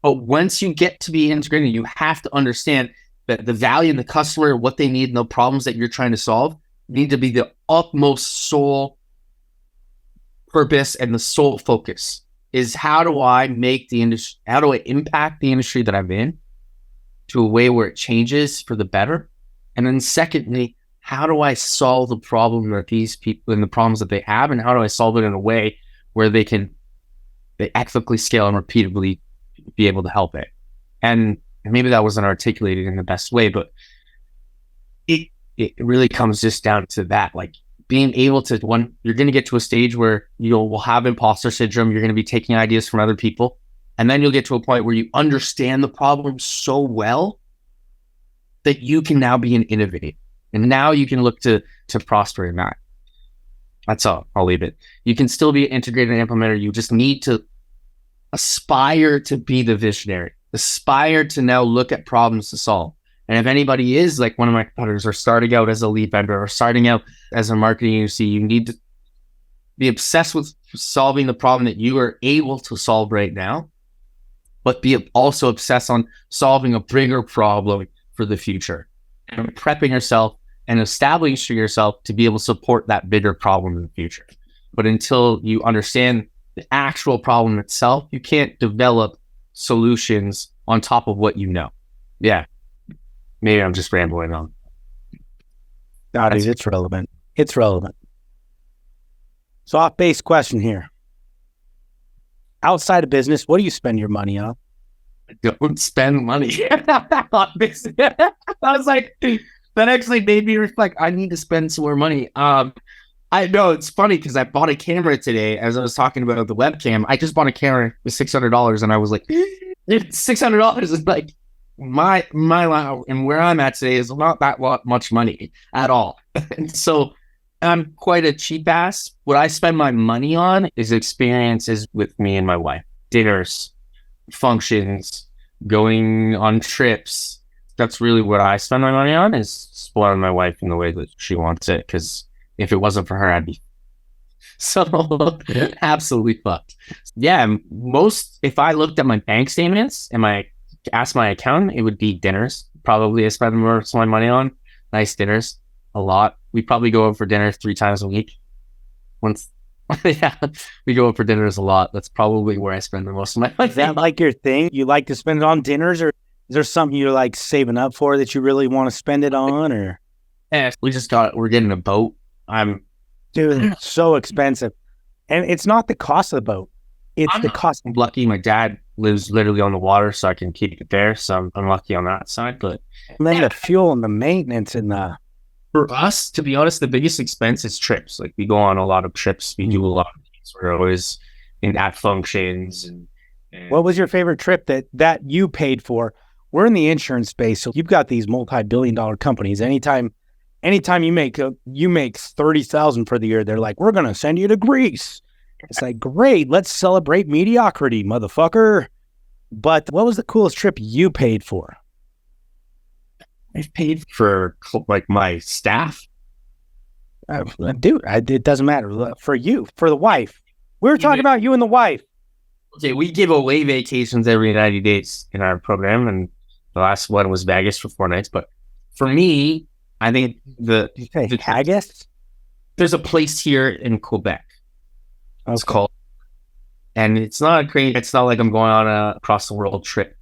But once you get to be integrated, you have to understand that the value in the customer, what they need, and the problems that you're trying to solve need to be the utmost sole purpose and the sole focus is how do I make the industry, how do I impact the industry that I'm in to a way where it changes for the better? And then secondly, how do I solve the problem that these people and the problems that they have, and how do I solve it in a way where they ethically scale and repeatedly be able to help it? And maybe that wasn't articulated in the best way, but it really comes just down to that, like being able to, one, you're going to get to a stage where you'll have imposter syndrome. You're going to be taking ideas from other people. And then you'll get to a point where you understand the problem so well that you can now be an innovator. And now you can look to prosper in that. That's all. I'll leave it. You can still be an integrated implementer. You just need to aspire to be the visionary, aspire to now look at problems to solve. And if anybody is like one of my competitors or starting out as a lead vendor or starting out as a marketing agency, you need to be obsessed with solving the problem that you are able to solve right now, but be also obsessed on solving a bigger problem for the future and prepping yourself and establishing yourself to be able to support that bigger problem in the future. But until you understand the actual problem itself, you can't develop solutions on top of what you know. Yeah. Maybe I'm just rambling on. No, dude, it's relevant. It's relevant. So off-base question here. Outside of business, what do you spend your money on? Don't spend money on business. I was like, that actually made me reflect. I need to spend some more money. I know it's funny because I bought a camera today. As I was talking about the webcam, I just bought a camera with $600, and I was like, $600 is like my and where I'm at today is not that much money at all. And so I'm quite a cheap ass. What I spend my money on is experiences with me and my wife, dinners, functions, going on trips. That's really what I spend my money on, is spoiling my wife in the way that she wants it. Because if it wasn't for her, I'd be so absolutely fucked. Yeah, if I looked at my bank statements and asked my accountant, it would be dinners. Probably I spend most of my money on nice dinners. A lot. We probably go out for dinner 3 times a week. Yeah, we go out for dinners a lot. That's probably where I spend the most of my money. Is that like your thing? You like to spend it on dinners, or is there something you're like saving up for that you really want to spend it on? Or yeah, we're getting a boat. Dude, it's so expensive. And it's not the cost of the boat. It's the cost. I'm lucky my dad lives literally on the water, so I can keep it there. So I'm lucky on that side. But and then the fuel and the maintenance and the... For us, to be honest, the biggest expense is trips. Like we go on a lot of trips. We do a lot of things. We're always at functions. And what was your favorite trip that you paid for? We're in the insurance space, so you've got these multi-billion-dollar companies. Anytime you make $30,000 for the year, they're like, we're gonna send you to Greece. It's like, great, let's celebrate mediocrity, motherfucker. But what was the coolest trip you paid for? I've paid for like my staff. Dude, it doesn't matter. For you, for the wife. We were talking about you and the wife. Okay, we give away vacations every 90 days in our program, and the last one was Vegas for 4 nights. But for me, I think Vegas? There's a place here in Quebec. It's called, and it's not like I'm going on a across the world trip,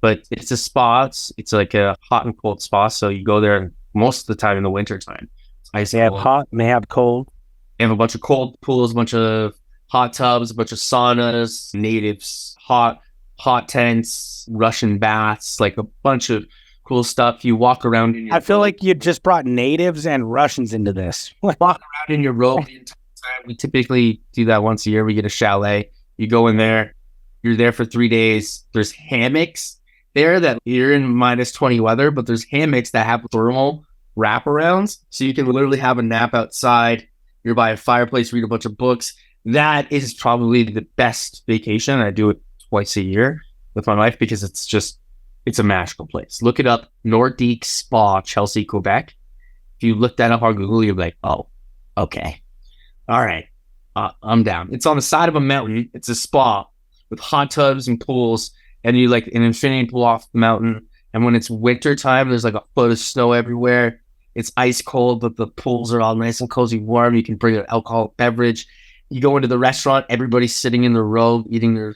but it's a spa. It's like a hot and cold spa. So you go there most of the time in the winter time. They have hot and they have cold. They have a bunch of cold pools, a bunch of hot tubs, a bunch of saunas, natives, hot tents, Russian baths, like a bunch of cool stuff. You walk around in your I feel like you just brought natives and Russians into this. Walk around in your robe the entire time. We typically do that once a year. We get a chalet. You go in there. You're there for 3 days. There's hammocks there that you're in minus 20 weather, but there's hammocks that have thermal wraparounds. So you can literally have a nap outside. You're by a fireplace, read a bunch of books. That is probably the best vacation. I do it twice a year with my wife because it's It's a magical place. Look it up. Nordique Spa, Chelsea, Quebec. If you look that up on Google, you'll be like, oh, okay. All right. I'm down. It's on the side of a mountain. It's a spa with hot tubs and pools, and you like an infinity pool off the mountain. And when it's winter time, there's like a foot of snow everywhere. It's ice cold, but the pools are all nice and cozy, warm. You can bring an alcoholic beverage. You go into the restaurant, everybody's sitting in the row eating their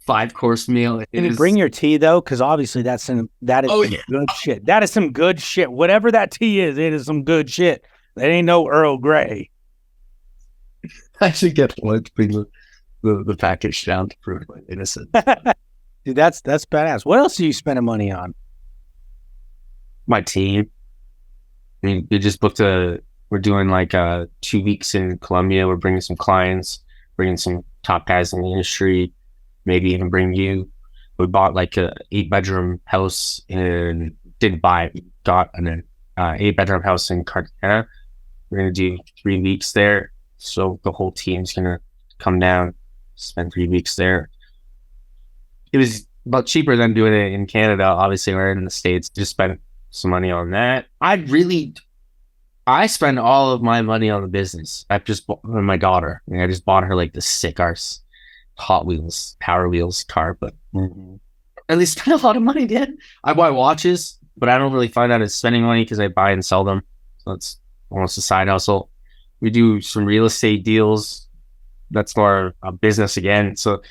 5-course meal. Can you bring your tea though? Because obviously that is some good shit. That is some good shit. Whatever that tea is, it is some good shit. That ain't no Earl Grey. I should get one to bring the package down to prove my innocence. Dude, that's badass. What else are you spending money on? My team. I mean, we just booked we're doing like 2 weeks in Colombia. We're bringing some clients, bringing some top guys in the industry, maybe even bring you. We bought like a 8-bedroom house got an 8-bedroom house in Cartagena. We're going to do 3 weeks there. So the whole team's going to come down, spend 3 weeks there. It was about cheaper than doing it in Canada. Obviously, we're in the States. Just spent some money on that. I spend all of my money on the business. I've just bought my daughter. I just bought her like the sick arse Hot Wheels, Power Wheels car, but at least spend a lot of money, dude. I buy watches, but I don't really find out as spending money because I buy and sell them. So it's almost a side hustle. We do some real estate deals. That's more a business again. So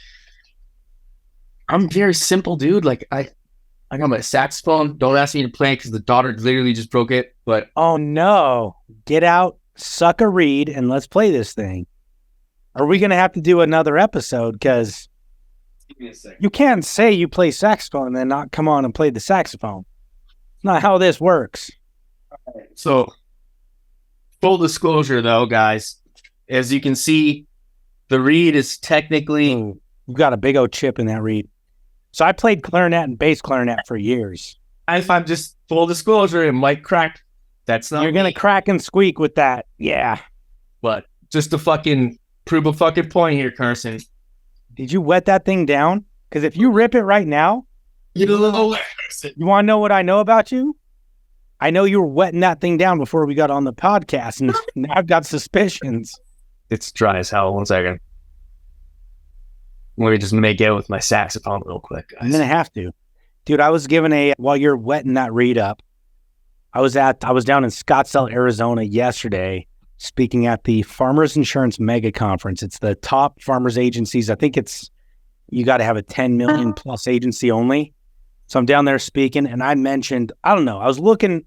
I'm very simple, dude. Like I got my saxophone. Don't ask me to play because the daughter literally just broke it. But oh no, get out, suck a reed, and let's play this thing. Are we gonna have to do another episode? Because you can't say you play saxophone and then not come on and play the saxophone. It's not how this works. So, full disclosure, though, guys, as you can see, the reed is technically you've got a big old chip in that reed. So I played clarinet and bass clarinet for years. If I'm just full disclosure, it might crack. That's not. You're gonna crack and squeak with that, yeah. But just to fucking prove a fucking point here, Carson. Did you wet that thing down? Because if you rip it right now, you want to know what I know about you? I know you were wetting that thing down before we got on the podcast, and now I've got suspicions. It's dry as hell. 1 second. Let me just make out with my saxophone real quick, guys. I'm gonna have to, dude. I was given while you're wetting that reed up. I was down in Scottsdale, Arizona yesterday, speaking at the Farmers Insurance Mega Conference. It's the top farmers agencies. I think you got to have a 10 million plus agency only. So I'm down there speaking, and I mentioned, I don't know, I was looking,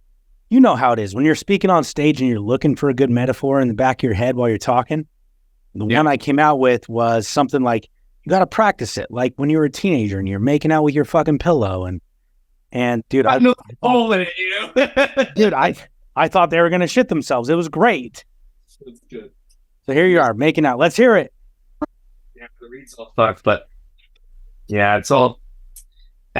you know how it is when you're speaking on stage and you're looking for a good metaphor in the back of your head while you're talking. The one I came out with was something like, you got to practice it, like when you were a teenager and you're making out with your fucking pillow. And dude, I know hole in it, you know? Dude, I thought they were going to shit themselves. It was great. That's good. So here you are making out. Let's hear it. Yeah, the reed's all fucked, but yeah, it's all.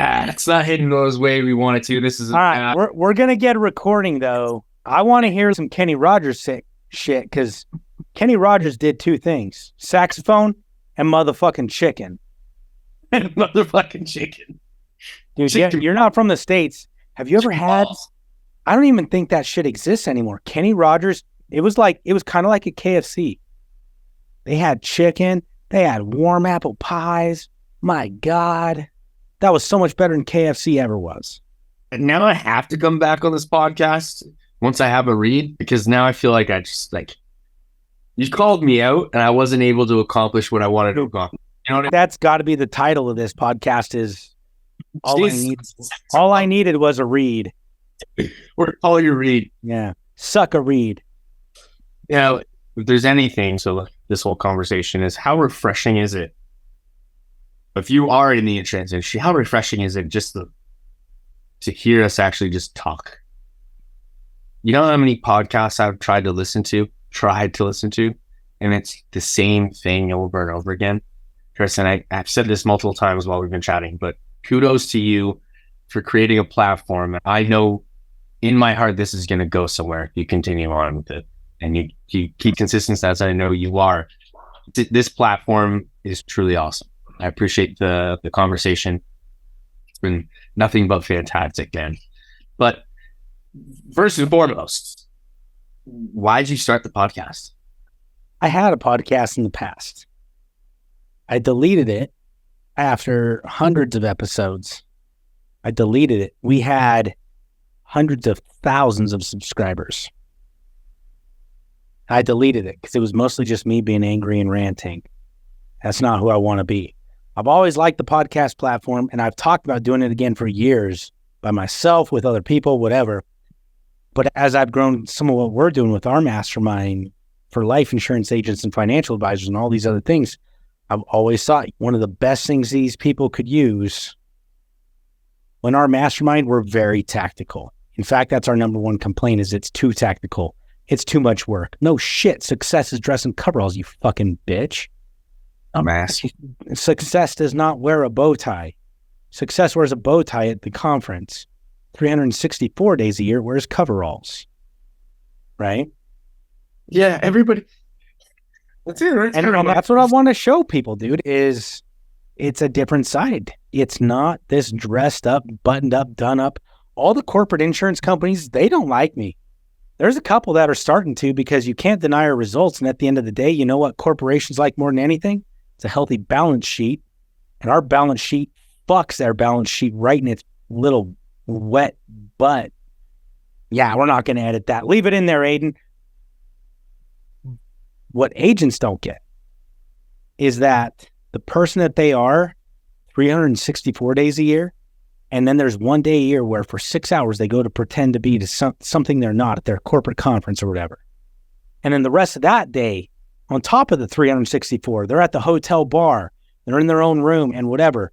It's not hitting those way we want it to. This is all right. We're gonna get a recording though. I want to hear some Kenny Rogers shit because Kenny Rogers did 2 things: saxophone and motherfucking chicken. And motherfucking chicken. Dude, chicken. You're not from the States. Have you ever had? Balls. I don't even think that shit exists anymore. Kenny Rogers. It was kind of like a KFC. They had chicken. They had warm apple pies. My God. That was so much better than KFC ever was. And now I have to come back on this podcast once I have a read, because now I feel like I just you called me out and I wasn't able to accomplish what I wanted to accomplish. You know what I mean? That's got to be the title of this podcast is all I needed was a read. Or all you read. Yeah. Suck a read. Yeah. If there's anything, so this whole conversation is how refreshing is it? If you are in the insurance industry, how refreshing is it just to hear us actually just talk? You know how many podcasts I've tried to listen to, and it's the same thing over and over again. Chris, and I've said this multiple times while we've been chatting, but kudos to you for creating a platform. I know in my heart this is going to go somewhere if you continue on with it, and you keep consistent as I know you are. This platform is truly awesome. I appreciate the conversation. It's been nothing but fantastic, man. But first and foremost, why did you start the podcast? I had a podcast in the past. I deleted it after hundreds of episodes. I deleted it. We had hundreds of thousands of subscribers. I deleted it because it was mostly just me being angry and ranting. That's not who I want to be. I've always liked the podcast platform, and I've talked about doing it again for years by myself, with other people, whatever. But as I've grown some of what we're doing with our mastermind for life insurance agents and financial advisors and all these other things, I've always thought one of the best things these people could use when our mastermind, we're very tactical. In fact, that's our number one complaint is it's too tactical. It's too much work. No shit. Success is dressing coveralls, you fucking bitch. Dumbass. Success does not wear a bow tie. Success wears a bow tie at the conference. 364 days a year wears coveralls. Right? Yeah, everybody. That's it. Right? And that's what I want to show people, dude, is it's a different side. It's not this dressed up, buttoned up, done up. All the corporate insurance companies, they don't like me. There's a couple that are starting to because you can't deny our results. And at the end of the day, you know what corporations like more than anything? It's a healthy balance sheet. And our balance sheet fucks their balance sheet right in its little wet butt. Yeah, we're not going to edit that. Leave it in there, Aiden. What agents don't get is that the person that they are 364 days a year, and then there's one day a year where for 6 hours they go to pretend to be something they're not at their corporate conference or whatever. And then the rest of that day, on top of the 364, they're at the hotel bar, they're in their own room and whatever,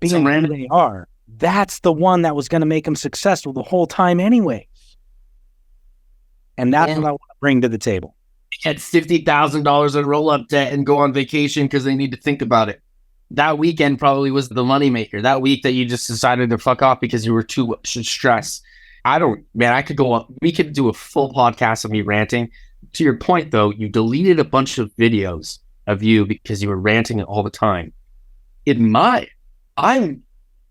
being who they are. That's the one that was going to make them successful the whole time anyways. And that's what I want to bring to the table. Get $50,000 in roll-up debt and go on vacation because they need to think about it. That weekend probably was the moneymaker. That week that you just decided to fuck off because you were too stressed. We could do a full podcast of me ranting. To your point, though, you deleted a bunch of videos of you because you were ranting all the time. I'm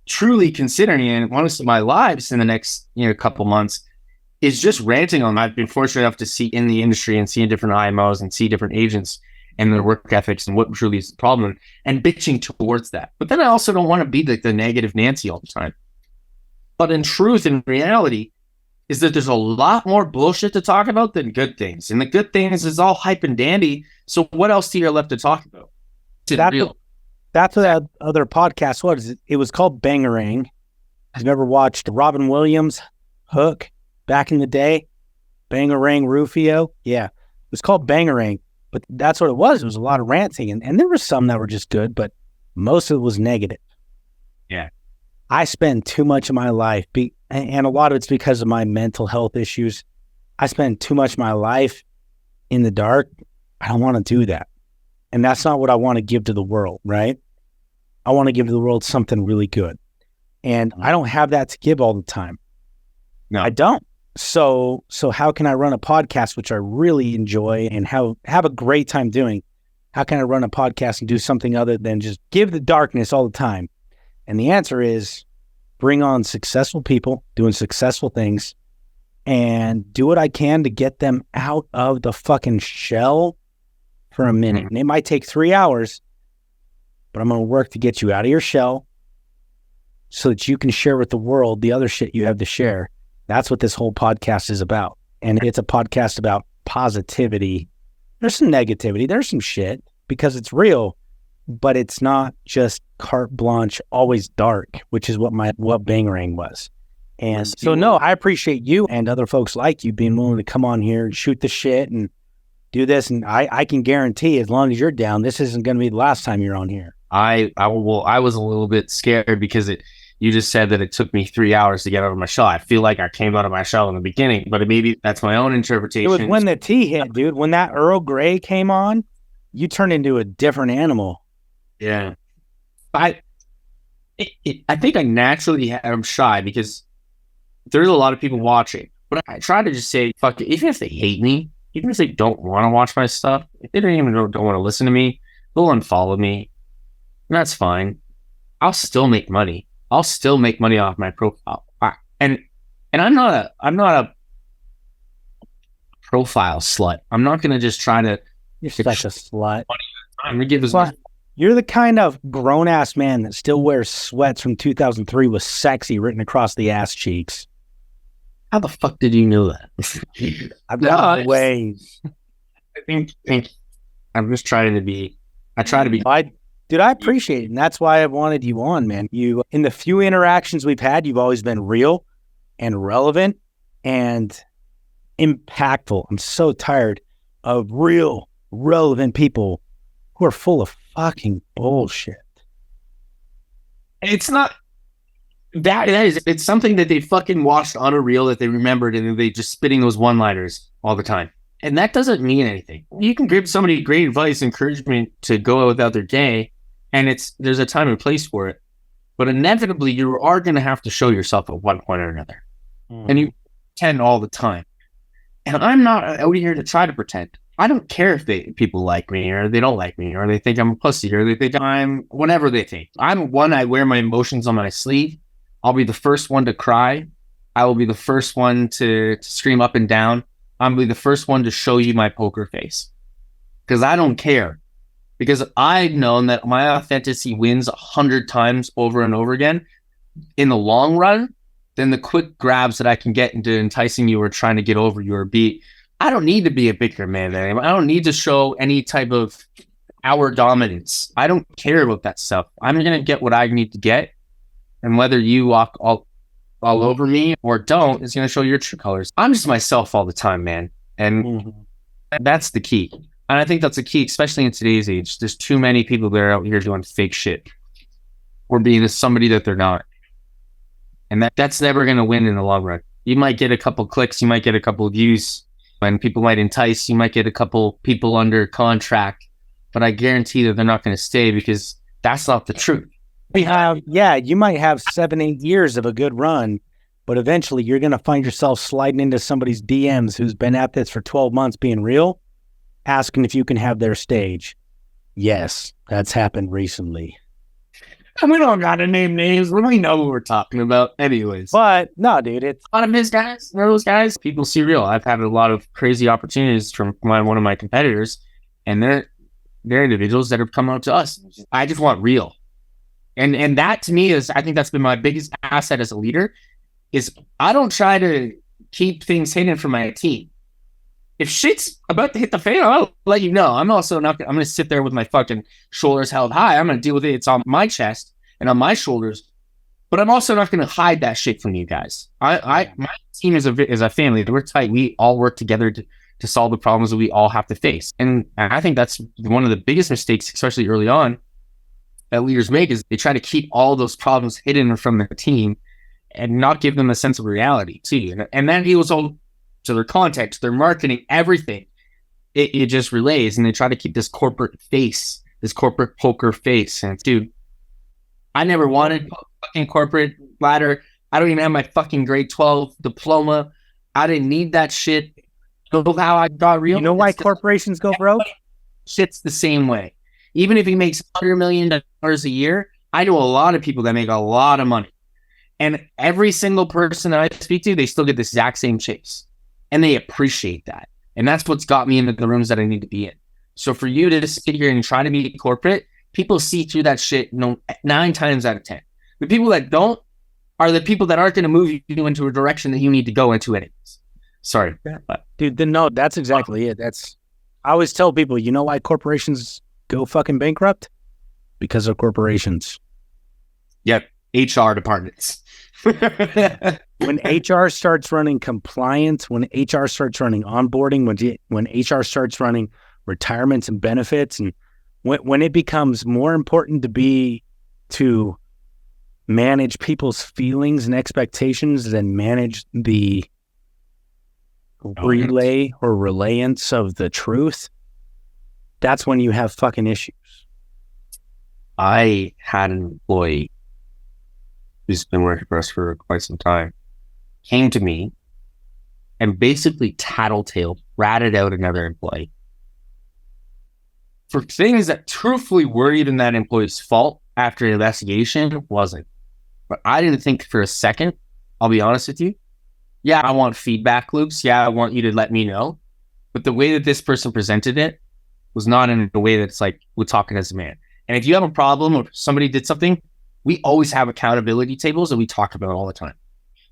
truly considering, and honestly, my lives in the next couple months is just ranting on. I've been fortunate enough to see in the industry and see different IMOs and see different agents and their work ethics and what truly is the problem and bitching towards that. But then I also don't want to be the negative Nancy all the time. But in truth and reality is that there's a lot more bullshit to talk about than good things. And the good things is all hype and dandy. So what else do you left to talk about? That's what that other podcast was. It was called Bangarang. I've never watched Robin Williams, Hook, back in the day. Bangarang Rufio. Yeah, it was called Bangarang. But that's what it was. It was a lot of ranting. And there were some that were just good, but most of it was negative. Yeah. I spend too much of my life, and a lot of it's because of my mental health issues. I spend too much of my life in the dark. I don't want to do that. And that's not what I want to give to the world, right? I want to give to the world something really good. And I don't have that to give all the time. No, I don't. So how can I run a podcast, which I really enjoy and have a great time doing? How can I run a podcast and do something other than just give the darkness all the time? And the answer is bring on successful people doing successful things and do what I can to get them out of the fucking shell for a minute. And it might take 3 hours, but I'm going to work to get you out of your shell so that you can share with the world the other shit you have to share. That's what this whole podcast is about. And it's a podcast about positivity. There's some negativity. There's some shit because it's real, but it's not just carte blanche, always dark, which is what Bangarang was. And so, no, I appreciate you and other folks like you being willing to come on here and shoot the shit and do this. And I can guarantee as long as you're down, this isn't going to be the last time you're on here. I was a little bit scared because you just said that it took me 3 hours to get out of my shell. I feel like I came out of my shell in the beginning, but maybe that's my own interpretation. It was when the tea hit, dude. When that Earl Grey came on, you turned into a different animal. Yeah. I think I naturally am shy because there's a lot of people watching, but I try to just say, fuck it. Even if they hate me, even if they don't want to watch my stuff, if they don't want to listen to me, they'll unfollow me. And that's fine. I'll still make money. I'll still make money off my profile. And I'm not a profile slut. I'm not going to just try to. You're such a slut. I'm going to give as much. You're the kind of grown ass man that still wears sweats from 2003 with "sexy" written across the ass cheeks. How the fuck did you know that? I've got ways. I think I'm just trying to be. I try to be. Dude, I appreciate it, and that's why I wanted you on, man. You, in the few interactions we've had, you've always been real and relevant and impactful. I'm so tired of real, relevant people who are full of fucking bullshit. It's not that is. It's something that they fucking watched on a reel that they remembered, and they just spitting those one-liners all the time. And that doesn't mean anything. You can give somebody great advice, encouragement to go about their day, and there's a time and place for it. But inevitably, you are going to have to show yourself at one point or another. And you pretend all the time. And I'm not out here to try to pretend. I don't care if people like me or they don't like me or they think I'm a pussy or they think I'm whatever they think. I'm one, I wear my emotions on my sleeve. I'll be the first one to cry. I will be the first one to scream up and down. I'm going to be the first one to show you my poker face. Because I don't care. Because I've known that my authenticity wins 100 times over and over again in the long run than the quick grabs that I can get into enticing you or trying to get over you or beat. I don't need to be a bigger man than I am. I don't need to show any type of our dominance. I don't care about that stuff. I'm going to get what I need to get. And whether you walk all over me or don't, is going to show your true colors. I'm just myself all the time, man. And that's the key. And I think that's the key, especially in today's age. There's too many people that are out here doing fake shit or being somebody that they're not. And that's never going to win in the long run. You might get a couple clicks, you might get a couple views, and people might entice, you might get a couple people under contract, but I guarantee that they're not going to stay because that's not the truth. You might have 7-8 years of a good run, but eventually you're going to find yourself sliding into somebody's DMs who's been at this for 12 months being real, asking if you can have their stage. Yes, that's happened recently. And we don't got to name names. We know what we're talking about anyways. But no, dude, it's a lot of his guys, those guys, people see real. I've had a lot of crazy opportunities from one of my competitors, and they're individuals that have come out to us. I just want real. And that to me I think that's been my biggest asset as a leader, is I don't try to keep things hidden from my team. If shit's about to hit the fan, I'll let you know. I'm also not I'm going to sit there with my fucking shoulders held high. I'm going to deal with it. It's on my chest and on my shoulders, but I'm also not going to hide that shit from you guys. My team is a family. We're tight. We all work together to solve the problems that we all have to face. And I think that's one of the biggest mistakes, especially early on, that leaders make, is they try to keep all those problems hidden from their team and not give them a sense of reality too. And that equals all to their context, their marketing, everything. It just relays, and they try to keep this corporate face, this corporate poker face. And dude, I never wanted fucking corporate ladder. I don't even have my fucking grade 12 diploma. I didn't need that shit. You know how I got real? You know why corporations go broke? Shit's the same way. Even if he makes $100 million a year, I know a lot of people that make a lot of money. And every single person that I speak to, they still get the exact same chase. And they appreciate that. And that's what's got me into the rooms that I need to be in. So for you to sit here and try to be corporate, people see through that shit 9 times out of 10. The people that don't are the people that aren't going to move you into a direction that you need to go into anyways. Sorry. Dude, no, that's exactly it. I always tell people, you know why corporations go fucking bankrupt? Because of corporations. Yep. HR departments. When HR starts running compliance, when HR starts running onboarding, when HR starts running retirements and benefits, and when it becomes more important to manage people's feelings and expectations than manage the relay or relayance of the truth, that's when you have fucking issues. I had an employee who's been working for us for quite some time, came to me and basically tattletaled, ratted out another employee for things that truthfully weren't even that employee's fault after an investigation. Wasn't. But I didn't think for a second, I'll be honest with you. Yeah, I want feedback loops. Yeah, I want you to let me know. But the way that this person presented it was not in a way that's like, we're talking as a man. And if you have a problem or somebody did something, we always have accountability tables that we talk about all the time.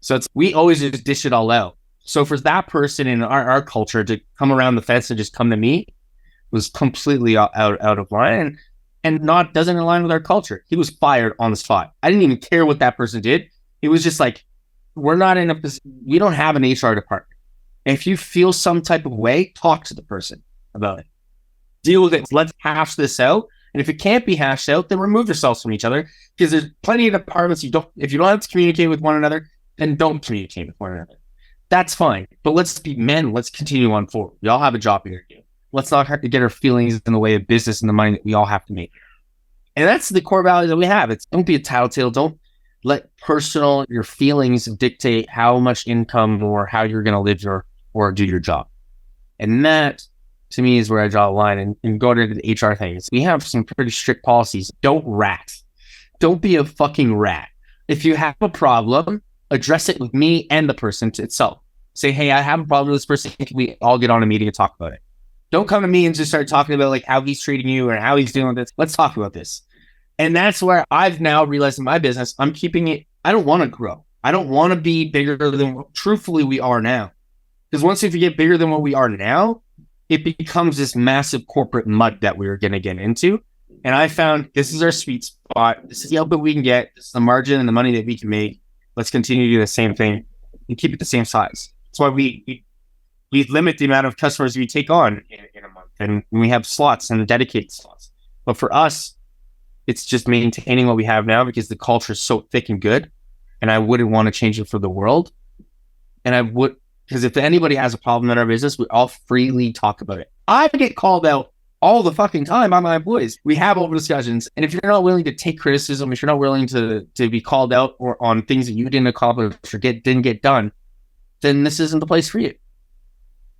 So we always just dish it all out. So for that person in our culture to come around the fence and just come to me was completely out of line and doesn't align with our culture. He was fired on the spot. I didn't even care what that person did. It was just like, we don't have an HR department. If you feel some type of way, talk to the person about it. Deal with it. Let's hash this out. And if it can't be hashed out, then remove yourselves from each other, because there's plenty of departments if you don't have to communicate with one another, then don't communicate with one another. That's fine. But let's be men. Let's continue on forward. We all have a job here to do. Let's not have to get our feelings in the way of business and the money that we all have to make. And that's the core value that we have. It's don't be a tattletale. Don't let your feelings dictate how much income or how you're going to live or do your job. And that, to me, is where I draw the line and go to the HR things. We have some pretty strict policies. Don't rat. Don't be a fucking rat. If you have a problem, address it with me and the person itself. Say, hey, I have a problem with this person. Can we all get on a meeting and talk about it? Don't come to me and just start talking about like how he's treating you or how he's doing this. Let's talk about this. And that's where I've now realized in my business, I'm keeping it. I don't want to grow. I don't want to be bigger than what truthfully we are now. Because once if you get bigger than what we are now, it becomes this massive corporate mud that we were going to get into. And I found this is our sweet spot. This is the output we can get. This is the margin and the money that we can make. Let's continue to do the same thing and keep it the same size. That's why we limit the amount of customers we take on in a month. And we have slots and dedicated slots. But for us, it's just maintaining what we have now because the culture is so thick and good. And I wouldn't want to change it for the world. And I would, because if anybody has a problem in our business, we all freely talk about it. I get called out all the fucking time by my employees. We have open discussions. And if you're not willing to take criticism, if you're not willing to be called out or on things that you didn't accomplish or didn't get done, then this isn't the place for you.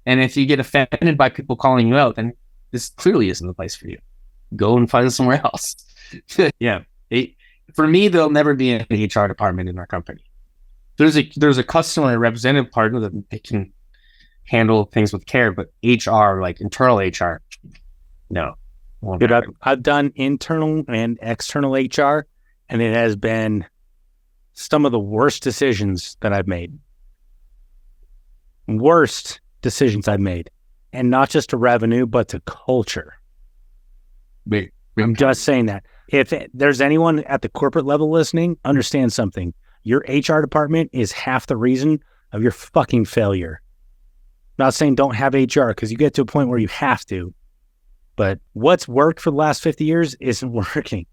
And if you get offended by people calling you out, then this clearly isn't the place for you. Go and find somewhere else. Yeah. For me, there'll never be an HR department in our company. There's a customer representative part of that they can handle things with care, but HR, like internal HR, no. Dude, I've done internal and external HR, and it has been some of the worst decisions that I've made. Worst decisions I've made. And not just to revenue, but to culture. I'm just saying that. If there's anyone at the corporate level listening, understand something. Your HR department is half the reason of your fucking failure. I'm not saying don't have HR, because you get to a point where you have to. But what's worked for the last 50 years isn't working.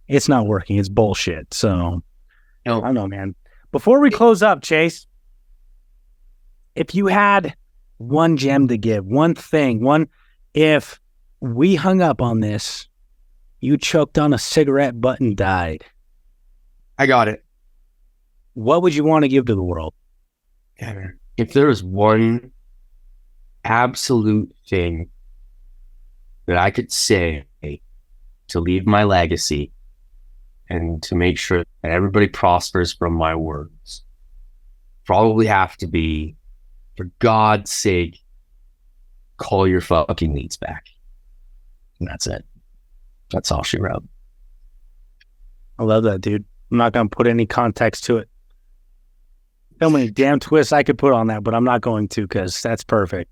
It's not working. It's bullshit. So, I don't know, man. Before we close up, Chase, if you had one gem to give, one thing, if we hung up on this, you choked on a cigarette butt and died. I got it. What would you want to give to the world? If there was one absolute thing that I could say to leave my legacy and to make sure that everybody prospers from my words, probably have to be, for God's sake, call your fucking leads back. And that's it. That's all she wrote. I love that, dude. I'm not going to put any context to it. So many damn twists I could put on that, but I'm not going to, because that's perfect.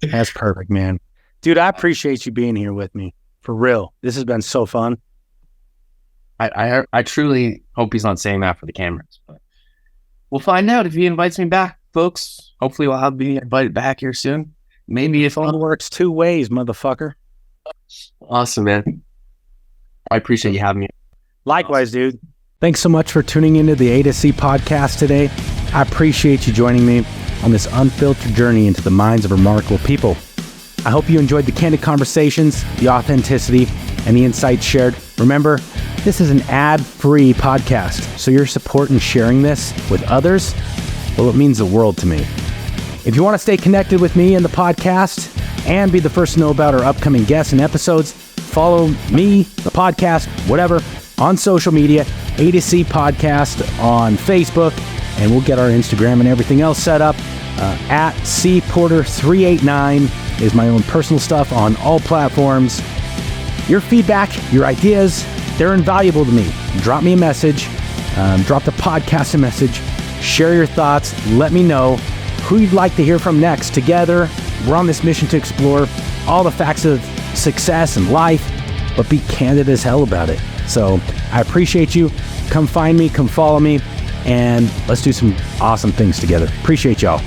That's perfect, man. Dude, I appreciate you being here with me. For real. This has been so fun. I truly hope he's not saying that for the cameras. But we'll find out if he invites me back, folks. Hopefully I'll be invited back here soon. Maybe if it works two ways, motherfucker. Awesome, man. I appreciate you having me. Likewise, dude. Thanks so much for tuning into the A2C podcast today. I appreciate you joining me on this unfiltered journey into the minds of remarkable people. I hope you enjoyed the candid conversations, the authenticity, and the insights shared. Remember, this is an ad-free podcast, so your support in sharing this with others, well, it means the world to me. If you want to stay connected with me and the podcast and be the first to know about our upcoming guests and episodes, follow me, the podcast, whatever, on social media A2C Podcast on Facebook, and we'll get our Instagram and everything else set up. At cporter389 is my own personal stuff on all platforms. Your feedback, your ideas, they're invaluable to me. Drop me a message, drop the podcast a message, share your thoughts, let me know who you'd like to hear from next. Together, we're on this mission to explore all the facts of success and life, but be candid as hell about it. So I appreciate you. Come find me, come follow me, and let's do some awesome things together. Appreciate y'all.